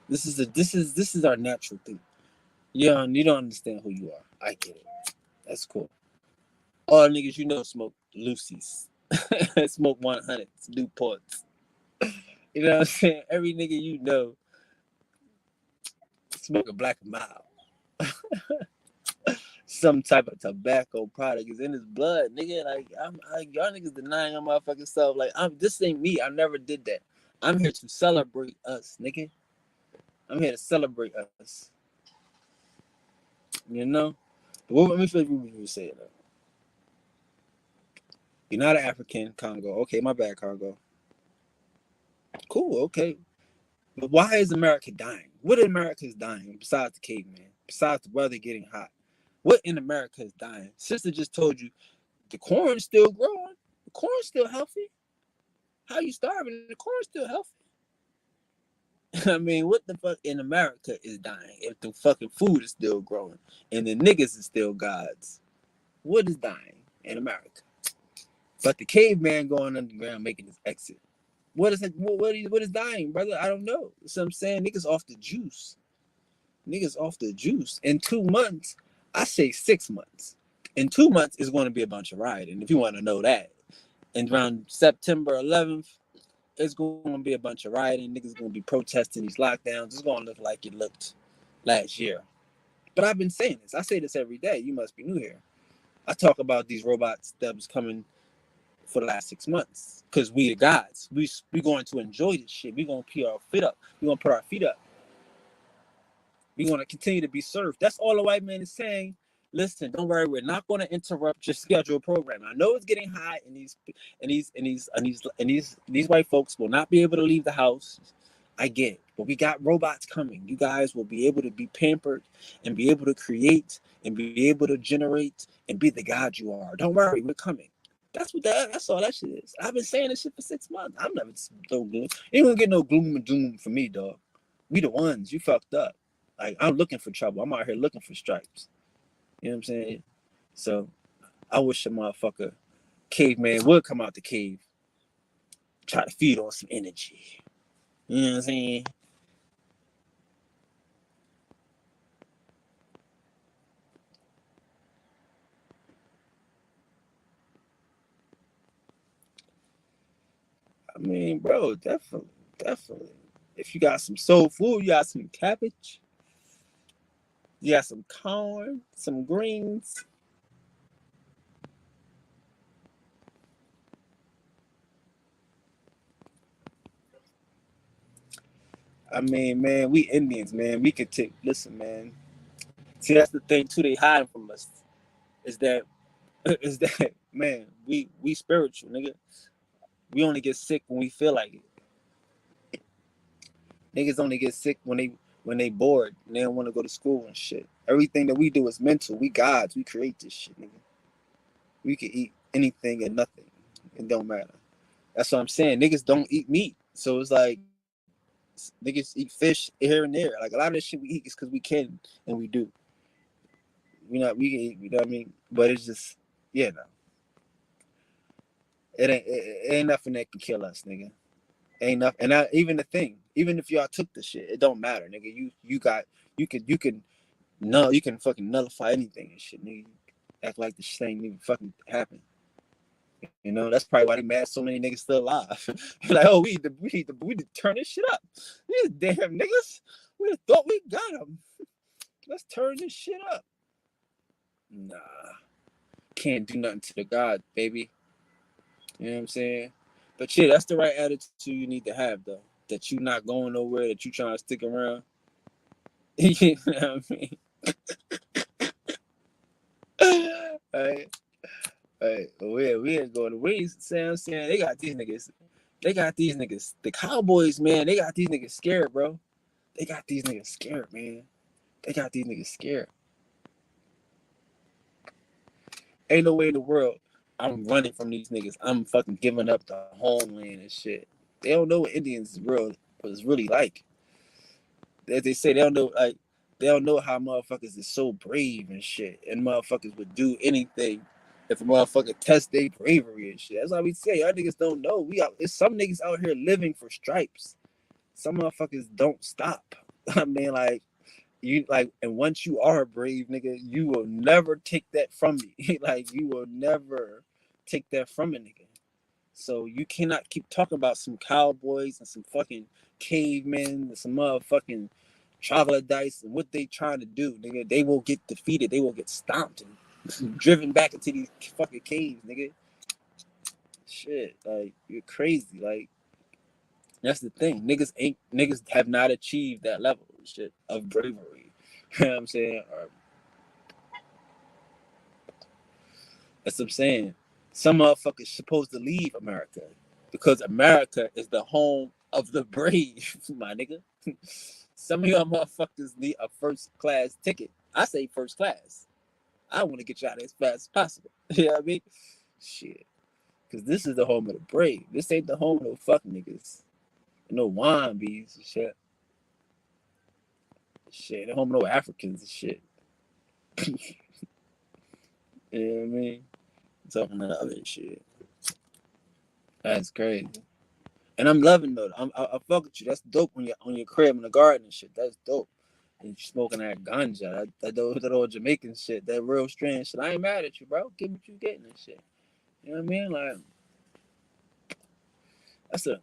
This is our natural thing. Yeah, you don't understand who you are. I get it. That's cool. All niggas you know smoke Lucy's, smoke 100s, Newports. You know what I'm saying? Every nigga you know smoke a Black Mile. Some type of tobacco product is in his blood, nigga. Like y'all niggas denying your motherfucking self. Like this ain't me. I never did that. I'm here to celebrate us, nigga. I'm here to celebrate us. You know? But let me feel what you were saying though. You're not an African, Congo. Okay, my bad, Congo. Cool, okay. But why is America dying? What in America is dying besides the caveman? Besides the weather getting hot? What in America is dying? Sister just told you the corn's still growing. The corn's still healthy. How you starving? The corn's still healthy. I mean, what the fuck in America is dying if the fucking food is still growing and the niggas is still gods? What is dying in America? But the caveman going underground making his exit. What is it? What is dying, brother? I don't know. So I'm saying niggas off the juice. Niggas off the juice. In 2 months, I say 6 months. In 2 months, it's going to be a bunch of rioting. If you want to know that, and around September 11th, it's going to be a bunch of rioting. Niggas going to be protesting these lockdowns. It's going to look like it looked last year. But I've been saying this. I say this every day. You must be new here. I talk about these robots that was coming for the last 6 months because we the gods. We going to enjoy this shit. We gonna put our feet up. We gonna put our feet up. We want to continue to be served. That's all the white man is saying. Listen, don't worry. We're not going to interrupt your scheduled program. I know it's getting hot, and these white folks will not be able to leave the house. I get it, but we got robots coming. You guys will be able to be pampered and be able to create and be able to generate and be the god you are. Don't worry, we're coming. That's all that shit is. I've been saying this shit for 6 months. I'm never no gloom. You ain't gonna get no gloom and doom from me, dog. We the ones. You fucked up. Like, I'm looking for trouble. I'm out here looking for stripes. You know what I'm saying? So I wish a motherfucker caveman would come out the cave, try to feed on some energy. You know what I'm saying? I mean, bro, definitely, definitely. If you got some soul food, you got some cabbage, you got some corn, some greens. I mean, man, we Indians, man. We could take. Listen, man. See, that's the thing too. They hiding from us. Is that man? We spiritual, nigga. We only get sick when we feel like it. Niggas only get sick when they bored and they don't want to go to school and shit. Everything that we do is mental. We gods. We create this shit, nigga. We can eat anything and nothing. It don't matter. That's what I'm saying. Niggas don't eat meat. So it's like niggas eat fish here and there. Like a lot of this shit we eat is because we can and we do. We can eat, you know what I mean? But it's just no. It ain't nothing that can kill us, nigga. Ain't nothing. And even the thing, even if y'all took the shit, it don't matter, nigga. You can no, you can fucking nullify anything and shit, nigga. Act like the shit ain't even fucking happen. You know, that's probably why they mad so many niggas still alive. Like, oh, we need to turn this shit up. These damn niggas, we thought we got them. Let's turn this shit up. Nah, can't do nothing to the God, baby. You know what I'm saying? But yeah, that's the right attitude you need to have, though. That you not going nowhere, that you trying to stick around. You know what I mean? Hey, hey, we ain't going to waste. Sam saying they got these niggas. They got these niggas. The Cowboys, man, they got these niggas scared, bro. They got these niggas scared, man. They got these niggas scared. Ain't no way in the world I'm running from these niggas. I'm fucking giving up the homeland and shit. They don't know what Indians is really like. As they say, they don't know how motherfuckers is so brave and shit, and motherfuckers would do anything if a motherfucker test their bravery and shit. That's why we say y'all niggas don't know. It's some niggas out here living for stripes. Some motherfuckers don't stop. I mean, like and once you are a brave nigga, you will never take that from me. Like, you will never take that from a nigga. So you cannot keep talking about some cowboys and some fucking cavemen and some motherfucking troglodytes and what they trying to do, nigga. They will get defeated. They will get stomped and driven back into these fucking caves, nigga. Shit, like, you're crazy. Like, that's the thing. Niggas have not achieved that level of shit of bravery. You know what I'm saying? That's what I'm saying. Some motherfuckers supposed to leave America because America is the home of the brave, my nigga. Some of y'all motherfuckers need a first class ticket. I say first class. I want to get you out as fast as possible. You know what I mean? Shit. Because this is the home of the brave. This ain't the home of no fuck niggas. No wine bees and shit. Shit. The home of no Africans and shit. You know what I mean? Talking about other shit. That's crazy. And I'm loving though. I fuck with you. That's dope when you're on your crib in the garden and shit. That's dope. And you smoking that ganja, that old Jamaican shit, that real strange shit. I ain't mad at you, bro. Get what you getting and shit. You know what I mean? Like, that's a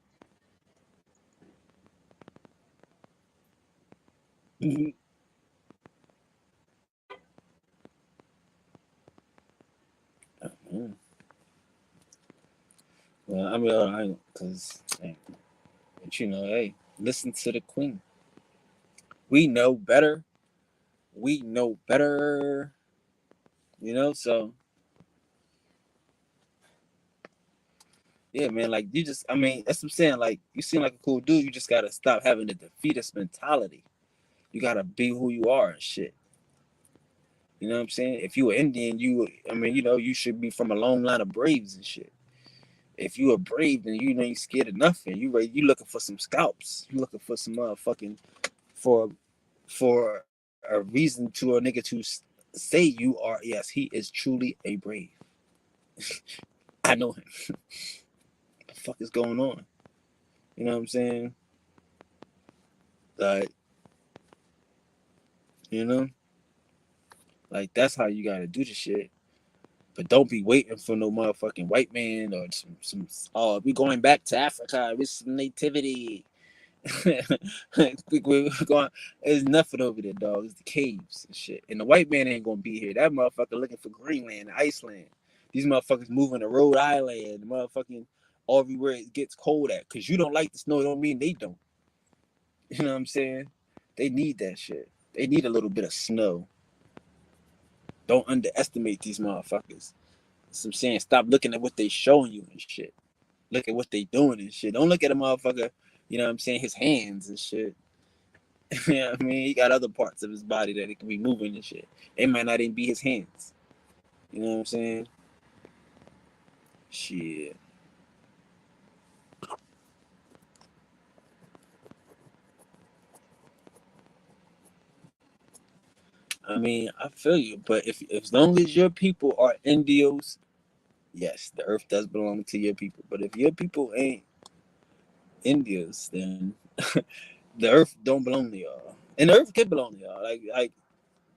I mean, I ain't, cause, but you know, hey, listen to the queen. We know better. We know better. You know, so yeah, man. Like you just, I mean, that's what I'm saying. Like you seem like a cool dude. You just gotta stop having the defeatist mentality. You gotta be who you are and shit. You know what I'm saying? If you were Indian, I mean, you know, you should be from a long line of braves and shit. If you a brave, then you ain't scared of nothing. You looking for some scalps. You looking for some motherfucking for for a reason to a nigga to say you are. Yes, he is truly a brave. I know him. What the fuck is going on? You know what I'm saying? Like, you know, like that's how you gotta do the shit. But don't be waiting for no motherfucking white man or some oh, we going back to Africa with some nativity. We're going, there's nothing over there, dog. It's the caves and shit. And the white man ain't gonna be here. That motherfucker looking for Greenland, Iceland. These motherfuckers moving to Rhode Island, motherfucking everywhere it gets cold at. Cause you don't like the snow, don't mean they don't. You know what I'm saying? They need that shit. They need a little bit of snow. Don't underestimate these motherfuckers. So I'm saying, stop looking at what they showing you and shit. Look at what they doing and shit. Don't look at a motherfucker, you know what I'm saying, his hands and shit. You know what I mean? He got other parts of his body that it can be moving and shit. It might not even be his hands. You know what I'm saying? Shit. I mean, I feel you, but if as long as your people are Indios, yes, the earth does belong to your people. But if your people ain't Indios, then the earth don't belong to y'all. And the earth could belong to y'all. Like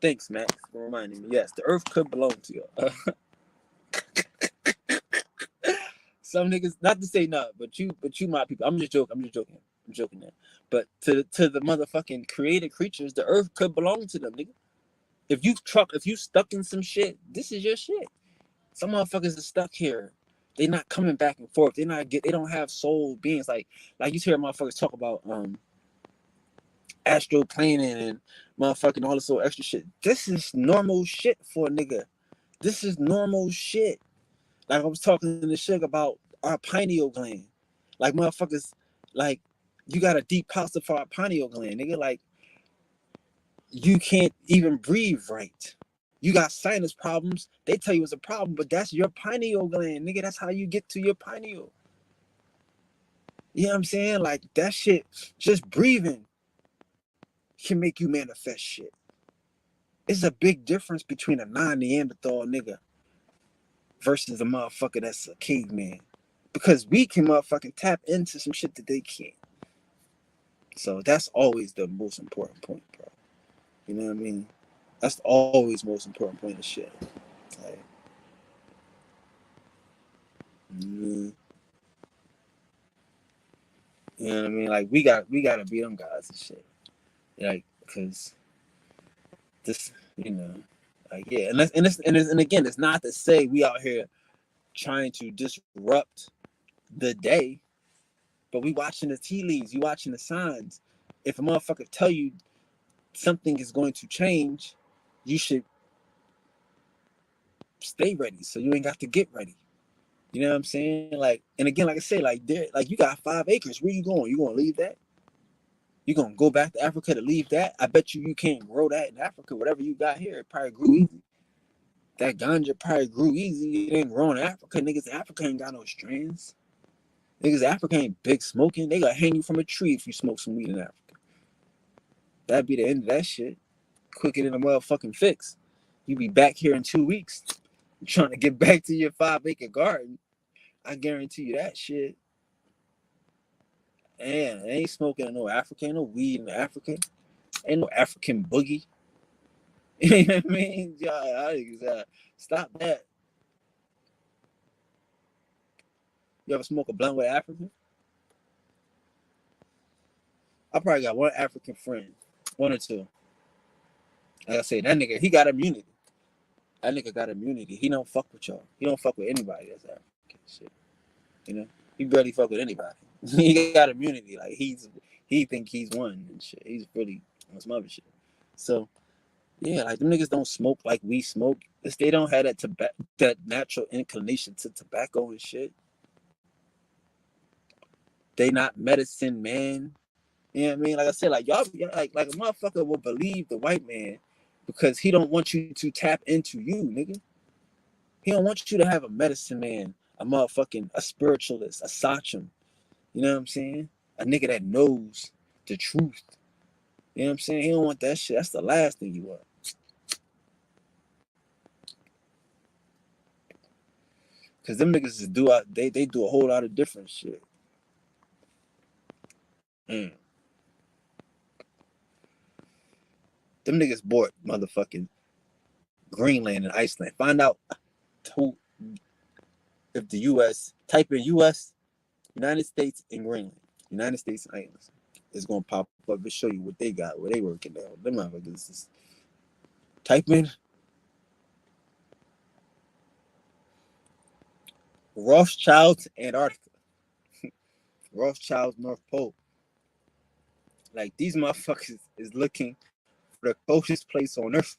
thanks, Max, for reminding me. Yes, the earth could belong to y'all. Some niggas, not to say not, but you my people. I'm just joking. I'm joking there. But to the motherfucking created creatures, the earth could belong to them, nigga. If you stuck in some shit, this is your shit. Some motherfuckers are stuck here. They not coming back and forth. They don't have soul beings. Like you hear motherfuckers talk about astral planing and motherfucking all this little extra shit. This is normal shit for a nigga. This is normal shit. Like I was talking to Suge about our pineal gland. Like motherfuckers, like you got a deep depopsify our pineal gland, nigga. Like you can't even breathe right. You got sinus problems. They tell you it's a problem, but that's your pineal gland, nigga. That's how you get to your pineal. You know what I'm saying? Like that shit, just breathing can make you manifest shit. It's a big difference between a non-Neanderthal nigga versus a motherfucker that's a caveman. Because we can motherfucking tap into some shit that they can't. So that's always the most important point, bro. You know what I mean? That's always the most important point of shit. Like, mm, you know what I mean? Like we gotta be them guys and shit. Like, cause this, you know, like yeah, and again, it's not to say we out here trying to disrupt the day, but we watching the tea leaves, you watching the signs. If a motherfucker tell you something is going to change, you should stay ready so you ain't got to get ready. You know what I'm saying? Like, and again, like I say, like there, like you got 5 acres. Where you going? You gonna leave that? You gonna go back to Africa to leave that? I bet you can't grow that in Africa. Whatever you got here, it probably grew easy. That ganja probably grew easy. It ain't growing in Africa. Niggas in Africa ain't got no strands. Niggas in Africa ain't big smoking. They gonna hang you from a tree if you smoke some weed in Africa. That'd be the end of that shit. Quicker than a motherfucking fix. You be back here in 2 weeks trying to get back to your 5 acre garden. I guarantee you that shit. Man, ain't smoking no Africa, ain't no weed in Africa. Ain't no African boogie. You know what I mean? Stop that. You ever smoke a blunt with African? I probably got one African friend. One or two. Like I say, that nigga, he got immunity. That nigga got immunity. He don't fuck with y'all. He don't fuck with anybody that's African shit. You know? He barely fuck with anybody. He got immunity. Like he think he's one and shit. He's really on some other shit. So yeah, like them niggas don't smoke like we smoke. They don't have that natural inclination to tobacco and shit. They not medicine man. You know what I mean? Like I said, like y'all like a motherfucker will believe the white man because he don't want you to tap into you, nigga. He don't want you to have a medicine man, a spiritualist, a sachem. You know what I'm saying? A nigga that knows the truth. You know what I'm saying? He don't want that shit. That's the last thing you want. Cause them niggas they do a whole lot of different shit. Mm. Them niggas bought motherfucking Greenland and Iceland. Find out who if the US type in US, United States and Greenland. United States and Iceland. It's gonna pop up and show you what they got, where they working down. Them motherfuckers just type in Rothschild's Antarctica. Rothschild's North Pole. Like these motherfuckers is looking for the coldest place on earth.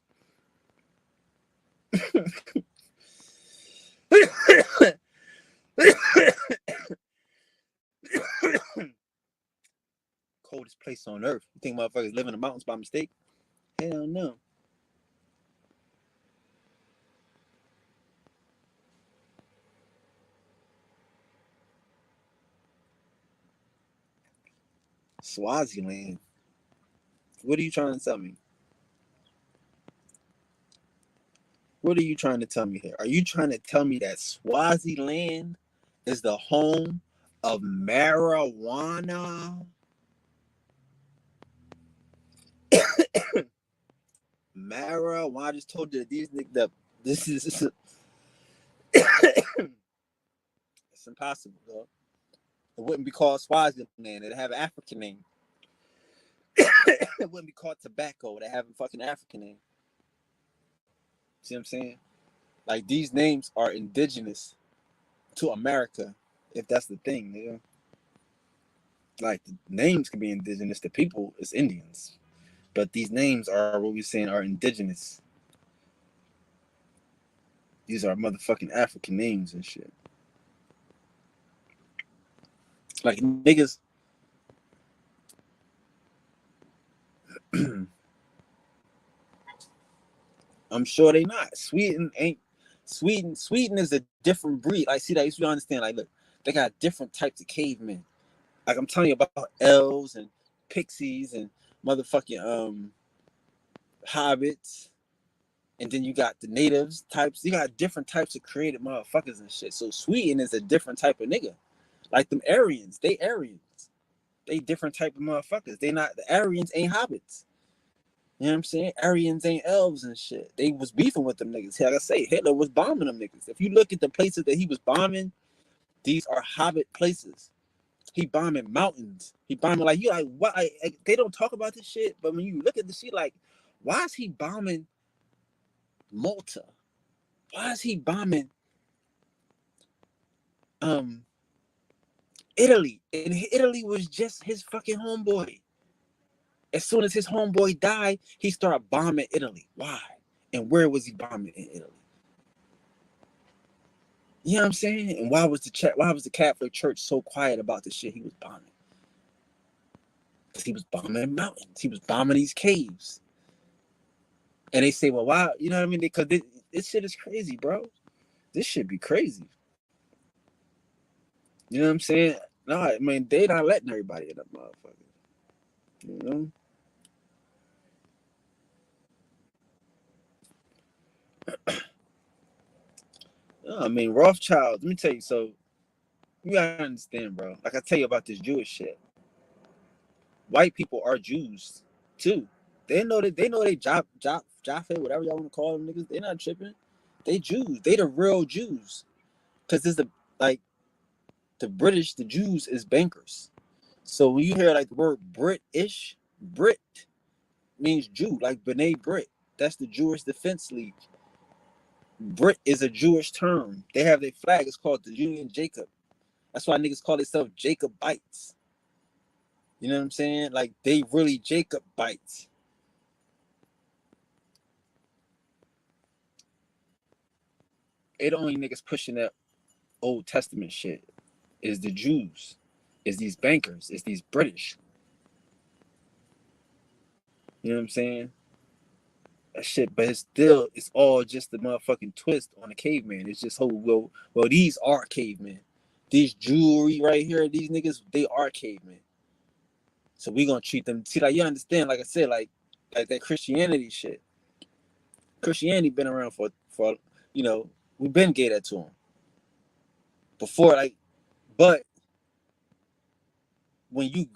Coldest place on earth. You think motherfuckers live in the mountains by mistake? Hell no. Swaziland. What are you trying to tell me? What are you trying to tell me here? Are you trying to tell me that Swaziland is the home of marijuana? Marijuana. I just told you that these niggas that this is it's impossible, though. It wouldn't be called Swaziland. It'd have an African name. It wouldn't be called tobacco. It'd have a fucking African name. See what I'm saying? Like these names are indigenous to America, if that's the thing, nigga. Like the names can be indigenous to people, it's Indians. But these names are what we're saying are indigenous. These are motherfucking African names and shit. Like niggas. I'm sure they not. Sweden is a different breed. Like, see that you understand. Like, look, they got different types of cavemen. Like I'm telling you about elves and pixies and motherfucking hobbits. And then you got the natives types. You got different types of created motherfuckers and shit. So Sweden is a different type of nigga. Like them Aryans. They Aryans. They different type of motherfuckers. They not the Aryans ain't hobbits. You know what I'm saying? Aryans ain't elves and shit. They was beefing with them niggas. Like I say, Hitler was bombing them niggas. If you look at the places that he was bombing, these are hobbit places. He bombing mountains. He bombing like you like what? They don't talk about this shit, but when you look at the shit, like, why is he bombing Malta? Why is he bombing Italy? And Italy was just his fucking homeboy. As soon as his homeboy died, he started bombing Italy. Why? And where was he bombing in Italy? You know what I'm saying? And why was the Catholic Church so quiet about the shit he was bombing? Because he was bombing mountains. He was bombing these caves. And they say, well, why? You know what I mean? Because this shit is crazy, bro. This shit be crazy. You know what I'm saying? No, I mean, they not letting everybody in that motherfucker. You know? No, I mean, Rothschild, let me tell you, so you gotta understand, bro. Like I tell you about this Jewish shit. White people are Jews too. They know they Jaffa, whatever y'all want to call them niggas. They not tripping. They Jews. They the real Jews. Cause it's like the British, the Jews is bankers. So when you hear like the word British, Brit means Jew, like B'nai Brit. That's the Jewish Defense League. Brit is a Jewish term. They have their flag. It's called the Union Jacob. That's why niggas call themselves Jacobites. You know what I'm saying? Like they really Jacobites. They the only niggas pushing that Old Testament shit is the Jews, is these bankers, is these British. You know what I'm saying? That shit, but it's all just the motherfucking twist on the caveman. It's just well, these are cavemen. These jewelry right here, these niggas, they are cavemen. So we gonna treat them. See, like you understand, like I said, like that Christianity shit. Christianity been around for you know, we've been gave that to them before, like, but when you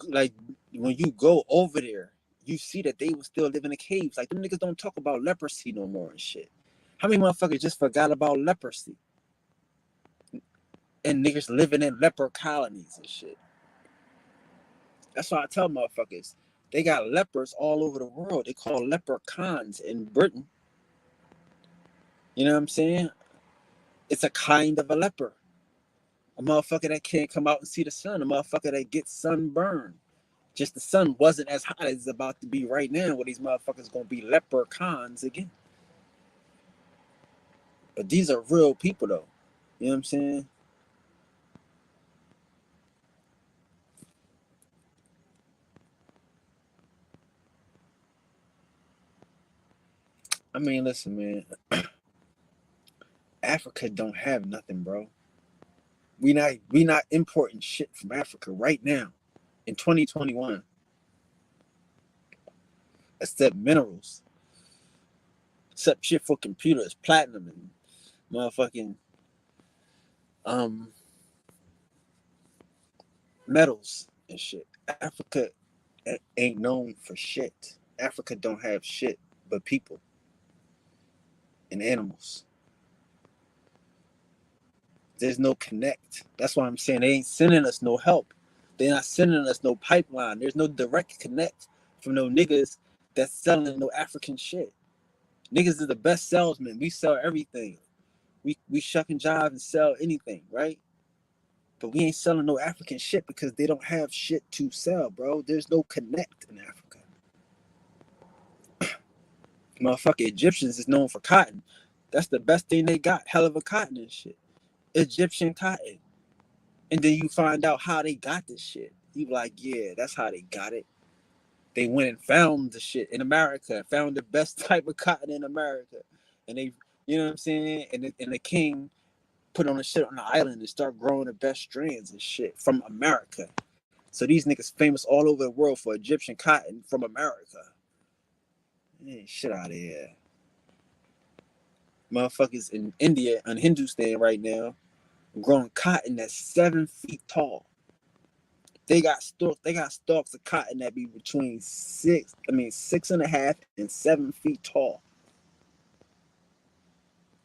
go over there, you see that they will still live in the caves. Like them niggas don't talk about leprosy no more and shit. How many motherfuckers just forgot about leprosy? And niggas living in leper colonies and shit. That's why I tell motherfuckers, they got lepers all over the world. They call leprechauns in Britain. You know what I'm saying? It's a kind of a leper. A motherfucker that can't come out and see the sun. A motherfucker that gets sunburned. Just the sun wasn't as hot as it's about to be right now, where these motherfuckers gonna be leprechauns again. But these are real people though. You know what I'm saying? I mean, listen, man. Africa don't have nothing, bro. We not importing shit from Africa right now in 2021, except minerals, except shit for computers, platinum and motherfucking um metals and shit. Africa ain't known for shit. Africa don't have shit but people and animals. There's no connect. That's why I'm saying they ain't sending us no help. They're not sending us no pipeline. There's no direct connect from no niggas that's selling no African shit. Niggas is the best salesmen. We sell everything. We shuck and jive and sell anything, right? But we ain't selling no African shit because they don't have shit to sell, bro. There's no connect in Africa. Motherfucking Egyptians is known for cotton. That's the best thing they got. Hell of a cotton and shit. Egyptian cotton. And then you find out how they got this shit. You be like, yeah, that's how they got it. They went and found the shit in America, found the best type of cotton in America. And they, you know what I'm saying? And the king put on the shit on the island and start growing the best strands and shit from America. So these niggas famous all over the world for Egyptian cotton from America. Man, shit out of here. Motherfuckers in India and Hindustan right now growing cotton that's 7 feet tall. They got stalks of cotton that be between 6.5 and 7 feet tall.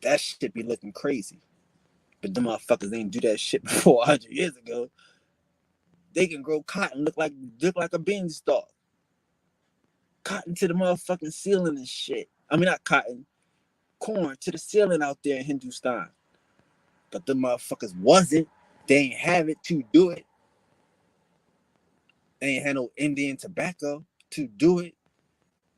That shit be looking crazy. But them motherfuckers ain't do that shit before 100 years ago. They can grow cotton look like a beanstalk. Cotton to the motherfucking ceiling and shit. I mean, not cotton, corn to the ceiling out there in Hindustan. But the motherfuckers wasn't. They ain't have it to do it. They ain't had no Indian tobacco to do it.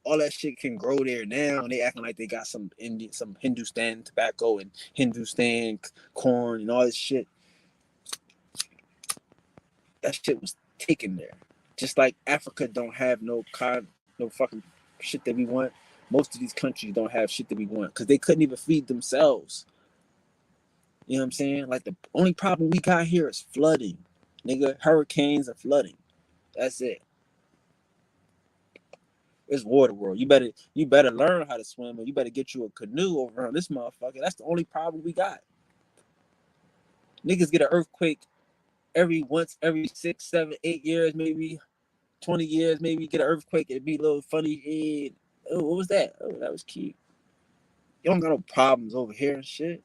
All that shit can grow there now, and they acting like they got some Hindustan tobacco and Hindustan corn and all this shit. That shit was taken there. Just like Africa don't have no fucking shit that we want. Most of these countries don't have shit that we want because they couldn't even feed themselves. You know what I'm saying? Like the only problem we got here is flooding, nigga. Hurricanes and flooding. That's it. It's water world. You better learn how to swim, and you better get you a canoe over on this motherfucker. That's the only problem we got. Niggas get an earthquake every 6, 7, 8 years, maybe 20 years, maybe get an earthquake. It'd be a little funny. Oh, what was that? Oh, that was cute. You don't got no problems over here and shit.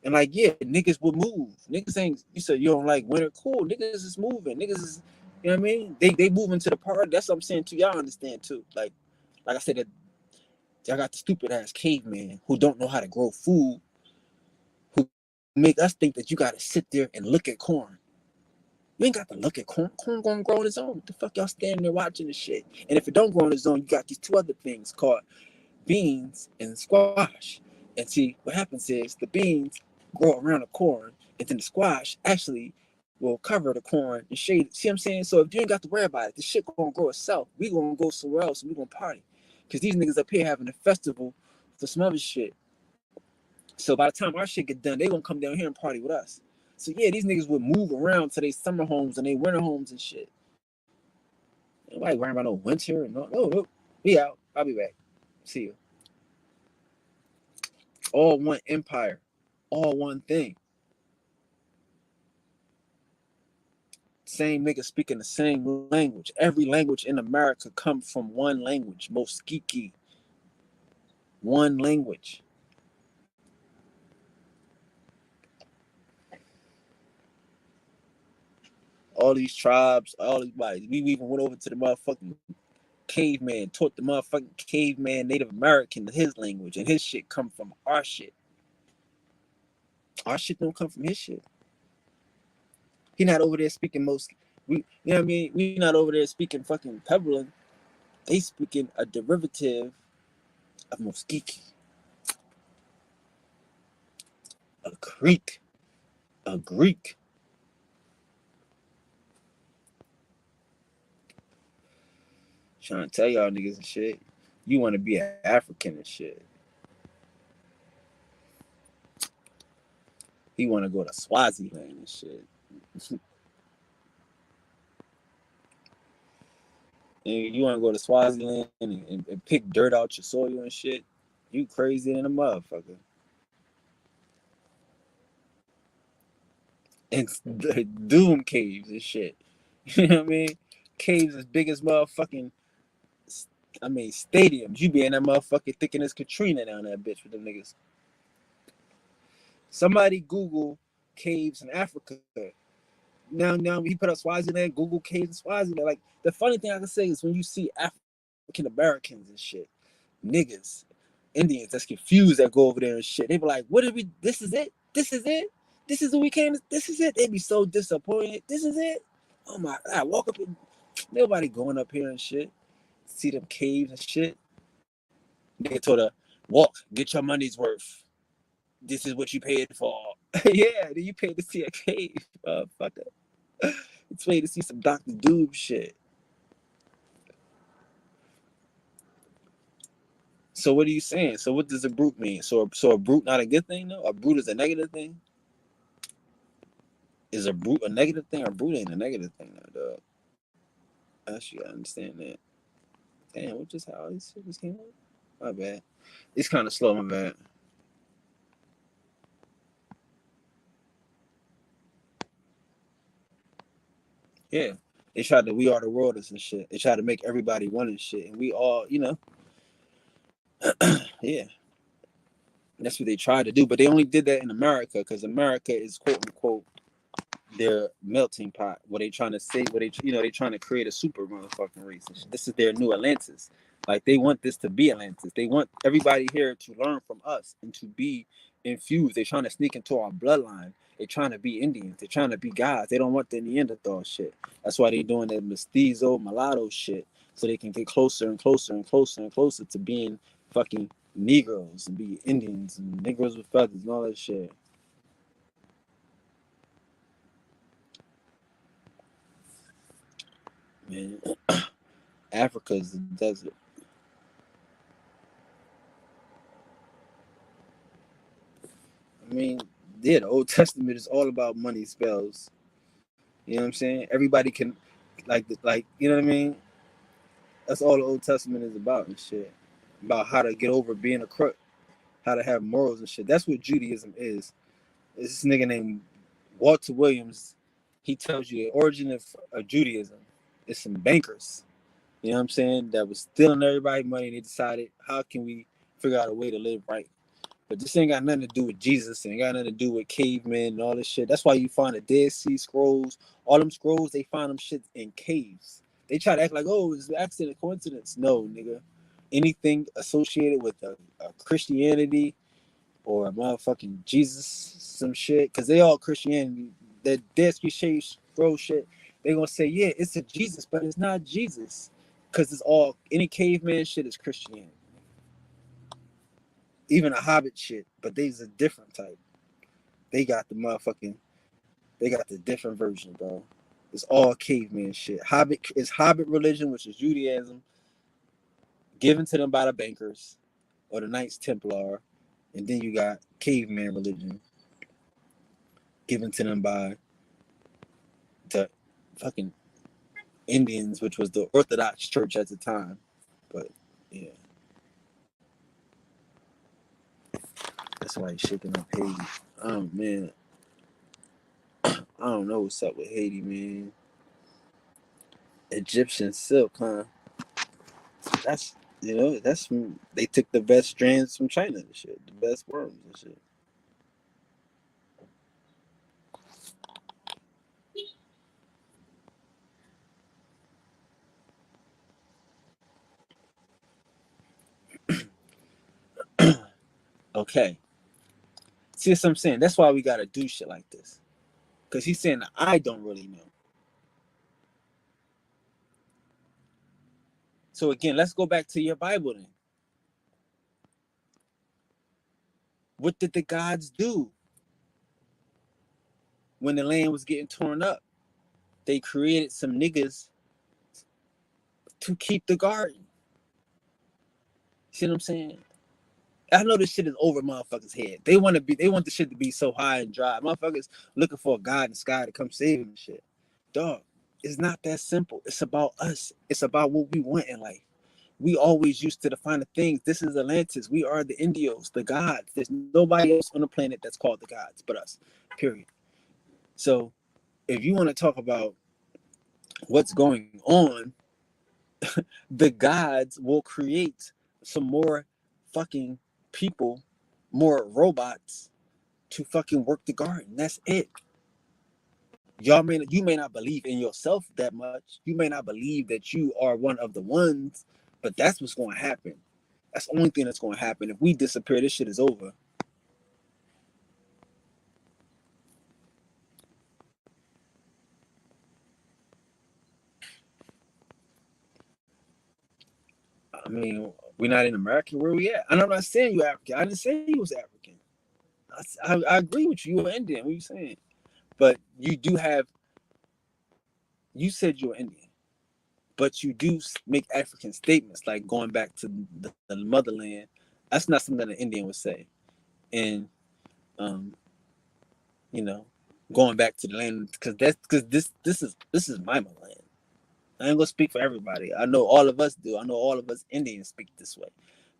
And like, yeah, niggas will move. Niggas ain't, you said you don't like winter, cool. Niggas is moving. Niggas is, you know what I mean? They moving to the party. That's what I'm saying too. Y'all understand too. Like I said, that y'all got the stupid ass caveman who don't know how to grow food, who make us think that you gotta sit there and look at corn. You ain't got to look at corn. Corn gonna grow on its own. What the fuck y'all standing there watching this shit? And if it don't grow on its own, you got these two other things called beans and squash. And see, what happens is the beans grow around the corn, and then the squash actually will cover the corn and shade it. See what I'm saying? So if you ain't got to worry about it, the shit gonna grow itself. We gonna go somewhere else and we gonna party. Cause these niggas up here having a festival for some other shit. So by the time our shit get done, they gonna come down here and party with us. So yeah, these niggas would move around to their summer homes and their winter homes and shit. Nobody worrying about no winter and no. We out. I'll be back. See you. All one empire, all one thing. Same nigga speaking the same language. Every language in America comes from one language, Moskiki. One language. All these tribes, all these bodies. We even went over to the motherfucking caveman, taught the motherfucking caveman Native American his language, and his shit come from our shit. Our shit don't come from his shit. He not over there speaking most. You know what I mean? We not over there speaking fucking Pebblin. They speaking a derivative of Moskiki, a Greek, a Greek. Trying to tell y'all niggas and shit. You want to be an African and shit. He want to go to Swaziland and shit. And you want to go to Swaziland and pick dirt out your soil and shit. You crazy than a motherfucker. And doom caves and shit. You know what I mean? Caves as big as motherfucking, stadiums. You be in that motherfucking thinking it's Katrina down that bitch with them niggas. Somebody Google caves in Africa. Now he put up Swaziland, Google caves in Swaziland. Like, the funny thing I can say is when you see African Americans and shit, niggas, Indians that's confused that go over there and shit, they be like, what did we, this is it? This is it? This is what we came to, this is it? They be so disappointed. This is it? Oh my God, I walk up and nobody going up here and shit. See them caves and shit. They told her, walk, get your money's worth. This is what you paid for. Yeah, you paid to see a cave, motherfucker. It's paid to see some Dr. Doom shit. So what are you saying? So what does a brute mean? So a brute not a good thing though? A brute is a negative thing? Is a brute a negative thing? A brute ain't a negative thing though, dog. I should understand that. Damn, what just how this shit just came up? My bad. It's kind of slow, my bad. Yeah. They tried to we are the world and shit. They tried to make everybody one and shit. And we all, yeah. That's what they tried to do. But they only did that in America because America is quote unquote their melting pot. What they trying to say, they trying to create a super motherfucking race. This is their new Atlantis. Like, they want this to be Atlantis. They want everybody here to learn from us and to be infused. They trying to sneak into our bloodline. They trying to be Indians. They trying to be gods. They don't want the Neanderthal shit. That's why they doing that mestizo mulatto shit, so they can get closer and closer and closer and closer to being fucking Negroes and be Indians and Negroes with feathers and all that shit. Man, Africa is the desert. I mean, yeah, the Old Testament is all about money spells. You know what I'm saying? Everybody can, you know what I mean? That's all the Old Testament is about and shit. About how to get over being a crook, how to have morals and shit. That's what Judaism is. It's this nigga named Walter Williams. He tells you the origin of Judaism. It's some bankers, you know what I'm saying, that was stealing everybody money, and they decided, how can we figure out a way to live right? But this ain't got nothing to do with Jesus. It ain't got nothing to do with cavemen and all this shit. That's why you find the Dead Sea Scrolls. All them scrolls, they find them shit in caves. They try to act like, oh, it's an accident, coincidence. No, nigga. Anything associated with a Christianity, or motherfucking Jesus, some shit, because they all Christianity. That dead cliche bro shit. They gonna say, yeah, it's a Jesus, but it's not Jesus, because it's all any caveman shit is Christianity. Even a Hobbit shit, but they's a different type. They got the motherfucking, they got the different version, bro. It's all caveman shit. Hobbit is Hobbit religion, which is Judaism, given to them by the bankers or the Knights Templar, and then you got caveman religion, given to them by the fucking Indians, which was the Orthodox Church at the time. But yeah, that's why he's shaking up Haiti. Oh man, I don't know what's up with Haiti, man. Egyptian silk, huh? That's that's they took the best strands from China and shit, the best worms and shit. Okay, see what I'm saying? That's why we gotta do shit like this, because he's saying that I don't really know. So again, let's go back to your Bible then. What did the gods do when the land was getting torn up? They created some niggas to keep the garden. See what I'm saying? I know this shit is over motherfuckers' head. They want the shit to be so high and dry. Motherfuckers looking for a God in the sky to come save them and shit. Dog, it's not that simple. It's about us. It's about what we want in life. We always used to define the things. This is Atlantis. We are the Indios, the gods. There's nobody else on the planet that's called the gods but us. Period. So if you want to talk about what's going on, the gods will create some more fucking people, more robots to fucking work the garden. That's it. You may not believe in yourself that much. You may not believe that you are one of the ones, but that's what's going to happen. That's the only thing that's going to happen. If we disappear, this shit is over. I mean, we're not in America. Where we at? And I'm not saying you African. I didn't say you was African. I agree with you. You're Indian. What are you saying? But you do have. You said you're Indian, but you do make African statements like going back to the motherland. That's not something that an Indian would say. And um, you know, going back to the land because this is my land. I ain't gonna speak for everybody. I know all of us do. I know all of us Indians speak this way,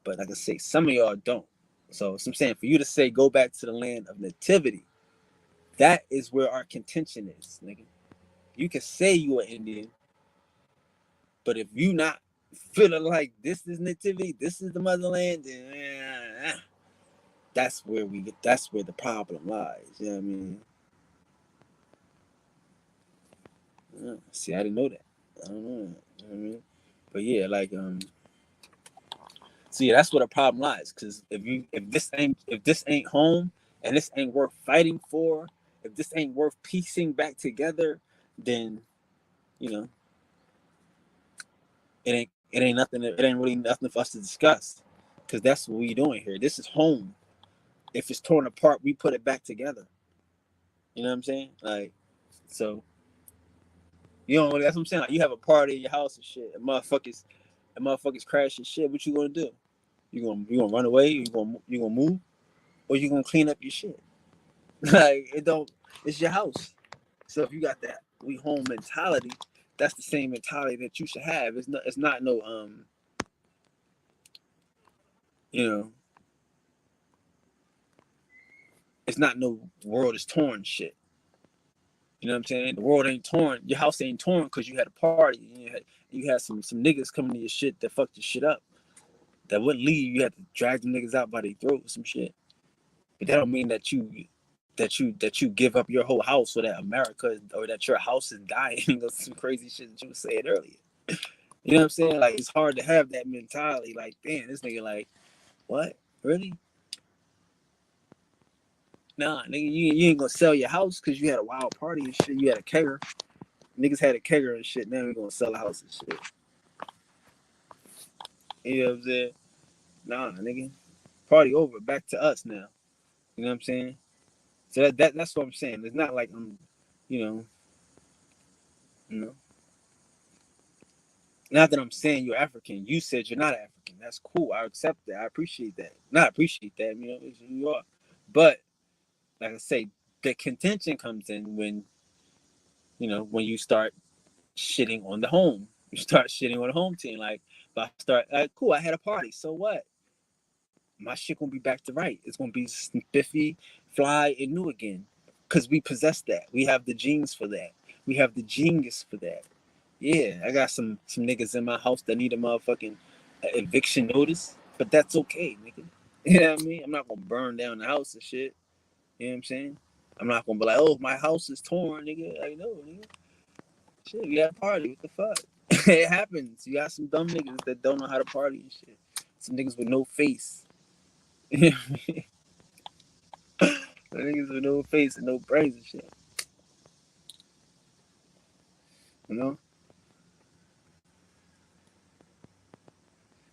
but like I say, some of y'all don't. So I'm saying for you to say go back to the land of nativity, that is where our contention is, nigga. You can say you are Indian, but if you not feeling like this is nativity, this is the motherland, then that's where the problem lies. You know what I mean? See, I didn't know that. I don't know that. You know what I mean? But yeah, like so yeah, that's where the problem lies. Cause if this ain't home and this ain't worth fighting for, if this ain't worth piecing back together, then you know, it ain't nothing it ain't really nothing for us to discuss. Cause that's what we doing here. This is home. If it's torn apart, we put it back together. You know what I'm saying? Like, so you know that's what I'm saying. Like you have a party in your house and shit, and motherfuckers crash and shit. What you gonna do? You gonna run away? You gonna move? Or you gonna clean up your shit? Like it don't. It's your house. So if you got that we home mentality, that's the same mentality that you should have. It's not. It's not no You know. It's not no world is torn shit. You know what I'm saying? The world ain't torn. Your house ain't torn because you had a party. You had some niggas coming to your shit that fucked your shit up. That wouldn't leave. You had to drag them niggas out by their throat or some shit. But that don't mean that you give up your whole house or that America or that your house is dying or some crazy shit that you were saying earlier. You know what I'm saying? Like it's hard to have that mentality. Like, damn, this nigga like, what? Really? Nah, nigga, you ain't gonna sell your house because you had a wild party and shit. You had a kegger. Niggas had a kegger and shit. Now we gonna sell a house and shit. You know what I'm saying? Nah, nigga. Party over. Back to us now. You know what I'm saying? So that's what I'm saying. It's not like I'm, you know, you know. Not that I'm saying you're African. You said you're not African. That's cool. I accept that. I appreciate that. Not appreciate that. You know, it's who you are. But like I say, the contention comes in when when you start shitting on the home. You start shitting on the home team. Like, if I start like, cool. I had a party. So what? My shit gonna be back to right. It's gonna be spiffy, fly, and new again. Cause we possess that. We have the genes for that. We have the genius for that. Yeah, I got some niggas in my house that need a motherfucking eviction notice, but that's okay, nigga. You know what I mean? I'm not gonna burn down the house and shit. You know what I'm saying? I'm not gonna be like, oh, my house is torn, nigga. Like, no, nigga. Shit, we had a party. What the fuck? It happens. You got some dumb niggas that don't know how to party and shit. Some niggas with no face. You know what I mean? Some niggas with no face and no brains and shit. You know?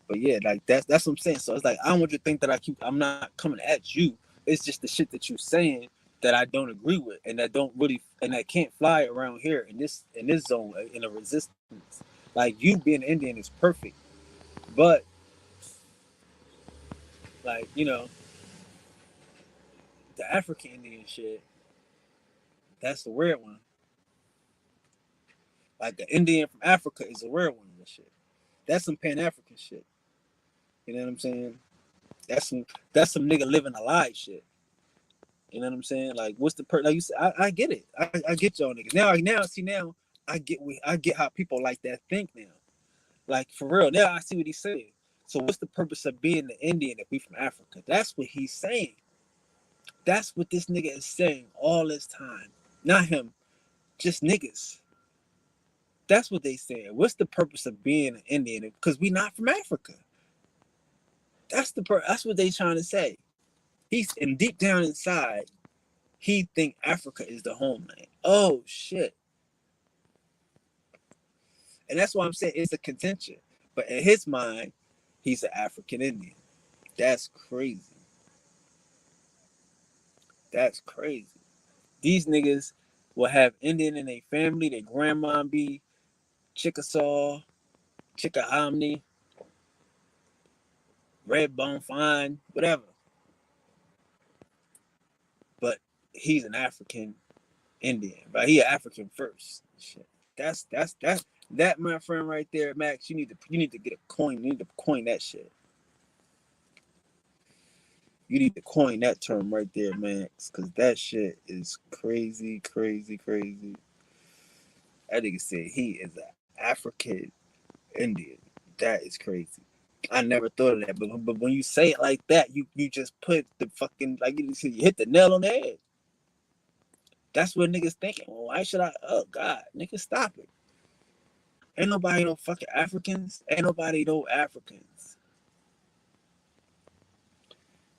But yeah, like that's what I'm saying. So it's like I don't want you to think that I'm not coming at you. It's just the shit that you saying that I don't agree with and that don't really and that can't fly around here in this zone in a resistance. Like you being Indian is perfect. But like, the African Indian shit, that's the weird one. Like the Indian from Africa is a weird one of this shit. That's some Pan African shit. You know what I'm saying? That's some nigga living a lie shit. You know what I'm saying? Like, what's the like you said? I get it. I get y'all niggas now. I get how people like that think now. Like for real. Now I see what he's saying. So what's the purpose of being the Indian if we from Africa? That's what he's saying. That's what this nigga is saying all this time. Not him, just niggas. That's what they saying. What's the purpose of being an Indian? Because we not from Africa. That's what they trying to say. He's and deep down inside, he think Africa is the homeland. Oh shit. And that's why I'm saying it's a contention. But in his mind, he's an African Indian. That's crazy. That's crazy. These niggas will have Indian in their family. Their grandma be Chickasaw, Chickahominy, Red Bone Fine, whatever. But he's an African Indian. Right? He an African first. Shit. That my friend right there, Max. You need to get a coin. You need to coin that shit. You need to coin that term right there, Max, because that shit is crazy, crazy, crazy. That nigga said he is an African Indian. That is crazy. I never thought of that, but when you say it like that, you just put the fucking like you hit the nail on the head. That's what niggas thinking. Well, why should I? Oh God, nigga, stop it. Ain't nobody no fucking Africans. Ain't nobody no Africans.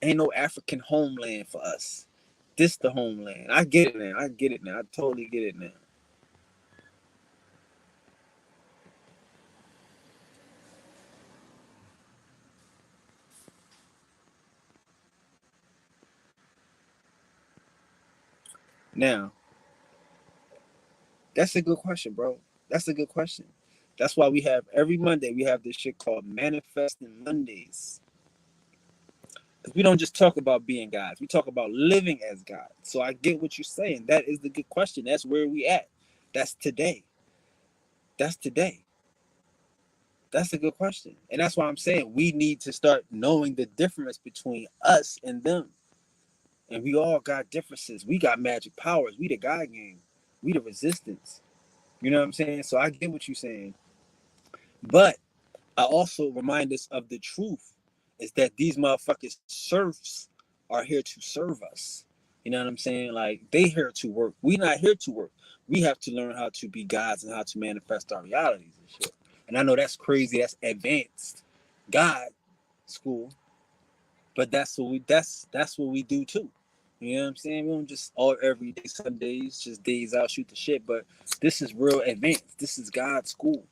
Ain't no African homeland for us. This the homeland. I get it now. I get it now. I totally get it now. Now, that's a good question, bro. That's a good question. That's why we have every Monday we have this shit called Manifesting Mondays. Because we don't just talk about being gods. We talk about living as God. So I get what you're saying. That is the good question. That's where we at. That's today. That's today. That's a good question. And that's why I'm saying we need to start knowing the difference between us and them. And we all got differences. We got magic powers. We the God game. We the resistance. You know what I'm saying? So I get what you're saying. But I also remind us of the truth is that these motherfuckers serfs are here to serve us. You know what I'm saying? Like they here to work. We not here to work. We have to learn how to be gods and how to manifest our realities and shit. And I know that's crazy. That's advanced God school, but that's what we do too. You know what I'm saying? We don't just all everyday Sundays, just days out, shoot the shit. But this is real advanced. This is God's school.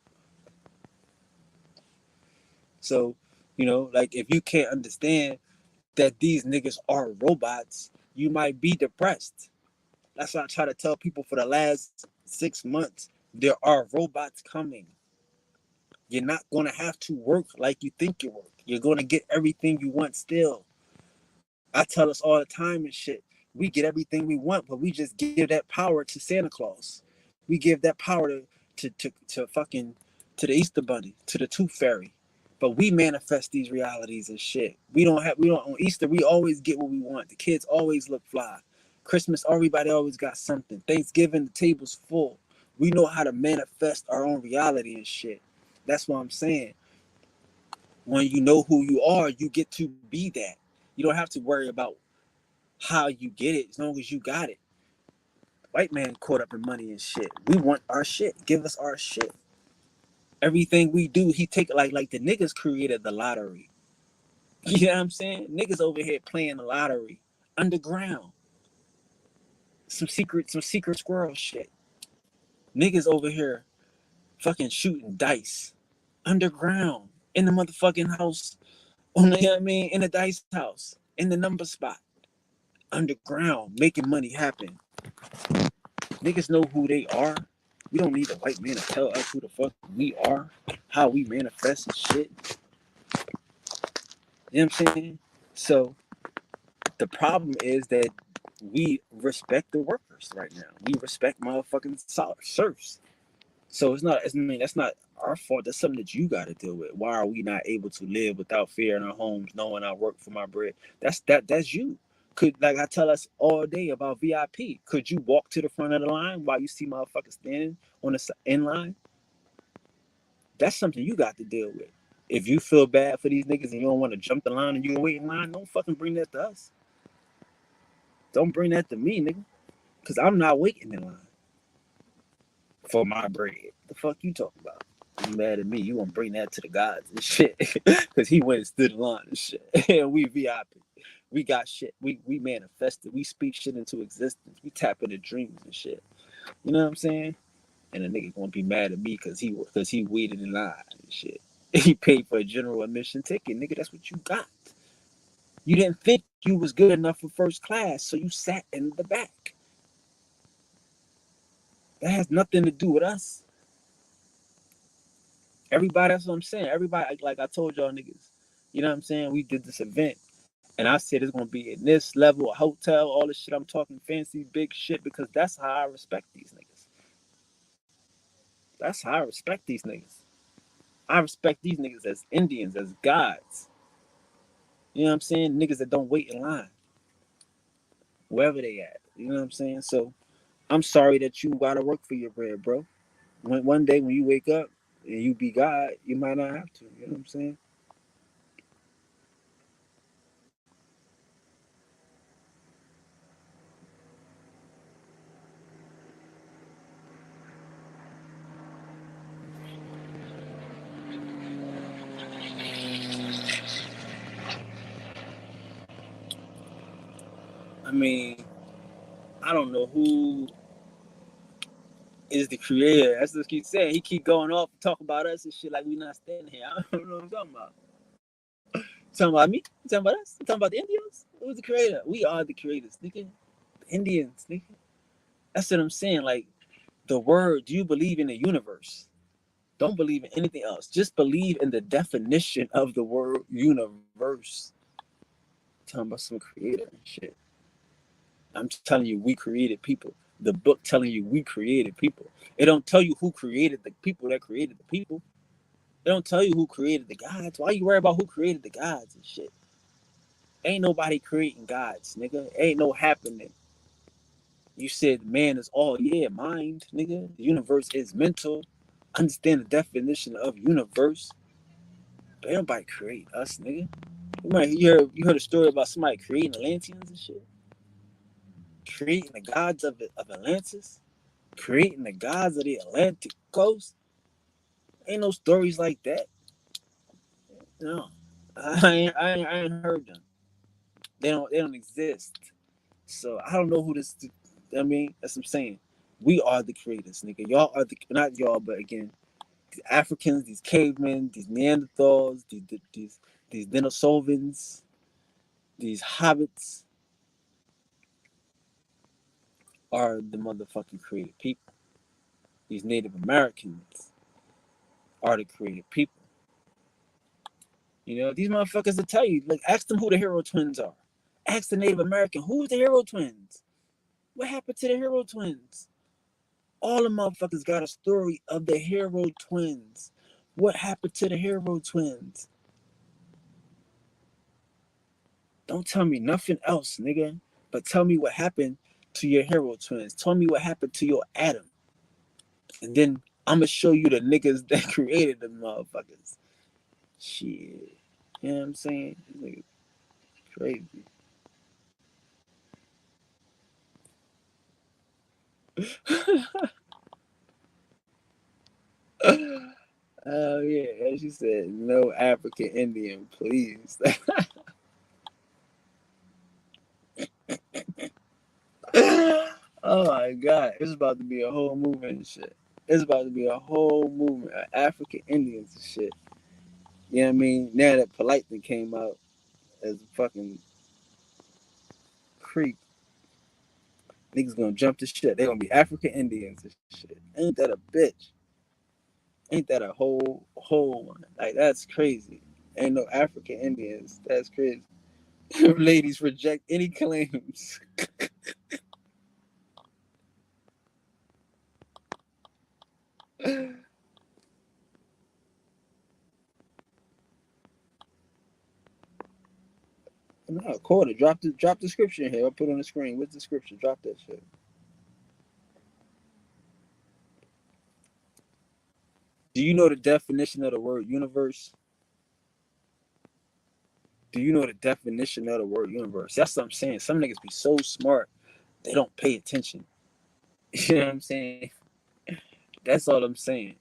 So, like if you can't understand that these niggas are robots, you might be depressed. That's what I try to tell people for the last 6 months. There are robots coming. You're not gonna have to work like you think you work. You're gonna get everything you want still. I tell us all the time and shit. We get everything we want, but we just give that power to Santa Claus. We give that power to fucking to the Easter Bunny, to the Tooth Fairy. But we manifest these realities and shit. We don't on Easter, we always get what we want. The kids always look fly. Christmas, everybody always got something. Thanksgiving, the table's full. We know how to manifest our own reality and shit. That's what I'm saying. When you know who you are, you get to be that. You don't have to worry about how you get it as long as you got it. White man caught up in money and shit. We want our shit. Give us our shit. Everything we do, he take it like the niggas created the lottery. You know what I'm saying? Niggas over here playing the lottery underground. Some secret squirrel shit. Niggas over here fucking shooting dice underground in the motherfucking house. On the, you know what I mean? In the dice house, in the number spot, underground, making money happen. Niggas know who they are. We don't need a white man to tell us who the fuck we are, how we manifest and shit. You know what I'm saying? So the problem is that we respect the workers right now. We respect motherfucking serfs. So it's not. I mean, that's not our fault. That's something that you got to deal with. Why are we not able to live without fear in our homes, knowing I work for my bread? That's you. Could like I tell us all day about VIP. Could you walk to the front of the line while you see motherfuckers standing on the in line? That's something you got to deal with. If you feel bad for these niggas and you don't want to jump the line and you wait in line, don't fucking bring that to us. Don't bring that to me, nigga. Cause I'm not waiting in line for my bread. The fuck you talking about? You mad at me? You gonna bring that to the gods and shit? Cause he went and stood in line and shit. And we VIP. We got shit. We manifested. We speak shit into existence. We tap into dreams and shit. You know what I'm saying? And a nigga gonna be mad at me cause he waited in line and shit. He paid for a general admission ticket, nigga. That's what you got. You didn't think you was good enough for first class, so you sat in the back. That has nothing to do with us. Everybody, that's what I'm saying. Everybody, like I told y'all niggas, you know what I'm saying? We did this event, and I said it's gonna be in this level, a hotel, all this shit. I'm talking fancy, big shit because that's how I respect these niggas. That's how I respect these niggas. I respect these niggas as Indians, as gods. You know what I'm saying? Niggas that don't wait in line, wherever they at. You know what I'm saying? So I'm sorry that you gotta work for your bread, bro. One day when you wake up and you be God, you might not have to. You know what I'm saying? I mean, I don't know who is the creator. That's what he keep saying. He keep going off and talking about us and shit like we not standing here. I don't know what I'm talking about. You talking about me? You talking about us? You talking about the Indians? Who's the creator? We are the creators, nigga. The Indians, nigga. That's what I'm saying. Like the word, do you believe in the universe? Don't believe in anything else. Just believe in the definition of the word universe. Talking about some creator and shit. I'm telling you, we created people. The book telling you we created people. It don't tell you who created the people that created the people. It don't tell you who created the gods. Why you worry about who created the gods and shit? Ain't nobody creating gods, nigga. Ain't no happening. You said man is all, yeah, mind, nigga. The universe is mental. Understand the definition of universe. But ain't nobody create us, nigga. You heard a story about somebody creating Atlanteans and shit? Creating the gods of Atlantis? Creating the gods of the Atlantic coast? Ain't no stories like that. No. I ain't heard them. They don't exist. So I don't know who this. I mean, that's what I'm saying. We are the creators, nigga. Y'all are the not y'all, but again, these Africans, these cavemen, these Neanderthals, these Denisovans, these hobbits are the motherfucking created people. These Native Americans are the created people. You know, these motherfuckers will tell you, like, ask them who the hero twins are. Ask the Native American, who's the hero twins? What happened to the hero twins? All the motherfuckers got a story of the hero twins. What happened to the hero twins? Don't tell me nothing else, nigga. But tell me what happened to your hero twins. Tell me what happened to your Adam. And then I'm gonna show you the niggas that created the motherfuckers. Shit. You know what I'm saying? Nigga, crazy. Oh yeah, as you said, no African Indian, please. Oh my god, it's about to be a whole movement and shit. It's about to be a whole movement of African Indians and shit. You know what I mean? Now that Polite thing came out as a fucking creep, niggas gonna jump the shit. They gonna be African Indians and shit. Ain't that a bitch? Ain't that a whole one? Like that's crazy. Ain't no African Indians. That's crazy. Ladies reject any claims. No, call it. Drop the scripture in here. I'll put it on the screen. What's the scripture? Drop that shit. Do you know the definition of the word universe? Do you know the definition of the word universe? That's what I'm saying. Some niggas be so smart, they don't pay attention. You know what I'm saying? That's all I'm saying.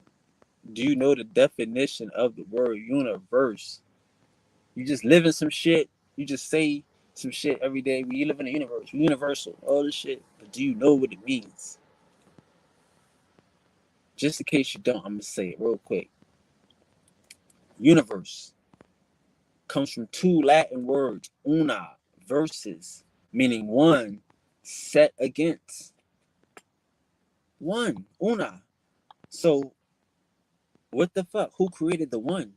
Do you know the definition of the word universe? You just live in some shit. You just say some shit every day. We live in the universe. We universal. All this shit. But do you know what it means? Just in case you don't, I'm gonna say it real quick. Universe comes from two Latin words, una, versus, meaning one, set against. One, una. So, what the fuck? Who created the one?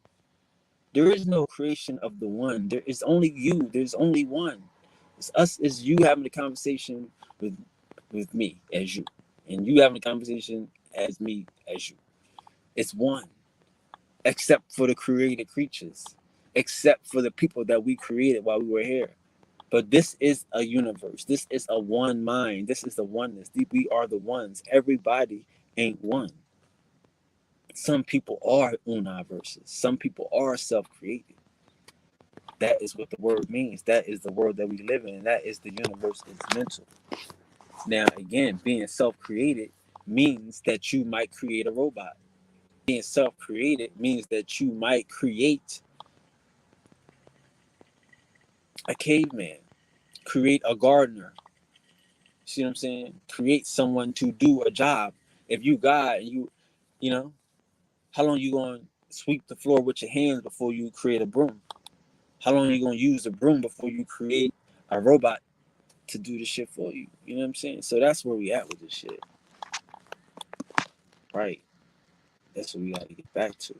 There is no creation of the one. There is only you. There's only one. It's us, it's you having a conversation with me as you. And you having a conversation as me as you. It's one. Except for the created creatures. Except for the people that we created while we were here. But this is a universe. This is a one mind. This is the oneness. We are the ones. Everybody ain't one. Some people are universes. Some people are self-created. That is what the word means. That is the world that we live in. That is the universe is mental. Now, again, being self-created means that you might create a robot. Being self-created means that you might create a caveman, create a gardener. See what I'm saying? Create someone to do a job. If you God and you know, how long you gonna sweep the floor with your hands before you create a broom? How long you gonna use the broom before you create a robot to do the shit for you? You know what I'm saying? So that's where we at with this shit. Right. That's what we gotta get back to.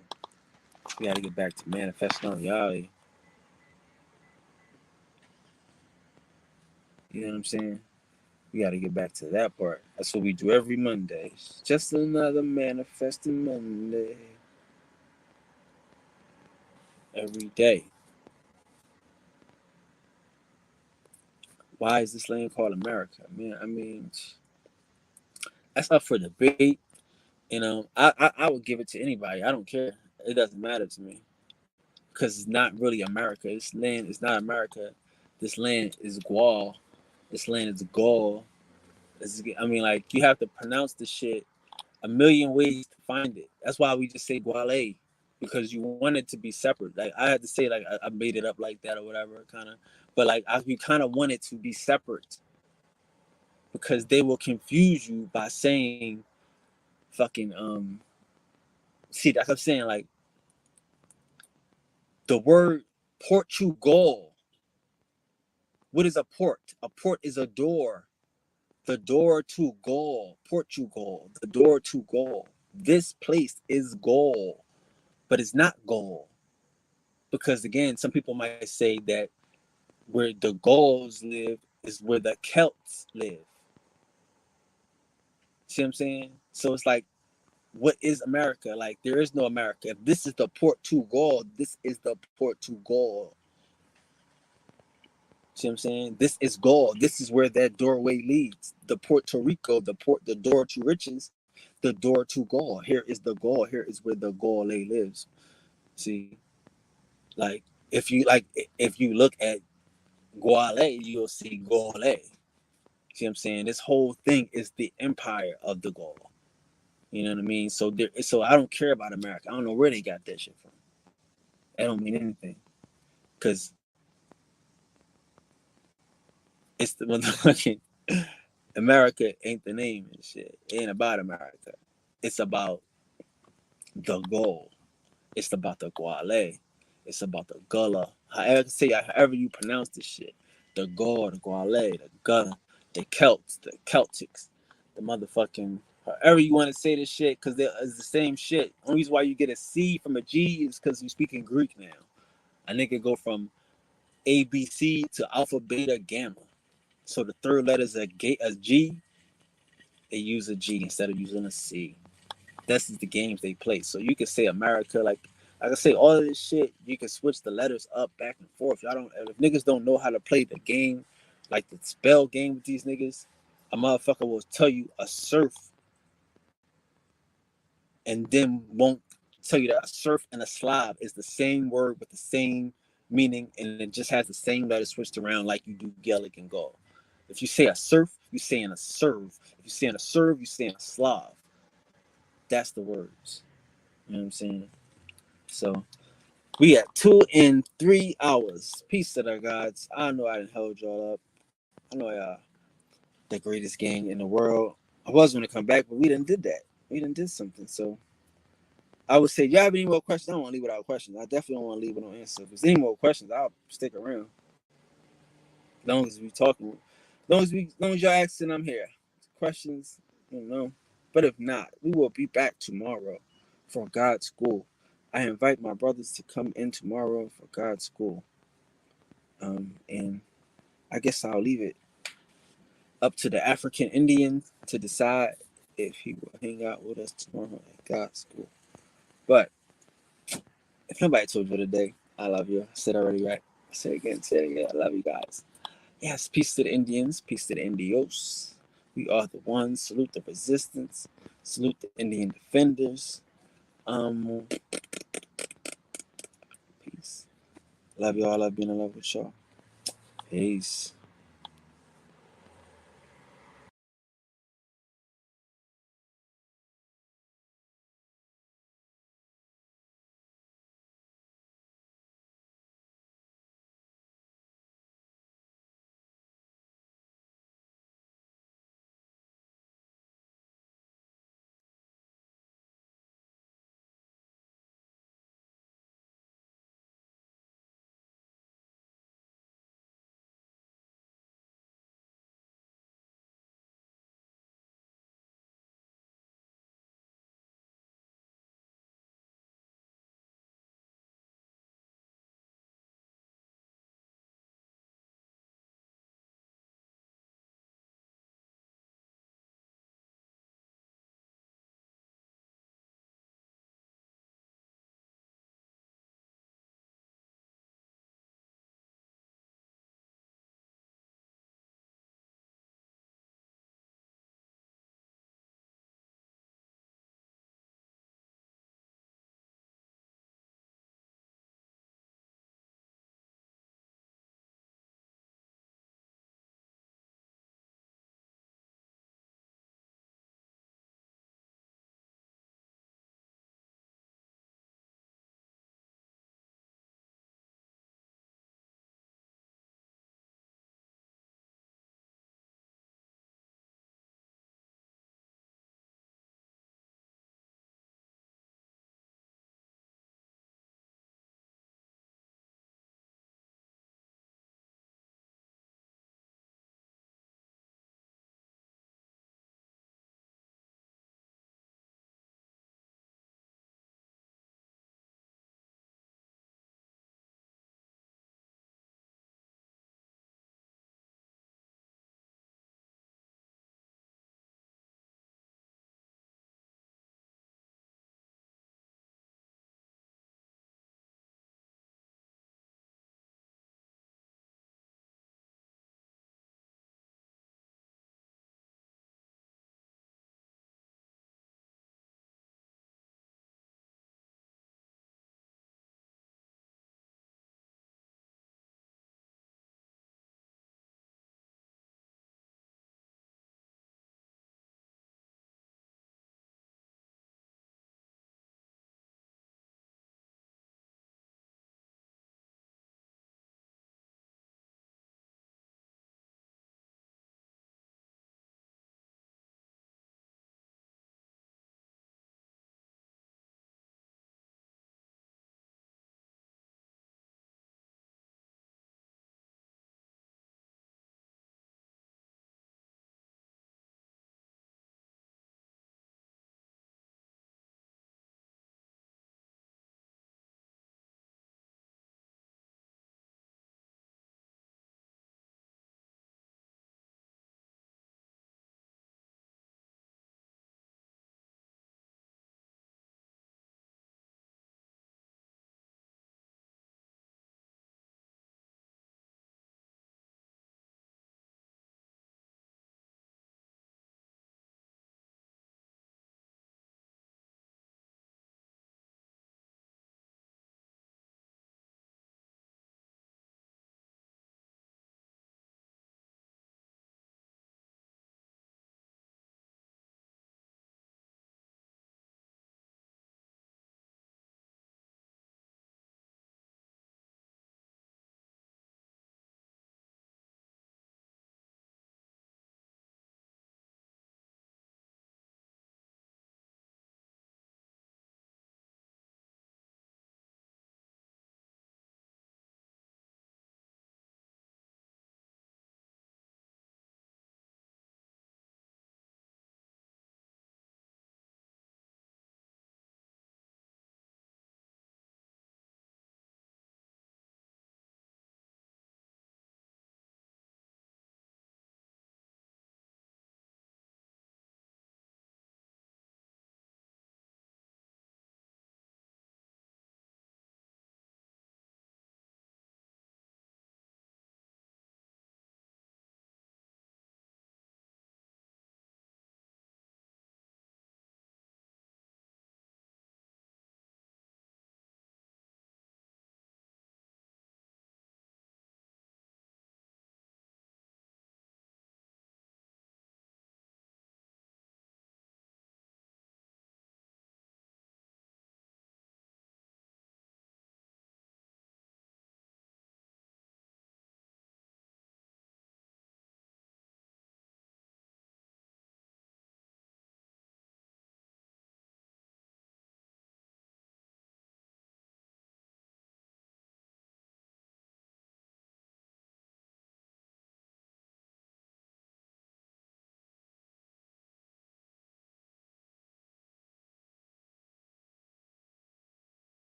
We gotta get back to manifesting on reality. You know what I'm saying? We gotta get back to that part. That's what we do every Monday. It's just another manifesting Monday. Every day. Why is this land called America? Man, I mean, that's up for debate. You know, I would give it to anybody. I don't care. It doesn't matter to me because it's not really America. This land is not America. This land is Gual. This land is Gaul. I mean, like you have to pronounce the shit a million ways to find it. That's why we just say Guale because you want it to be separate. Like I had to say like I made it up like that or whatever kind of, but like we kind of want it to be separate. because they will confuse you by saying fucking see, like I'm saying, like the word Portugal. What is a port? A port is a door. The door to Gaul, Portugal. The door to Gaul. This place is Gaul, but it's not Gaul. Because again, some people might say that where the Gauls live is where the Celts live. See what I'm saying? So it's like, what is America? Like, there is no America. If this is the port to Gaul, this is the port to Gaul. See what I'm saying? This is Gaul. This is where that doorway leads. The Puerto Rico, the door to riches, the door to Gaul. Here is the Gaul. Here is where the Gaul lives. See, like if you look at Guale, you'll see Gaule. See what I'm saying? This whole thing is the empire of the Gaul. You know what I mean? So I don't care about America. I don't know where they got that shit from. That don't mean anything. Cause it's the motherfucking America ain't the name and shit. It ain't about America. It's about the Gaul. It's about the Guale. It's about the Gullah. However you pronounce this shit. The Gaul, the Guale, the Gullah, the Celts, the Celtics, the motherfucking however you want to say this shit, because it's the same shit. Only reason why you get a C from a G is because you speak in Greek now. A nigga go from A, B, C to alpha, beta, gamma. So the third letter is a G. They use a G instead of using a C. That's the games they play. So you can say America, like I say, all of this shit. You can switch the letters up, back and forth. If niggas don't know how to play the game, like the spell game with these niggas, a motherfucker will tell you a surf, and then won't tell you that a surf and a Slav is the same word with the same meaning, and it just has the same letters switched around like you do Gaelic and Gaul. If you say a surf, you say in a serve. If you say in a serve, you say in a Slav. That's the words. You know what I'm saying? So we at 2 and 3 hours. Peace to the gods. I know I didn't hold y'all up. I know y'all the greatest gang in the world. I was gonna come back, but we didn't did that. We didn't did something. So I would say, y'all have any more questions? I don't want to leave without questions. I definitely don't want to leave with no answer. If there's any more questions, I'll stick around. As long as we talking, as long as y'all asking, I'm here. Questions, But if not, we will be back tomorrow for God's school. I invite my brothers to come in tomorrow for God's school. And I guess I'll leave it up to the African Indian to decide if he will hang out with us tomorrow at God's school. But if nobody told you today, I love you. I said already, right? I say it again. I love you guys. Yes, peace to the Indians, peace to the Indios. We are the ones. Salute the resistance. Salute the Indian defenders. Peace. Love y'all. Love being in love with y'all. Peace.